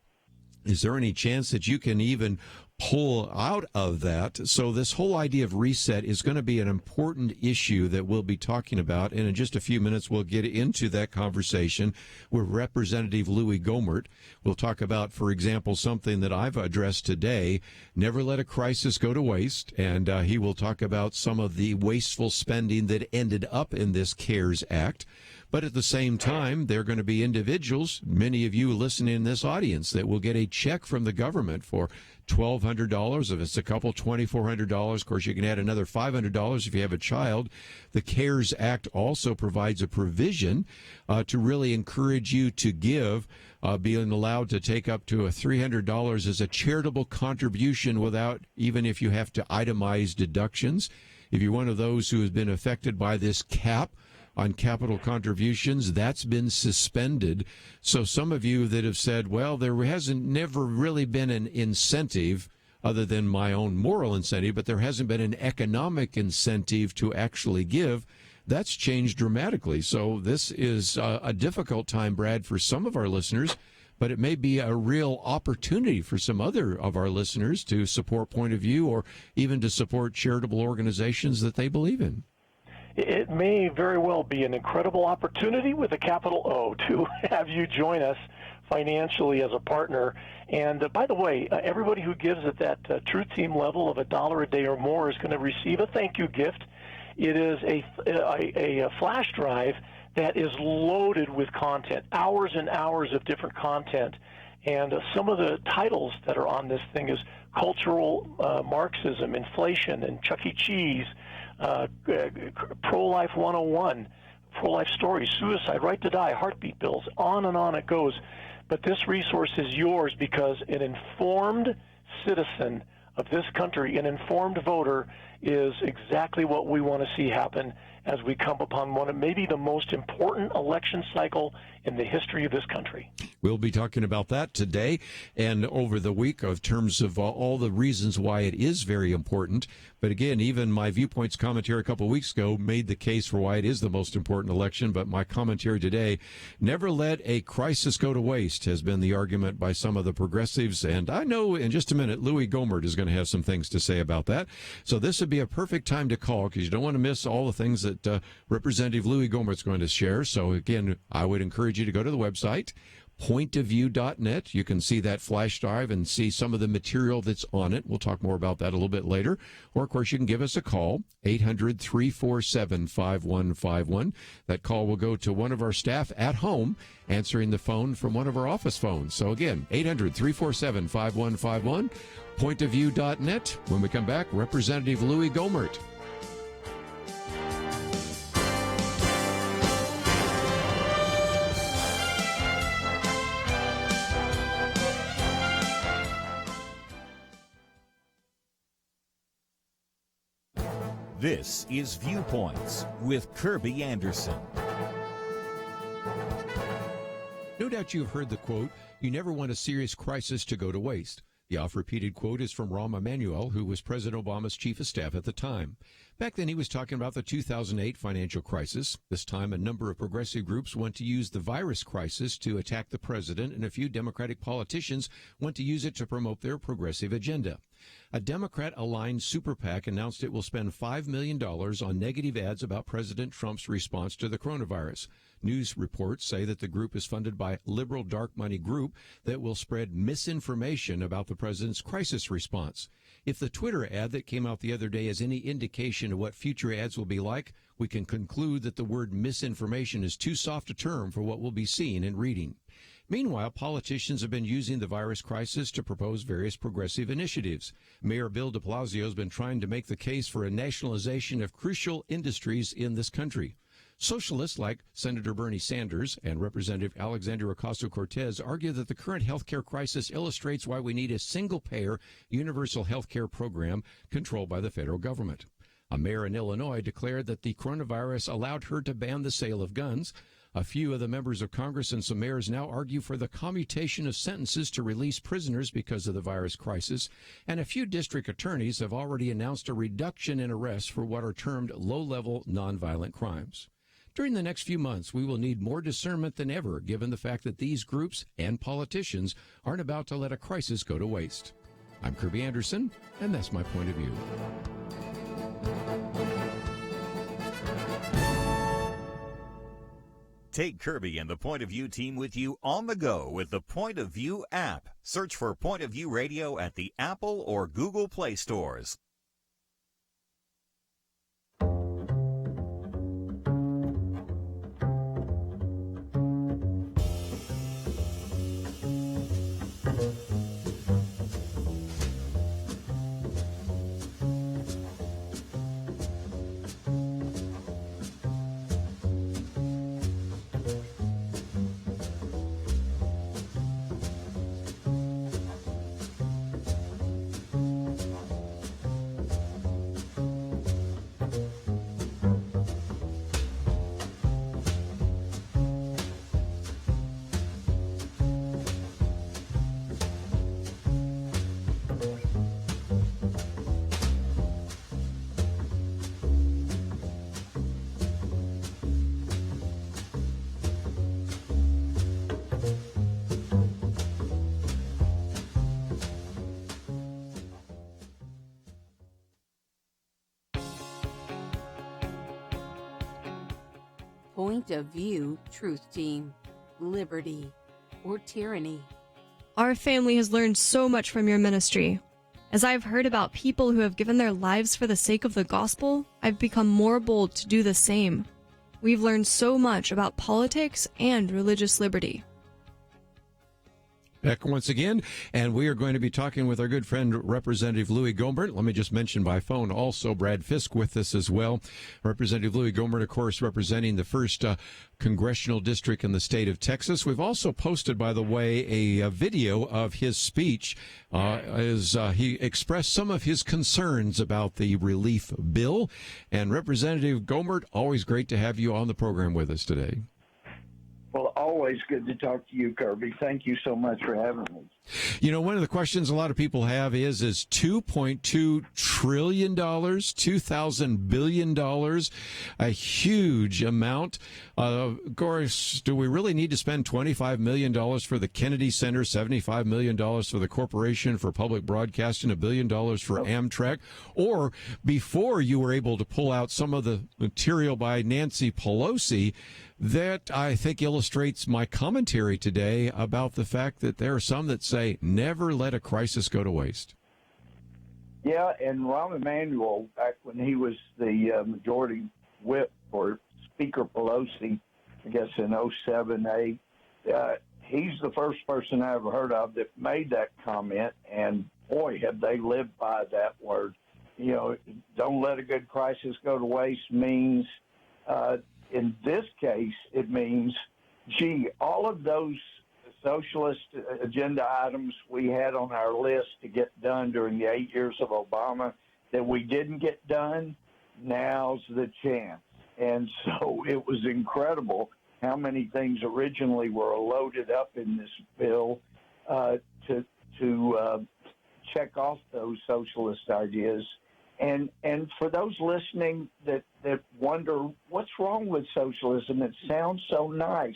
is there any chance that you can even pull out of that? So this whole idea of reset is going to be an important issue that we'll be talking about. And in just a few minutes, we'll get into that conversation with Representative Louie Gohmert. We'll talk about, for example, something that I've addressed today, never let a crisis go to waste. And he will talk about some of the wasteful spending that ended up in this CARES Act. But at the same time, there are going to be individuals, many of you listening in this audience, that will get a check from the government for $1,200. If it's a couple, $2,400. Of course, you can add another $500 if you have a child. The CARES Act also provides a provision to really encourage you to give, being allowed to take up to $300 as a charitable contribution without, even if you have to itemize deductions. If you're one of those who has been affected by this cap on capital contributions, that's been suspended. So some of you that have said, well, there hasn't never really been an incentive other than my own moral incentive, but there hasn't been an economic incentive to actually give. That's changed dramatically. So this is a difficult time, Brad, for some of our listeners, but it may be a real opportunity for some other of our listeners to support Point of View or even to support charitable organizations that they believe in. It may very well be an incredible opportunity with a capital O to have you join us financially as a partner. And by the way, everybody who gives at that Truth Team level of $1 a day or more is going to receive a thank you gift. It is a flash drive that is loaded with content, hours and hours of different content. And some of the titles that are on this thing is cultural Marxism, inflation, and Chuck E. Cheese, Pro-Life 101, pro-life stories, suicide, right to die, heartbeat bills, on and on it goes. But this resource is yours because an informed citizen of this country, an informed voter, is exactly what we want to see happen as we come upon one of maybe the most important election cycle in the history of this country. We'll be talking about that today and over the week of terms of all the reasons why it is very important. But again, even my Viewpoints commentary a couple of weeks ago made the case for why it is the most important election. But my commentary today, never let a crisis go to waste, has been the argument by some of the progressives. And I know in just a minute, Louie Gohmert is going to have some things to say about that. So this would be a perfect time to call because you don't want to miss all the things that Representative Louie Gohmert is going to share. So again, I would encourage you to go to the website, pointofview.net. You can see that flash drive and see some of the material that's on it. We'll talk more about that a little bit later. Or, of course, you can give us a call, 800-347-5151. That call will go to one of our staff at home answering the phone from one of our office phones. So, again, 800-347-5151, pointofview.net. When we come back, Representative Louie Gohmert. This is Viewpoints with Kerby Anderson. No doubt you've heard the quote, "You never want a serious crisis to go to waste." The oft-repeated quote is from Rahm Emanuel, who was President Obama's chief of staff at the time. Back then, he was talking about the 2008 financial crisis. This time, a number of progressive groups want to use the virus crisis to attack the president, and a few Democratic politicians want to use it to promote their progressive agenda. A Democrat-aligned super PAC announced it will spend $5 million on negative ads about President Trump's response to the coronavirus. News reports say that the group is funded by a liberal dark money group that will spread misinformation about the president's crisis response. If the Twitter ad that came out the other day is any indication of what future ads will be like, we can conclude that the word misinformation is too soft a term for what we'll be seeing and reading. Meanwhile, politicians have been using the virus crisis to propose various progressive initiatives. Mayor Bill de Blasio has been trying to make the case for a nationalization of crucial industries in this country. Socialists like Senator Bernie Sanders and Representative Alexandria Ocasio-Cortez argue that the current health care crisis illustrates why we need a single-payer universal health care program controlled by the federal government. A mayor in Illinois declared that the coronavirus allowed her to ban the sale of guns. A few of the members of Congress and some mayors now argue for the commutation of sentences to release prisoners because of the virus crisis, and a few district attorneys have already announced a reduction in arrests for what are termed low-level nonviolent crimes. During the next few months, we will need more discernment than ever, given the fact that these groups and politicians aren't about to let a crisis go to waste. I'm Kerby Anderson, and that's my point of view. Take Kerby and the Point of View team with you on the go with the Point of View app. Search for Point of View Radio at the Apple or Google Play stores. Point of View Truth Team. Liberty or tyranny? Our family has learned so much from your ministry. As I've heard about people who have given their lives for the sake of the gospel, I've become more bold to do the same. We've learned so much about politics and religious liberty. Back once again, and we are going to be talking with our good friend Representative Louie Gohmert. Let me just mention by phone also Brad Fisk with us as well. Representative Louie Gohmert, of course, representing the first congressional district in the state of Texas. We've also posted, by the way, a video of his speech as he expressed some of his concerns about the relief bill. And Representative Gohmert, always great to have you on the program with us today. Well, always good to talk to you, Kerby. Thank you so much for having me. You know, one of the questions a lot of people have is $2.2 trillion, $2,000 billion, a huge amount. Of course, do we really need to spend $25 million for the Kennedy Center, $75 million for the Corporation for Public Broadcasting, $1 billion for Amtrak? Or before you were able to pull out some of the material by Nancy Pelosi, that I think illustrates my commentary today about the fact that there are some that say never let a crisis go to waste. Yeah, and Rahm Emanuel, back when he was the majority whip for Speaker Pelosi, I guess in 07, he's the first person I ever heard of that made that comment, and boy, have they lived by that word. You know, don't let a good crisis go to waste means in this case, it means, gee, all of those socialist agenda items we had on our list to get done during the 8 years of Obama that we didn't get done, now's the chance. And so it was incredible how many things originally were loaded up in this bill to check off those socialist ideas. And for those listening that wonder what's wrong with socialism, it sounds so nice.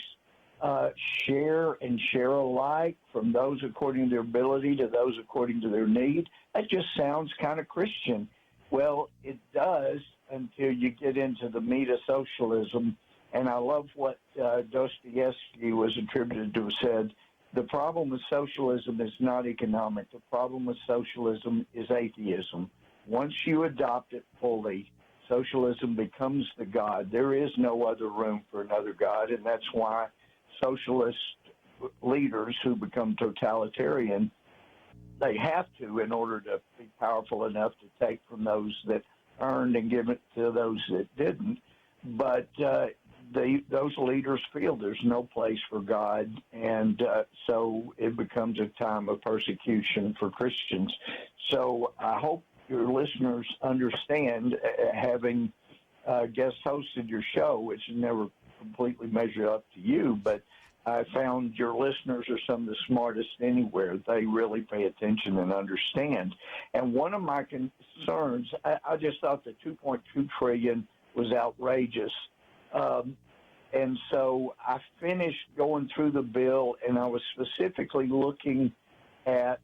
Share and share alike, from those according to their ability to those according to their need. That just sounds kind of Christian. Well, it does until you get into the meat of socialism. And I love what Dostoevsky was attributed to have said. The problem with socialism is not economic. The problem with socialism is atheism. Once you adopt it fully, socialism becomes the God. There is no other room for another God, and that's why socialist leaders who become totalitarian, they have to, in order to be powerful enough to take from those that earned and give it to those that didn't. But those leaders feel there's no place for God, and so it becomes a time of persecution for Christians. So I hope your listeners understand, having guest hosted your show, which never completely measure up to you, but I found your listeners are some of the smartest anywhere. They really pay attention and understand. And one of my concerns, I just thought the $2.2 trillion was outrageous. And so I finished going through the bill, and I was specifically looking at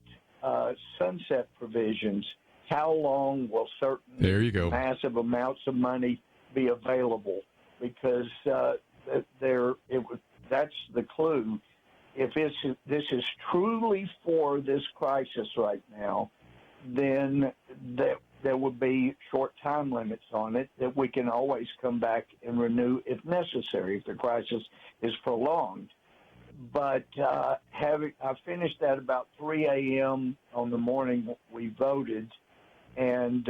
sunset provisions. How long will certain massive amounts of money be available? Because that's the clue. If this is truly for this crisis right now, then there would be short time limits on it that we can always come back and renew if necessary, if the crisis is prolonged. But I finished at about 3 a.m. on the morning we voted, and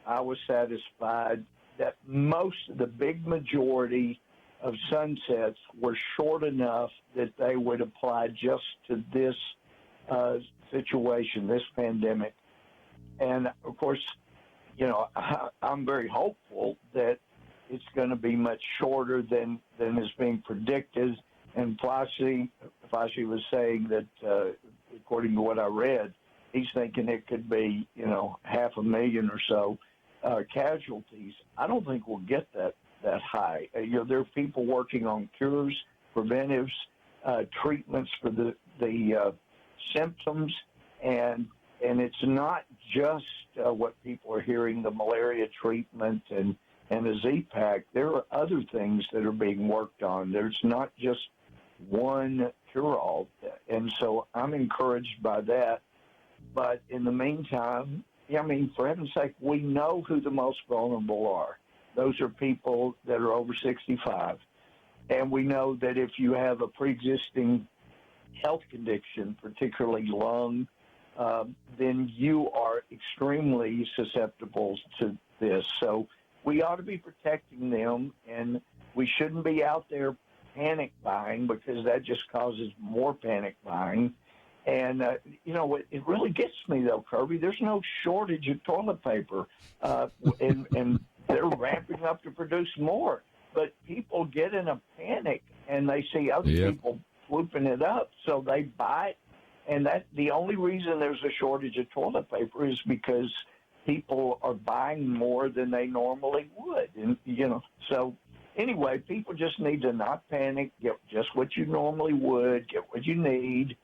I was satisfied that the big majority of sunsets were short enough that they would apply just to this situation, this pandemic. And, of course, I'm very hopeful that it's going to be much shorter than is being predicted. And Fauci was saying that, according to what I read, he's thinking it could be, 500,000 or so casualties. I don't think we'll get that high. There are people working on cures, preventives, treatments for the symptoms, and it's not just what people are hearing, the malaria treatment and the Z-Pack. There are other things that are being worked on. There's not just one cure-all. And so I'm encouraged by that. But in the meantime, for heaven's sake, we know who the most vulnerable are. Those are people that are over 65. And we know that if you have a pre-existing health condition, particularly lung, then you are extremely susceptible to this. So we ought to be protecting them, and we shouldn't be out there panic buying, because that just causes more panic buying. And, it really gets me, though, Kerby. There's no shortage of toilet paper, and they're ramping up to produce more. But people get in a panic, and they see other people swooping it up, so they buy it. And the only reason there's a shortage of toilet paper is because people are buying more than they normally would. And, so anyway, people just need to not panic, get just what you normally would, get what you need,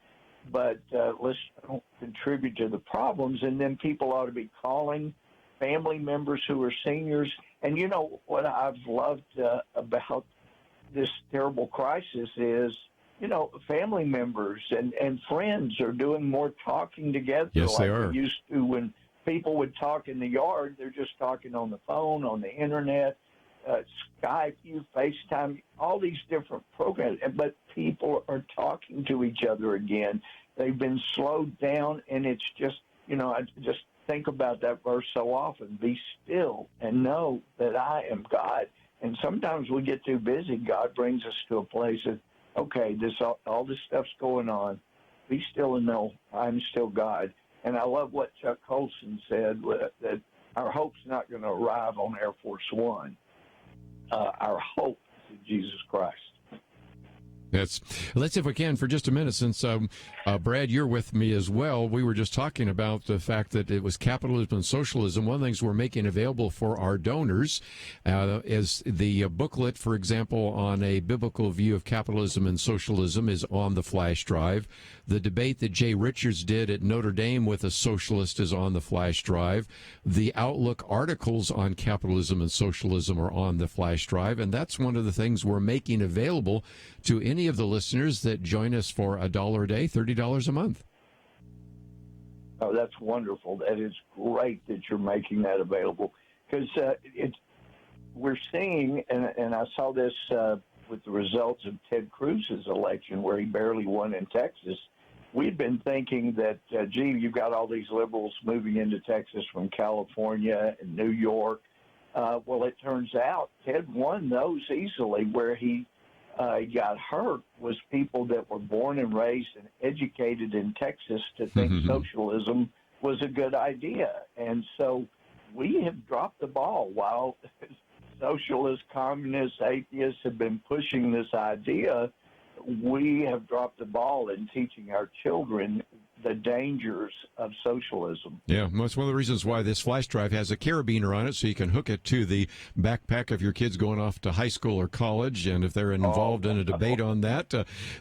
but let's don't contribute to the problems. And then people ought to be calling family members who are seniors. And what I've loved about this terrible crisis is, family members and friends are doing more talking together. Yes, they are. They used to when people would talk in the yard. They're just talking on the phone, on the internet, Skype, FaceTime, all these different programs. But people are talking to each other again. They've been slowed down, and it's just, I just think about that verse so often. Be still and know that I am God. And sometimes we get too busy. God brings us to a place of, okay, all this stuff's going on. Be still and know I'm still God. And I love what Chuck Colson said, that our hope's not going to arrive on Air Force One. Our hope is in Jesus Christ. Let's, if we can, for just a minute, since Brad, you're with me as well. We were just talking about the fact that it was capitalism and socialism. One of the things we're making available for our donors is the booklet, for example, on a biblical view of capitalism and socialism is on the flash drive. The debate that Jay Richards did at Notre Dame with a socialist is on the flash drive. The Outlook articles on capitalism and socialism are on the flash drive, and that's one of the things we're making available to any of the listeners that join us for $1 a day, $30 a month. Oh, that's wonderful. That is great that you're making that available, because we're seeing, and I saw this with the results of Ted Cruz's election, where he barely won in Texas. We've been thinking that, you've got all these liberals moving into Texas from California and New York. Well, it turns out Ted won those easily. Where he got hurt was people that were born and raised and educated in Texas to think socialism was a good idea. And so we have dropped the ball. While socialists, communists, atheists have been pushing this idea, we have dropped the ball in teaching our children the dangers of socialism. Yeah, that's one of the reasons why this flash drive has a carabiner on it, so you can hook it to the backpack of your kids going off to high school or college, and if they're involved in a debate on that,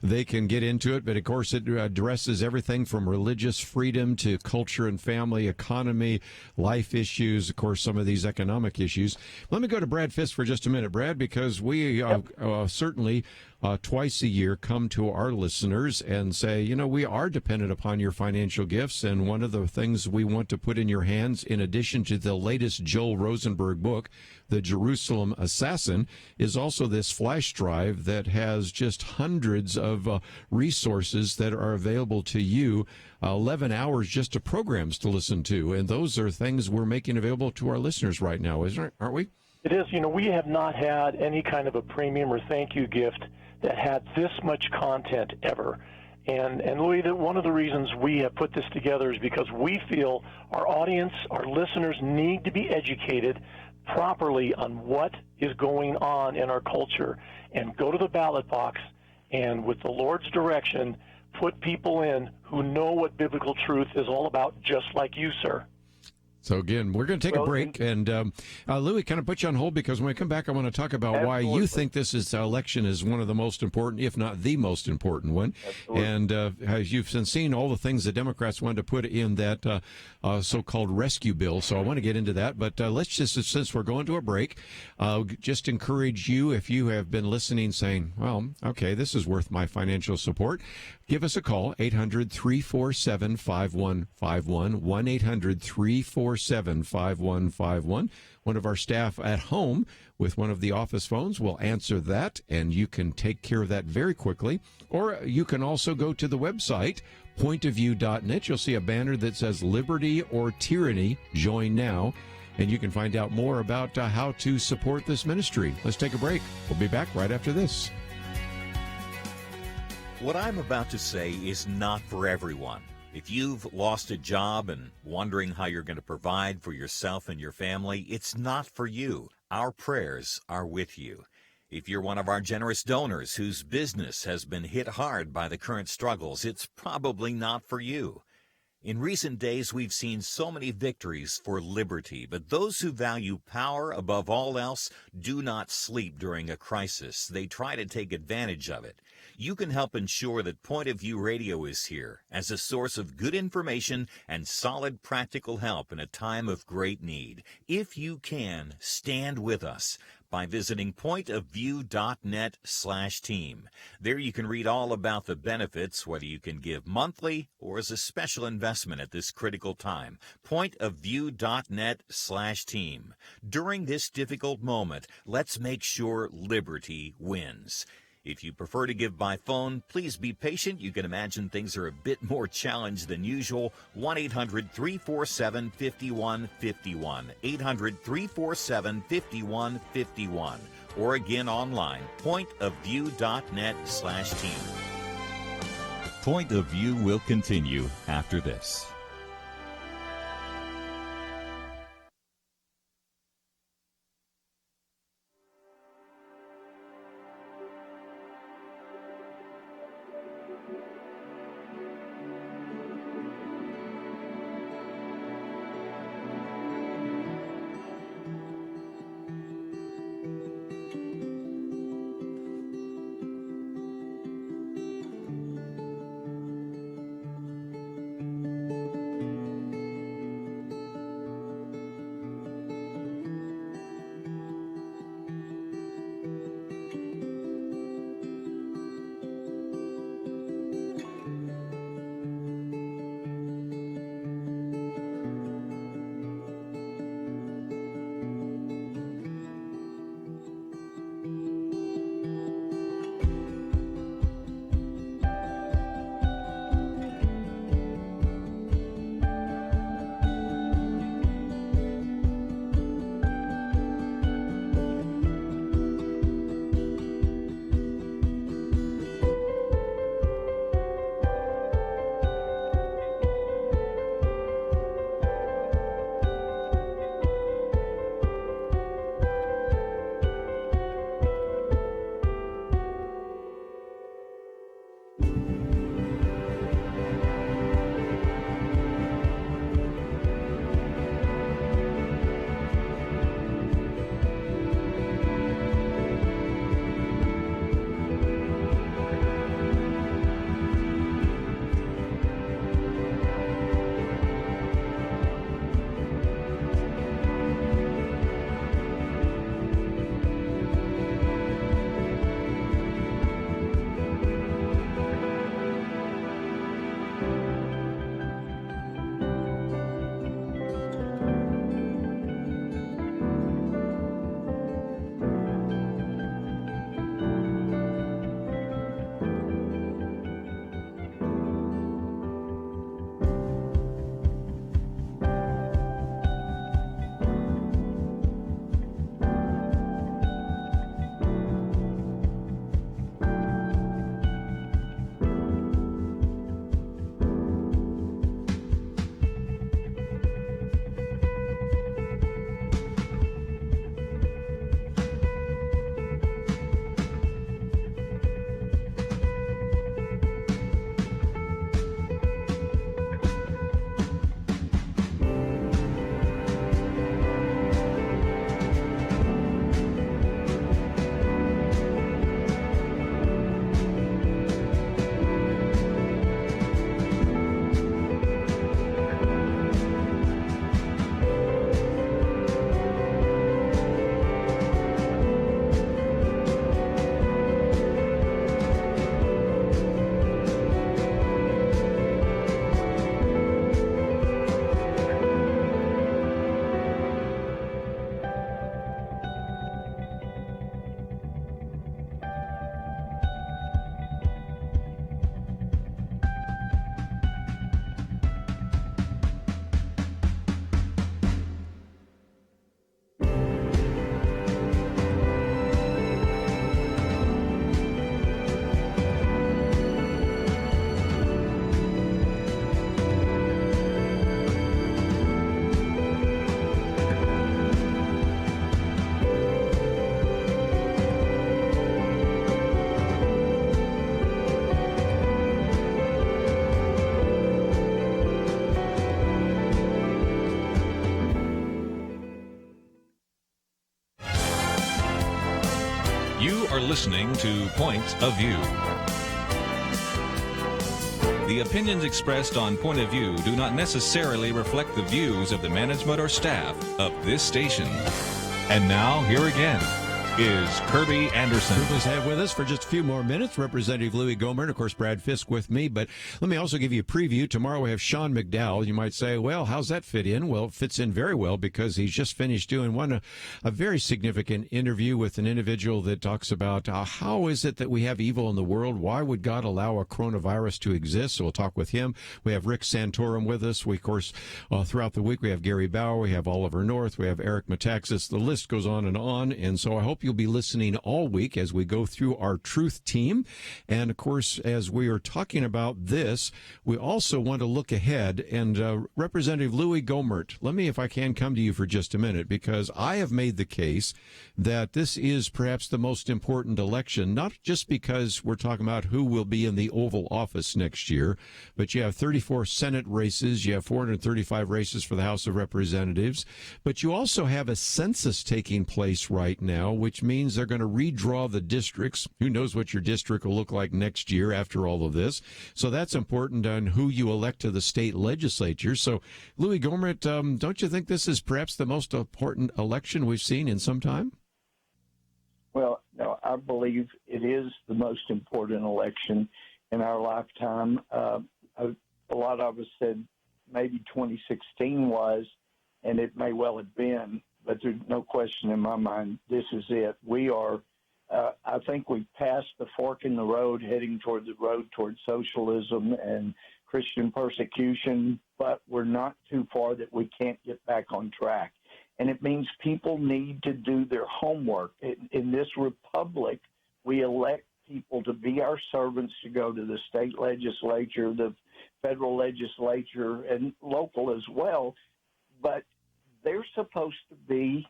they can get into it. But, of course, it addresses everything from religious freedom to culture and family, economy, life issues, of course, some of these economic issues. Let me go to Brad Fisk for just a minute, Brad, because we certainly twice a year come to our listeners and say, we are dependent upon your financial gifts, and one of the things we want to put in your hands, in addition to the latest Joel Rosenberg book, The Jerusalem Assassin, is also this flash drive that has just hundreds of resources that are available to you, 11 hours just of programs to listen to, and those are things we're making available to our listeners right now, aren't we? It is. We have not had any kind of a premium or thank you gift that had this much content ever. And Louie, one of the reasons we have put this together is because we feel our audience, our listeners, need to be educated properly on what is going on in our culture, and go to the ballot box and, with the Lord's direction, put people in who know what biblical truth is all about, just like you, sir. So, again, we're going to take a break, and Louie, kind of put you on hold, because when we come back, I want to talk about why you think this election is one of the most important, if not the most important one. Absolutely. And as you've seen all the things the Democrats wanted to put in that so-called rescue bill, so I want to get into that. But let's just, since we're going to a break, just encourage you, if you have been listening, saying, well, okay, this is worth my financial support, give us a call, 800-347-5151, 1-800-347-5151. One of our staff at home with one of the office phones will answer that, and you can take care of that very quickly. Or you can also go to the website, pointofview.net. You'll see a banner that says Liberty or Tyranny, join now, and you can find out more about how to support this ministry. Let's take a break. We'll be back right after this. What I'm about to say is not for everyone. If you've lost a job and wondering how you're going to provide for yourself and your family, it's not for you. Our prayers are with you. If you're one of our generous donors whose business has been hit hard by the current struggles, it's probably not for you. In recent days, we've seen so many victories for liberty, but those who value power above all else do not sleep during a crisis. They try to take advantage of it. You can help ensure that Point of View Radio is here as a source of good information and solid practical help in a time of great need. If you can, stand with us by visiting pointofview.net/team. There you can read all about the benefits, whether you can give monthly or as a special investment at this critical time. Pointofview.net/team. During this difficult moment, let's make sure liberty wins. If you prefer to give by phone, please be patient. You can imagine things are a bit more challenged than usual. 1-800-347-5151. 800-347-5151. Or again online, pointofview.net/team. Point of View will continue after this. are listening to Point of View. The opinions expressed on Point of View do not necessarily reflect the views of the management or staff of this station. And now, here again is Kerby Anderson. Please have with us for just a few more minutes Representative Louie Gohmert, of course, Brad Fisk with me. But let me also give you a preview. Tomorrow we have Sean McDowell. You might say, well, how's that fit in? Well, it fits in very well because he's just finished doing a very significant interview with an individual that talks about how is it that we have evil in the world? Why would God allow a coronavirus to exist? So we'll talk with him. We have Rick Santorum with us. We, of course, throughout the week, we have Gary Bauer. We have Oliver North. We have Eric Metaxas. The list goes on. And so I hope you'll be listening all week as we go through our truth team. And of course, as we are talking about this, we also want to look ahead. And Representative Louie Gohmert, let me, if I can, come to you for just a minute, because I have made the case that this is perhaps the most important election, not just because we're talking about who will be in the Oval Office next year, but you have 34 Senate races, you have 435 races for the House of Representatives, but you also have a census taking place right now, which means they're going to redraw the districts. Who knows what your district will look like next year after all of this? So that's important on who you elect to the state legislature. So, Louie Gohmert, don't you think this is perhaps the most important election we've seen in some time? Well, no, I believe it is the most important election in our lifetime. A lot of us said maybe 2016 was, and it may well have been, but there's no question in my mind, this is it. We are, I think we've passed the fork in the road, heading toward the road toward socialism and Christian persecution, but we're not too far that we can't get back on track. And it means people need to do their homework. In this republic, we elect people to be our servants, to go to the state legislature, the federal legislature, and local as well. But they're supposed to be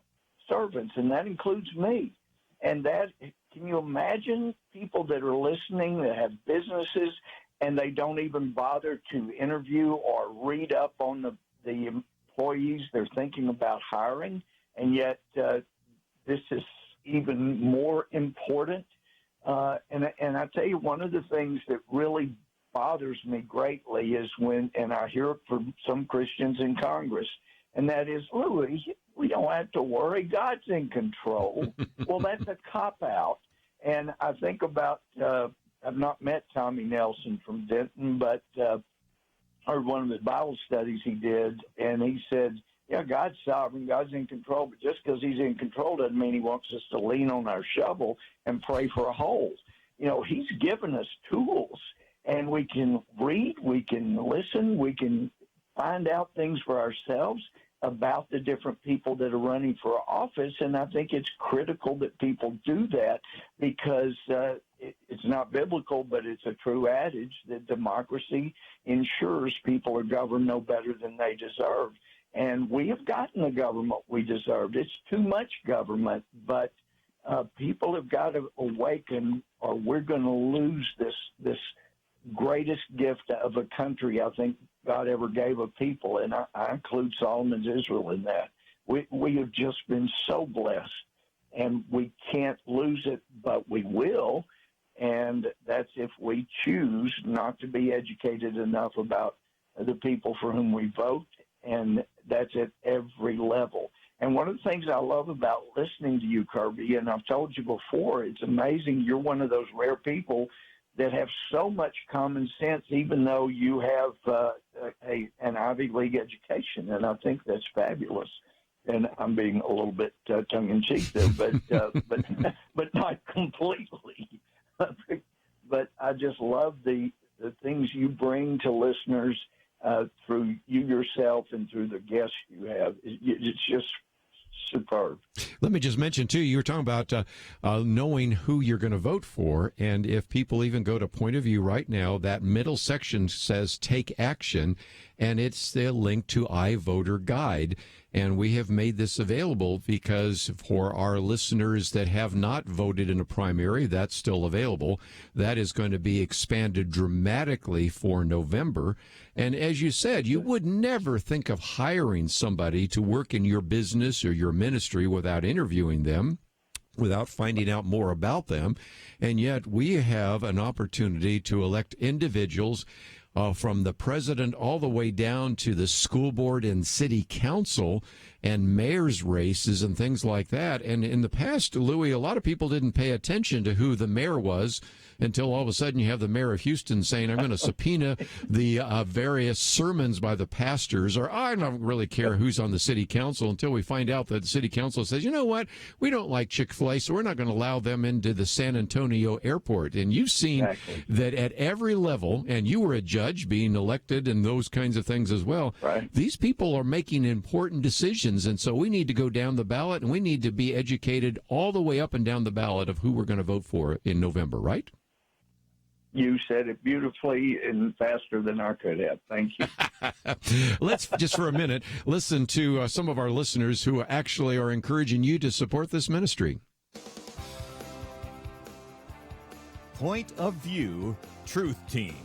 servants, and that includes me. And that, can you imagine people that are listening that have businesses and they don't even bother to interview or read up on the employees they're thinking about hiring, and yet this is even more important. And I tell you, one of the things that really bothers me greatly is when, and I hear it from some Christians in Congress, and that is, Louie, we don't have to worry. God's in control. Well, that's a cop-out. And I think about, I've not met Tommy Nelson from Denton, but heard one of the Bible studies he did, and he said, yeah, God's sovereign, God's in control, but just because he's in control doesn't mean he wants us to lean on our shovel and pray for a hole. You know, he's given us tools, and we can read, we can listen, we can find out things for ourselves about the different people that are running for office, and I think it's critical that people do that because it's not biblical, but it's a true adage that democracy ensures people are governed no better than they deserve. And we have gotten the government we deserved. It's too much government, but people have got to awaken, or we're going to lose this greatest gift of a country I think God ever gave a people, and I include Solomon's Israel in that. We have just been so blessed, and we can't lose it, but we will, and that's if we choose not to be educated enough about the people for whom we vote, and that's at every level. And one of the things I love about listening to you, Kerby, and I've told you before, it's amazing you're one of those rare people that have so much common sense, even though you have an Ivy League education, and I think that's fabulous. And I'm being a little bit tongue-in-cheek there, but not completely. But I just love the things you bring to listeners through you yourself and through the guests you have. It's just superb. Let me just mention, too, you were talking about knowing who you're going to vote for, and if people even go to Point of View right now, that middle section says Take Action, and it's the link to iVoter Guide. And we have made this available because for our listeners that have not voted in a primary, that's still available. That is going to be expanded dramatically for November. And as you said, you would never think of hiring somebody to work in your business or your ministry without interviewing them. without finding out more about them. And yet we have an opportunity to elect individuals from the president all the way down to the school board and city council and mayor's races and things like that. And in the past, Louie, a lot of people didn't pay attention to who the mayor was until all of a sudden you have the mayor of Houston saying, I'm going to subpoena the various sermons by the pastors, or I don't really care who's on the city council, until we find out that the city council says, you know what, we don't like Chick-fil-A, so we're not going to allow them into the San Antonio airport. And you've seen that at every level, and you were a judge being elected and those kinds of things as well. Right. These people are making important decisions, and so we need to go down the ballot, and we need to be educated all the way up and down the ballot of who we're going to vote for in November, right? You said it beautifully and faster than I could have. Thank you. Let's just for a minute listen to some of our listeners who actually are encouraging you to support this ministry. Point of View Truth Team.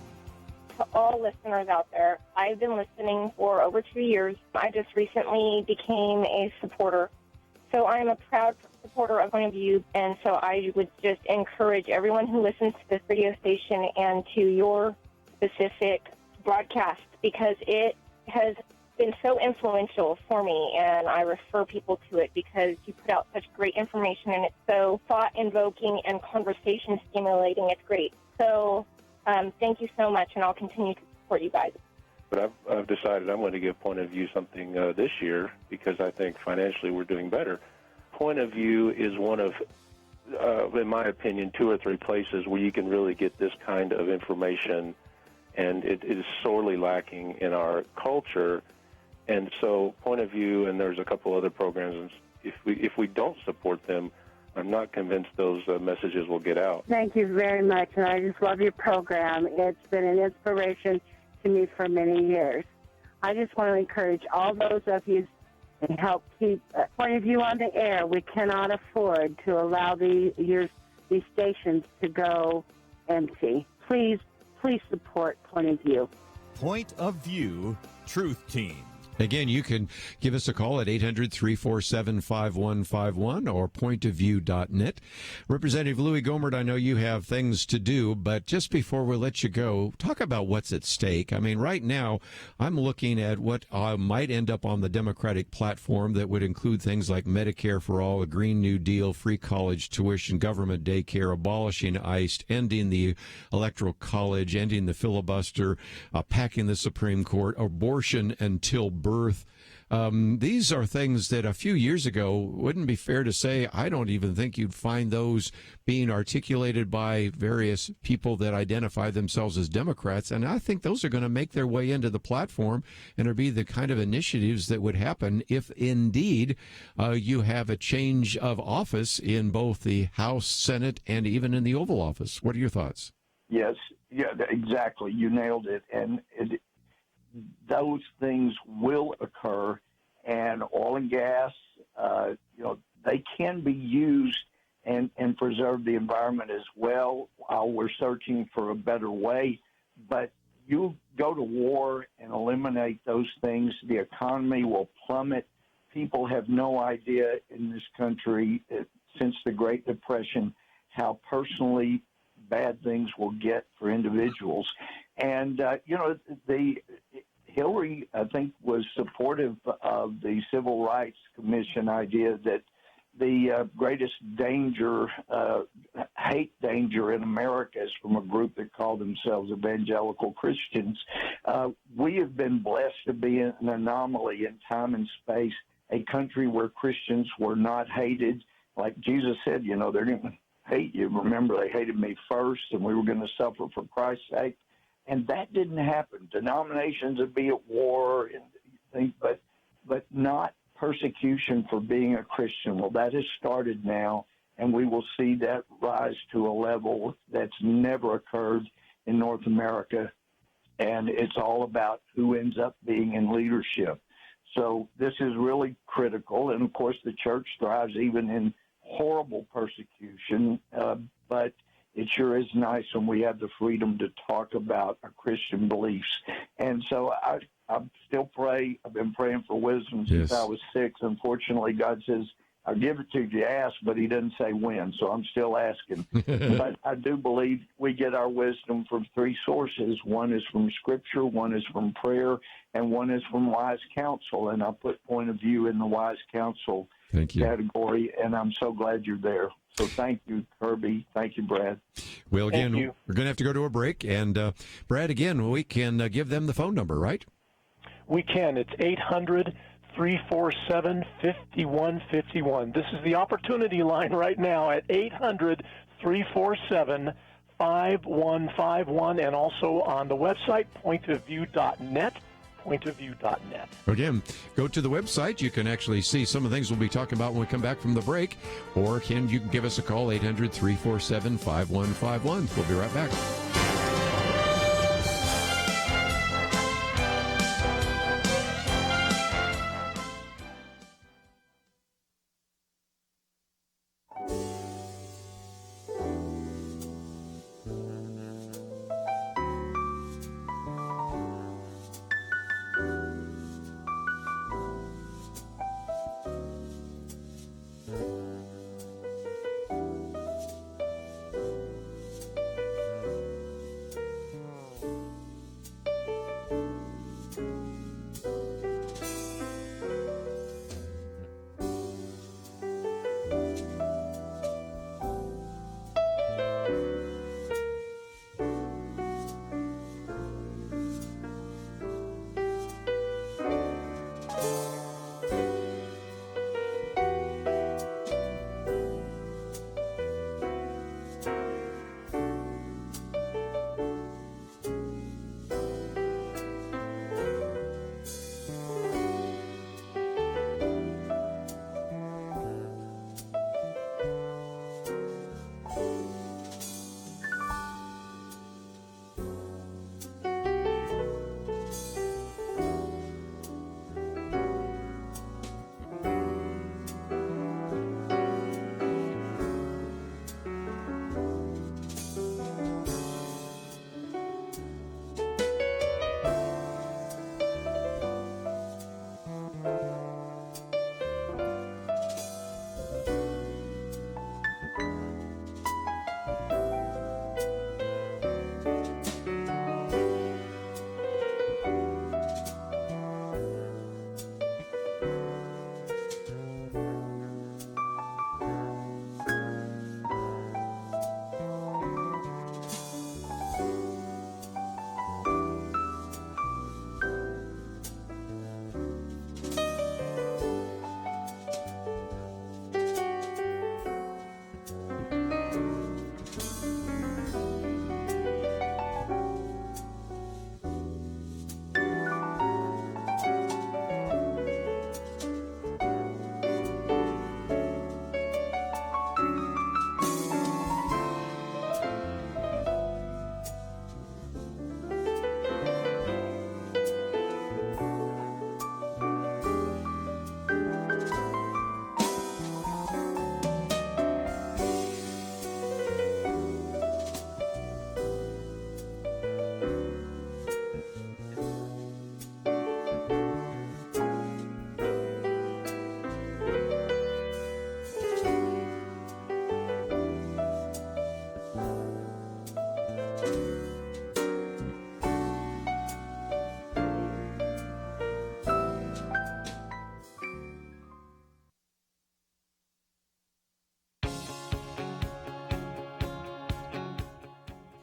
To all listeners out there, I've been listening for over 2 years. I just recently became a supporter. So I am a proud supporter of Point of View, and so I would just encourage everyone who listens to this radio station and to your specific broadcast, because it has been so influential for me, and I refer people to it because you put out such great information, and it's so thought-invoking and conversation-stimulating. It's great. So thank you so much, and I'll continue to support you guys. But I've decided I'm going to give Point of View something this year because I think financially we're doing better. Point of View is one of, in my opinion, 2 or 3 places where you can really get this kind of information, and it is sorely lacking in our culture. And so Point of View, and there's a couple other programs, if we don't support them, I'm not convinced those messages will get out. Thank you very much, and I just love your program. It's been an inspiration to me for many years. I just want to encourage all those of you and help keep Point of View on the air. We cannot afford to allow these stations to go empty. Please support Point of View. Point of View Truth Team. Again, you can give us a call at 800-347-5151 or pointofview.net. Representative Louie Gohmert, I know you have things to do, but just before we let you go, talk about what's at stake. I mean, right now, I'm looking at what might end up on the Democratic platform that would include things like Medicare for all, a Green New Deal, free college tuition, government daycare, abolishing ICE, ending the Electoral College, ending the filibuster, packing the Supreme Court, abortion until birth. These are things that a few years ago wouldn't be fair to say. I don't even think you'd find those being articulated by various people that identify themselves as Democrats. And I think those are going to make their way into the platform and are be the kind of initiatives that would happen if indeed you have a change of office in both the House, Senate, and even in the Oval Office. What are your thoughts? Yes, yeah, exactly. You nailed it. And those things will occur, and oil and gas, they can be used and preserve the environment as well while we're searching for a better way. But you go to war and eliminate those things, the economy will plummet. People have no idea in this country since the Great Depression how personally bad things will get for individuals. And, Hillary, I think, was supportive of the Civil Rights Commission idea that the greatest danger, hate danger in America is from a group that call themselves evangelical Christians. We have been blessed to be an anomaly in time and space, a country where Christians were not hated. Like Jesus said, they're going to hate you. Remember, they hated me first, and we were going to suffer for Christ's sake. And that didn't happen. Denominations would be at war, but not persecution for being a Christian. Well, that has started now, and we will see that rise to a level that's never occurred in North America. And it's all about who ends up being in leadership. So this is really critical. And, of course, the church thrives even in horrible persecution, but it sure is nice when we have the freedom to talk about our Christian beliefs. And so I still pray. I've been praying for wisdom since I was 6. Unfortunately, God says I'll give it to you to ask, but he didn't say when, so I'm still asking. But I do believe we get our wisdom from three sources. One is from Scripture, one is from prayer, and one is from wise counsel. And I put point of view in the wise counsel category, and I'm so glad you're there. So thank you, Kerby. Thank you, Brad. Well, again, we're going to have to go to a break. And, Brad, again, we can give them the phone number, right? We can. It's 800-347-5151. This is the opportunity line right now at 800-347-5151, and also on the website, pointofview.net. Pointofview.net. Again, go to the website. You can actually see some of the things we'll be talking about when we come back from the break. Or you can give us a call, 800-347-5151. We'll be right back.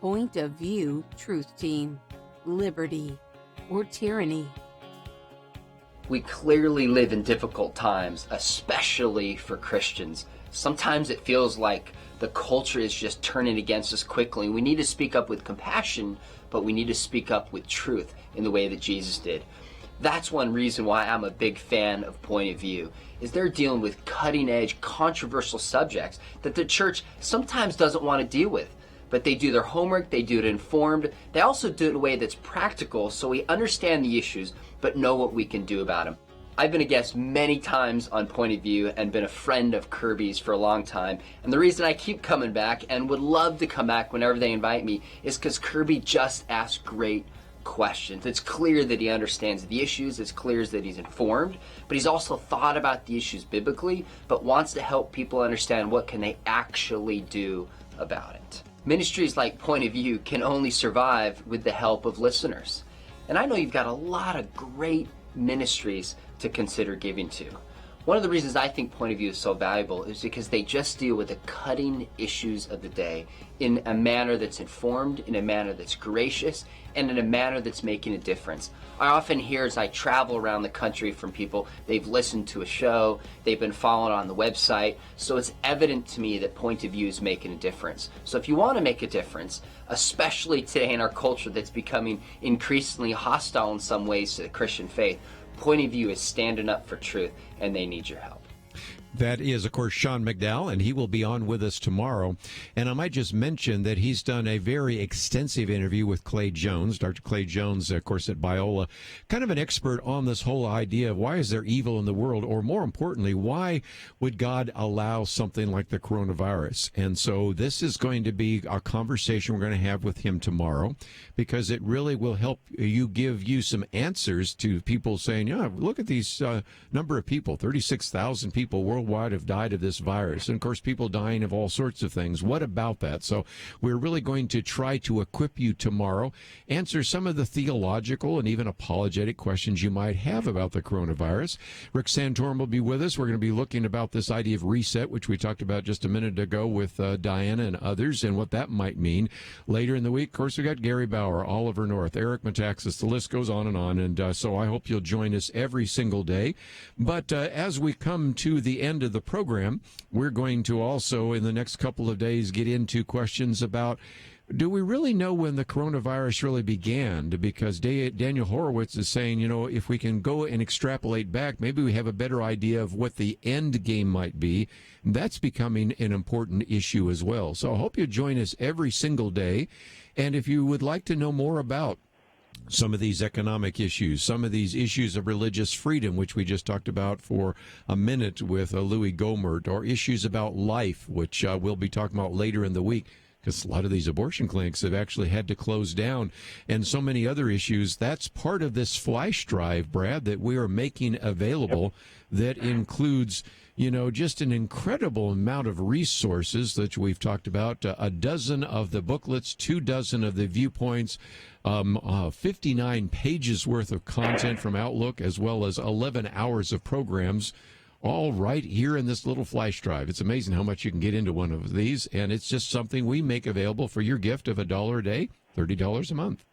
Point of View Truth Team, Liberty or Tyranny. We clearly live in difficult times, especially for Christians. Sometimes it feels like the culture is just turning against us quickly. We need to speak up with compassion, but we need to speak up with truth in the way that Jesus did. That's one reason why I'm a big fan of Point of View, is they're dealing with cutting-edge, controversial subjects that the church sometimes doesn't want to deal with. But they do their homework, they do it informed, they also do it in a way that's practical so we understand the issues but know what we can do about them. I've been a guest many times on Point of View and been a friend of Kerby's for a long time, and the reason I keep coming back and would love to come back whenever they invite me is because Kerby just asks great questions. It's clear that he understands the issues. It's clear that he's informed, but he's also thought about the issues biblically, but wants to help people understand what can they actually do about it. Ministries like Point of View can only survive with the help of listeners. And I know you've got a lot of great ministries to consider giving to. One of the reasons I think Point of View is so valuable is because they just deal with the cutting issues of the day in a manner that's informed, in a manner that's gracious, and in a manner that's making a difference. I often hear as I travel around the country from people, they've listened to a show, they've been following on the website, so it's evident to me that Point of View is making a difference. So if you want to make a difference, especially today in our culture that's becoming increasingly hostile in some ways to the Christian faith, Point of View is standing up for truth, and they need your help. That is, of course, Sean McDowell, and he will be on with us tomorrow. And I might just mention that he's done a very extensive interview with Clay Jones, Dr. Clay Jones, of course, at Biola, kind of an expert on this whole idea of why is there evil in the world, or more importantly, why would God allow something like the coronavirus? And so this is going to be a conversation we're going to have with him tomorrow, because it really will help give you some answers to people saying, yeah, look at these number of people, 36,000 people worldwide have died of this virus. And, of course, people dying of all sorts of things. What about that? So we're really going to try to equip you tomorrow, answer some of the theological and even apologetic questions you might have about the coronavirus. Rick Santorum will be with us. We're going to be looking about this idea of reset, which we talked about just a minute ago with Diana and others, and what that might mean. Later in the week, of course, we got Gary Bauer, Oliver North, Eric Metaxas. The list goes on. And so I hope you'll join us every single day. But as we come to the end of the program, we're going to also, in the next couple of days, get into questions about, do we really know when the coronavirus really began? Because Daniel Horowitz is saying, if we can go and extrapolate back, maybe we have a better idea of what the end game might be. That's becoming an important issue as well. So I hope you join us every single day. And if you would like to know more about some of these economic issues, some of these issues of religious freedom, which we just talked about for a minute with Louie Gohmert, or issues about life, which we'll be talking about later in the week, because a lot of these abortion clinics have actually had to close down, and so many other issues. That's part of this flash drive, Brad, that we are making available. That includes, just an incredible amount of resources that we've talked about, a dozen of the booklets, 24 of the viewpoints, 59 pages worth of content from Outlook, as well as 11 hours of programs, all right here in this little flash drive. It's amazing how much you can get into one of these, and it's just something we make available for your gift of $1 a day, $30 a month.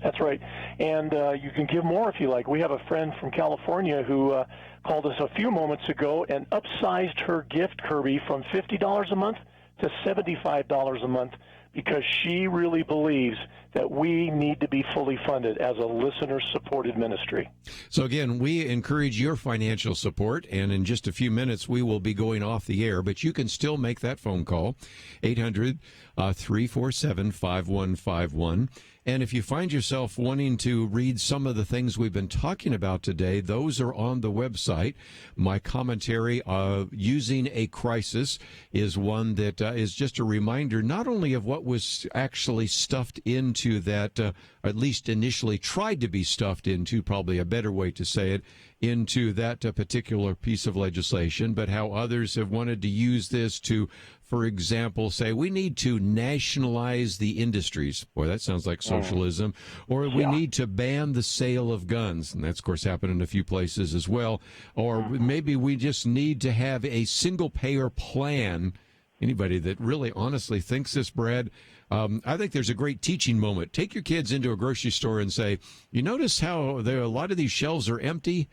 That's right. And you can give more if you like. We have a friend from California who called us a few moments ago and upsized her gift, Kirby, from $50 a month to $75 a month, because she really believes that we need to be fully funded as a listener-supported ministry. So again, we encourage your financial support, and in just a few minutes we will be going off the air, but you can still make that phone call, 800-347-5151. And if you find yourself wanting to read some of the things we've been talking about today, those are on the website. My commentary, Using a Crisis, is one that is just a reminder not only of what was actually stuffed into that, at least initially tried to be stuffed into, probably a better way to say it, into that particular piece of legislation, but how others have wanted to use this to, for example, say we need to nationalize the industries. Boy, that sounds like socialism. Or we need to ban the sale of guns. And that's, of course, happened in a few places as well. Or maybe we just need to have a single-payer plan. Anybody that really honestly thinks this, Brad, I think there's a great teaching moment. Take your kids into a grocery store and say, you notice how a lot of these shelves are empty?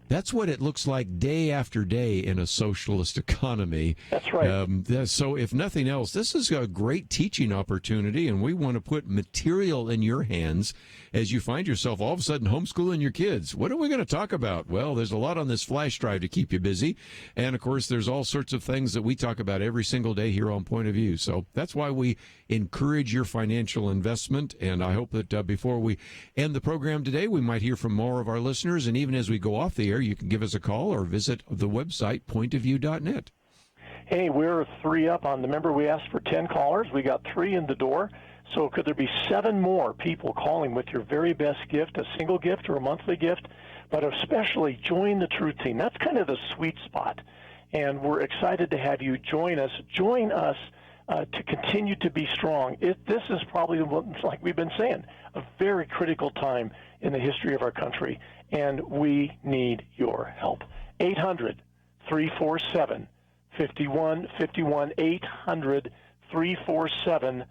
That's what it looks like day after day in a socialist economy. That's right. So if nothing else, this is a great teaching opportunity, and we want to put material in your hands as you find yourself all of a sudden homeschooling your kids. What are we going to talk about? Well, there's a lot on this flash drive to keep you busy. And, of course, there's all sorts of things that we talk about every single day here on Point of View. So that's why we encourage your financial investment. And I hope that before we end the program today, we might hear from more of our listeners. And even as we go off the air, you can give us a call or visit the website, pointofview.net. Hey, we're 3 up on the member. We asked for 10 callers. We got 3 in the door. So could there be 7 more people calling with your very best gift, a single gift or a monthly gift, but especially join the Truth Team? That's kind of the sweet spot. And we're excited to have you join us. Join us to continue to be strong. This is probably, like we've been saying, a very critical time in the history of our country, and we need your help. 800-347-5151, 800-347-5151.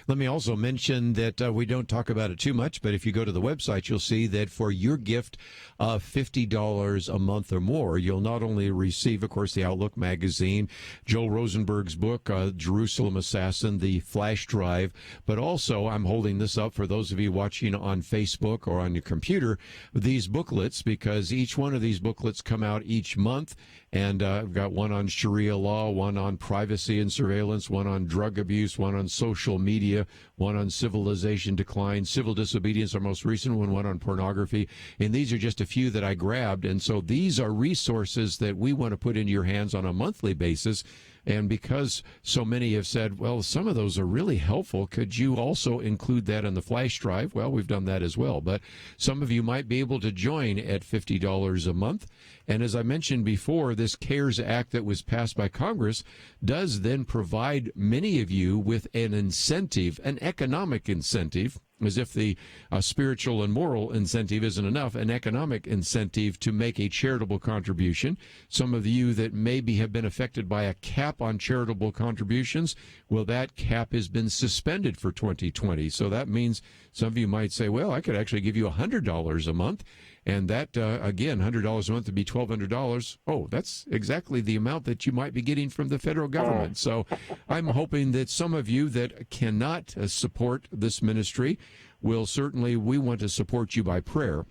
Let me also mention that we don't talk about it too much, but if you go to the website, you'll see that for your gift of $50 a month or more, you'll not only receive, of course, the Outlook magazine, Joel Rosenberg's book, Jerusalem Assassin, the flash drive, but also I'm holding this up for those of you watching on Facebook or on your computer, these booklets, because each one of these booklets come out each month, and I've got one on Sharia law, one on privacy and surveillance, one on drug abuse, one on social media, one on civilization decline, civil disobedience, our most recent one on pornography. And these are just a few that I grabbed. And so these are resources that we want to put into your hands on a monthly basis. And because so many have said, well, some of those are really helpful, could you also include that on the flash drive? Well, we've done that as well. But some of you might be able to join at $50 a month. And as I mentioned before, this CARES Act that was passed by Congress does then provide many of you with an incentive, an economic incentive, as if the spiritual and moral incentive isn't enough, an economic incentive to make a charitable contribution. Some of you that maybe have been affected by a cap on charitable contributions, well, that cap has been suspended for 2020. So that means some of you might say, well, I could actually give you $100 a month. And that, again, $100 a month would be $1,200. Oh, that's exactly the amount that you might be getting from the federal government. So I'm hoping that some of you that cannot support this ministry will certainly, we want to support you by prayer.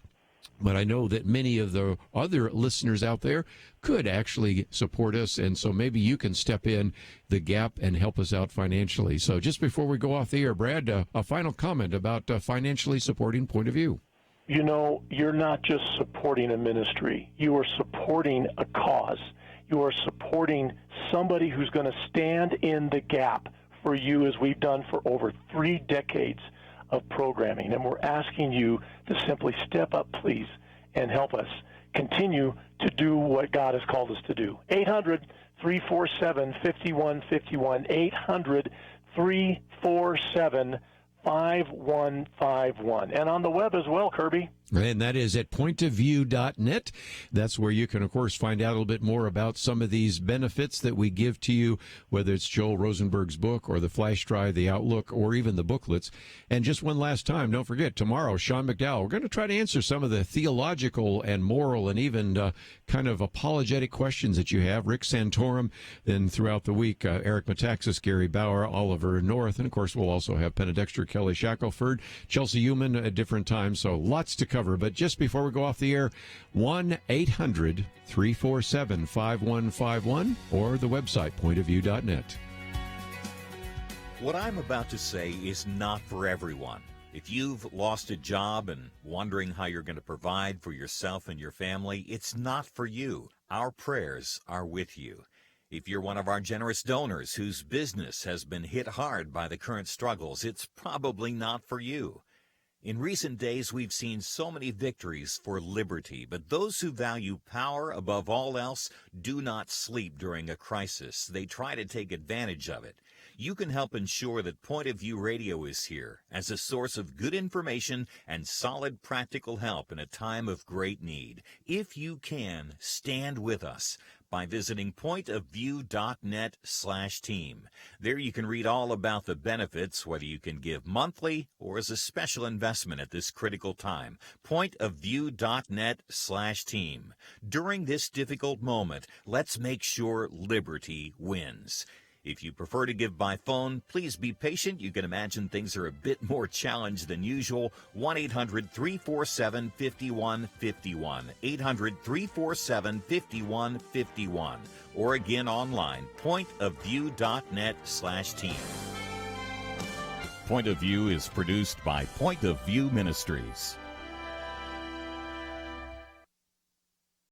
But I know that many of the other listeners out there could actually support us, and so maybe you can step in the gap and help us out financially. So just before we go off the air, Brad, a final comment about financially supporting Point of View. You know, you're not just supporting a ministry. You are supporting a cause. You are supporting somebody who's going to stand in the gap for you, as we've done for over 3 decades of programming. And we're asking you to simply step up, please, and help us continue to do what God has called us to do. 800-347-5151, 800-347-5151. 5151. And on the web as well, Kerby. And that is at pointofview.net. That's where you can, of course, find out a little bit more about some of these benefits that we give to you, whether it's Joel Rosenberg's book or the flash drive, the Outlook, or even the booklets. And just one last time, don't forget, tomorrow, Sean McDowell, we're going to try to answer some of the theological and moral and even kind of apologetic questions that you have. Rick Santorum, then throughout the week, Eric Metaxas, Gary Bauer, Oliver North, and of course, we'll also have Penna Dexter, Kelly Shackelford, Chelsea Human at different times, so lots to cover. But just before we go off the air, 1-800-347-5151 or the website, pointofview.net. What I'm about to say is not for everyone. If you've lost a job and wondering how you're going to provide for yourself and your family, it's not for you. Our prayers are with you. If you're one of our generous donors whose business has been hit hard by the current struggles, it's probably not for you. In recent days, we've seen so many victories for liberty, but those who value power above all else do not sleep during a crisis. They try to take advantage of it. You can help ensure that Point of View Radio is here as a source of good information and solid practical help in a time of great need. If you can, stand with us by visiting pointofview.net/team. There you can read all about the benefits, whether you can give monthly or as a special investment at this critical time. Pointofview.net/team. During this difficult moment, let's make sure liberty wins. If you prefer to give by phone, please be patient. You can imagine things are a bit more challenged than usual. 1-800-347-5151. 800-347-5151. Or again online, pointofview.net/team. Point of View is produced by Point of View Ministries.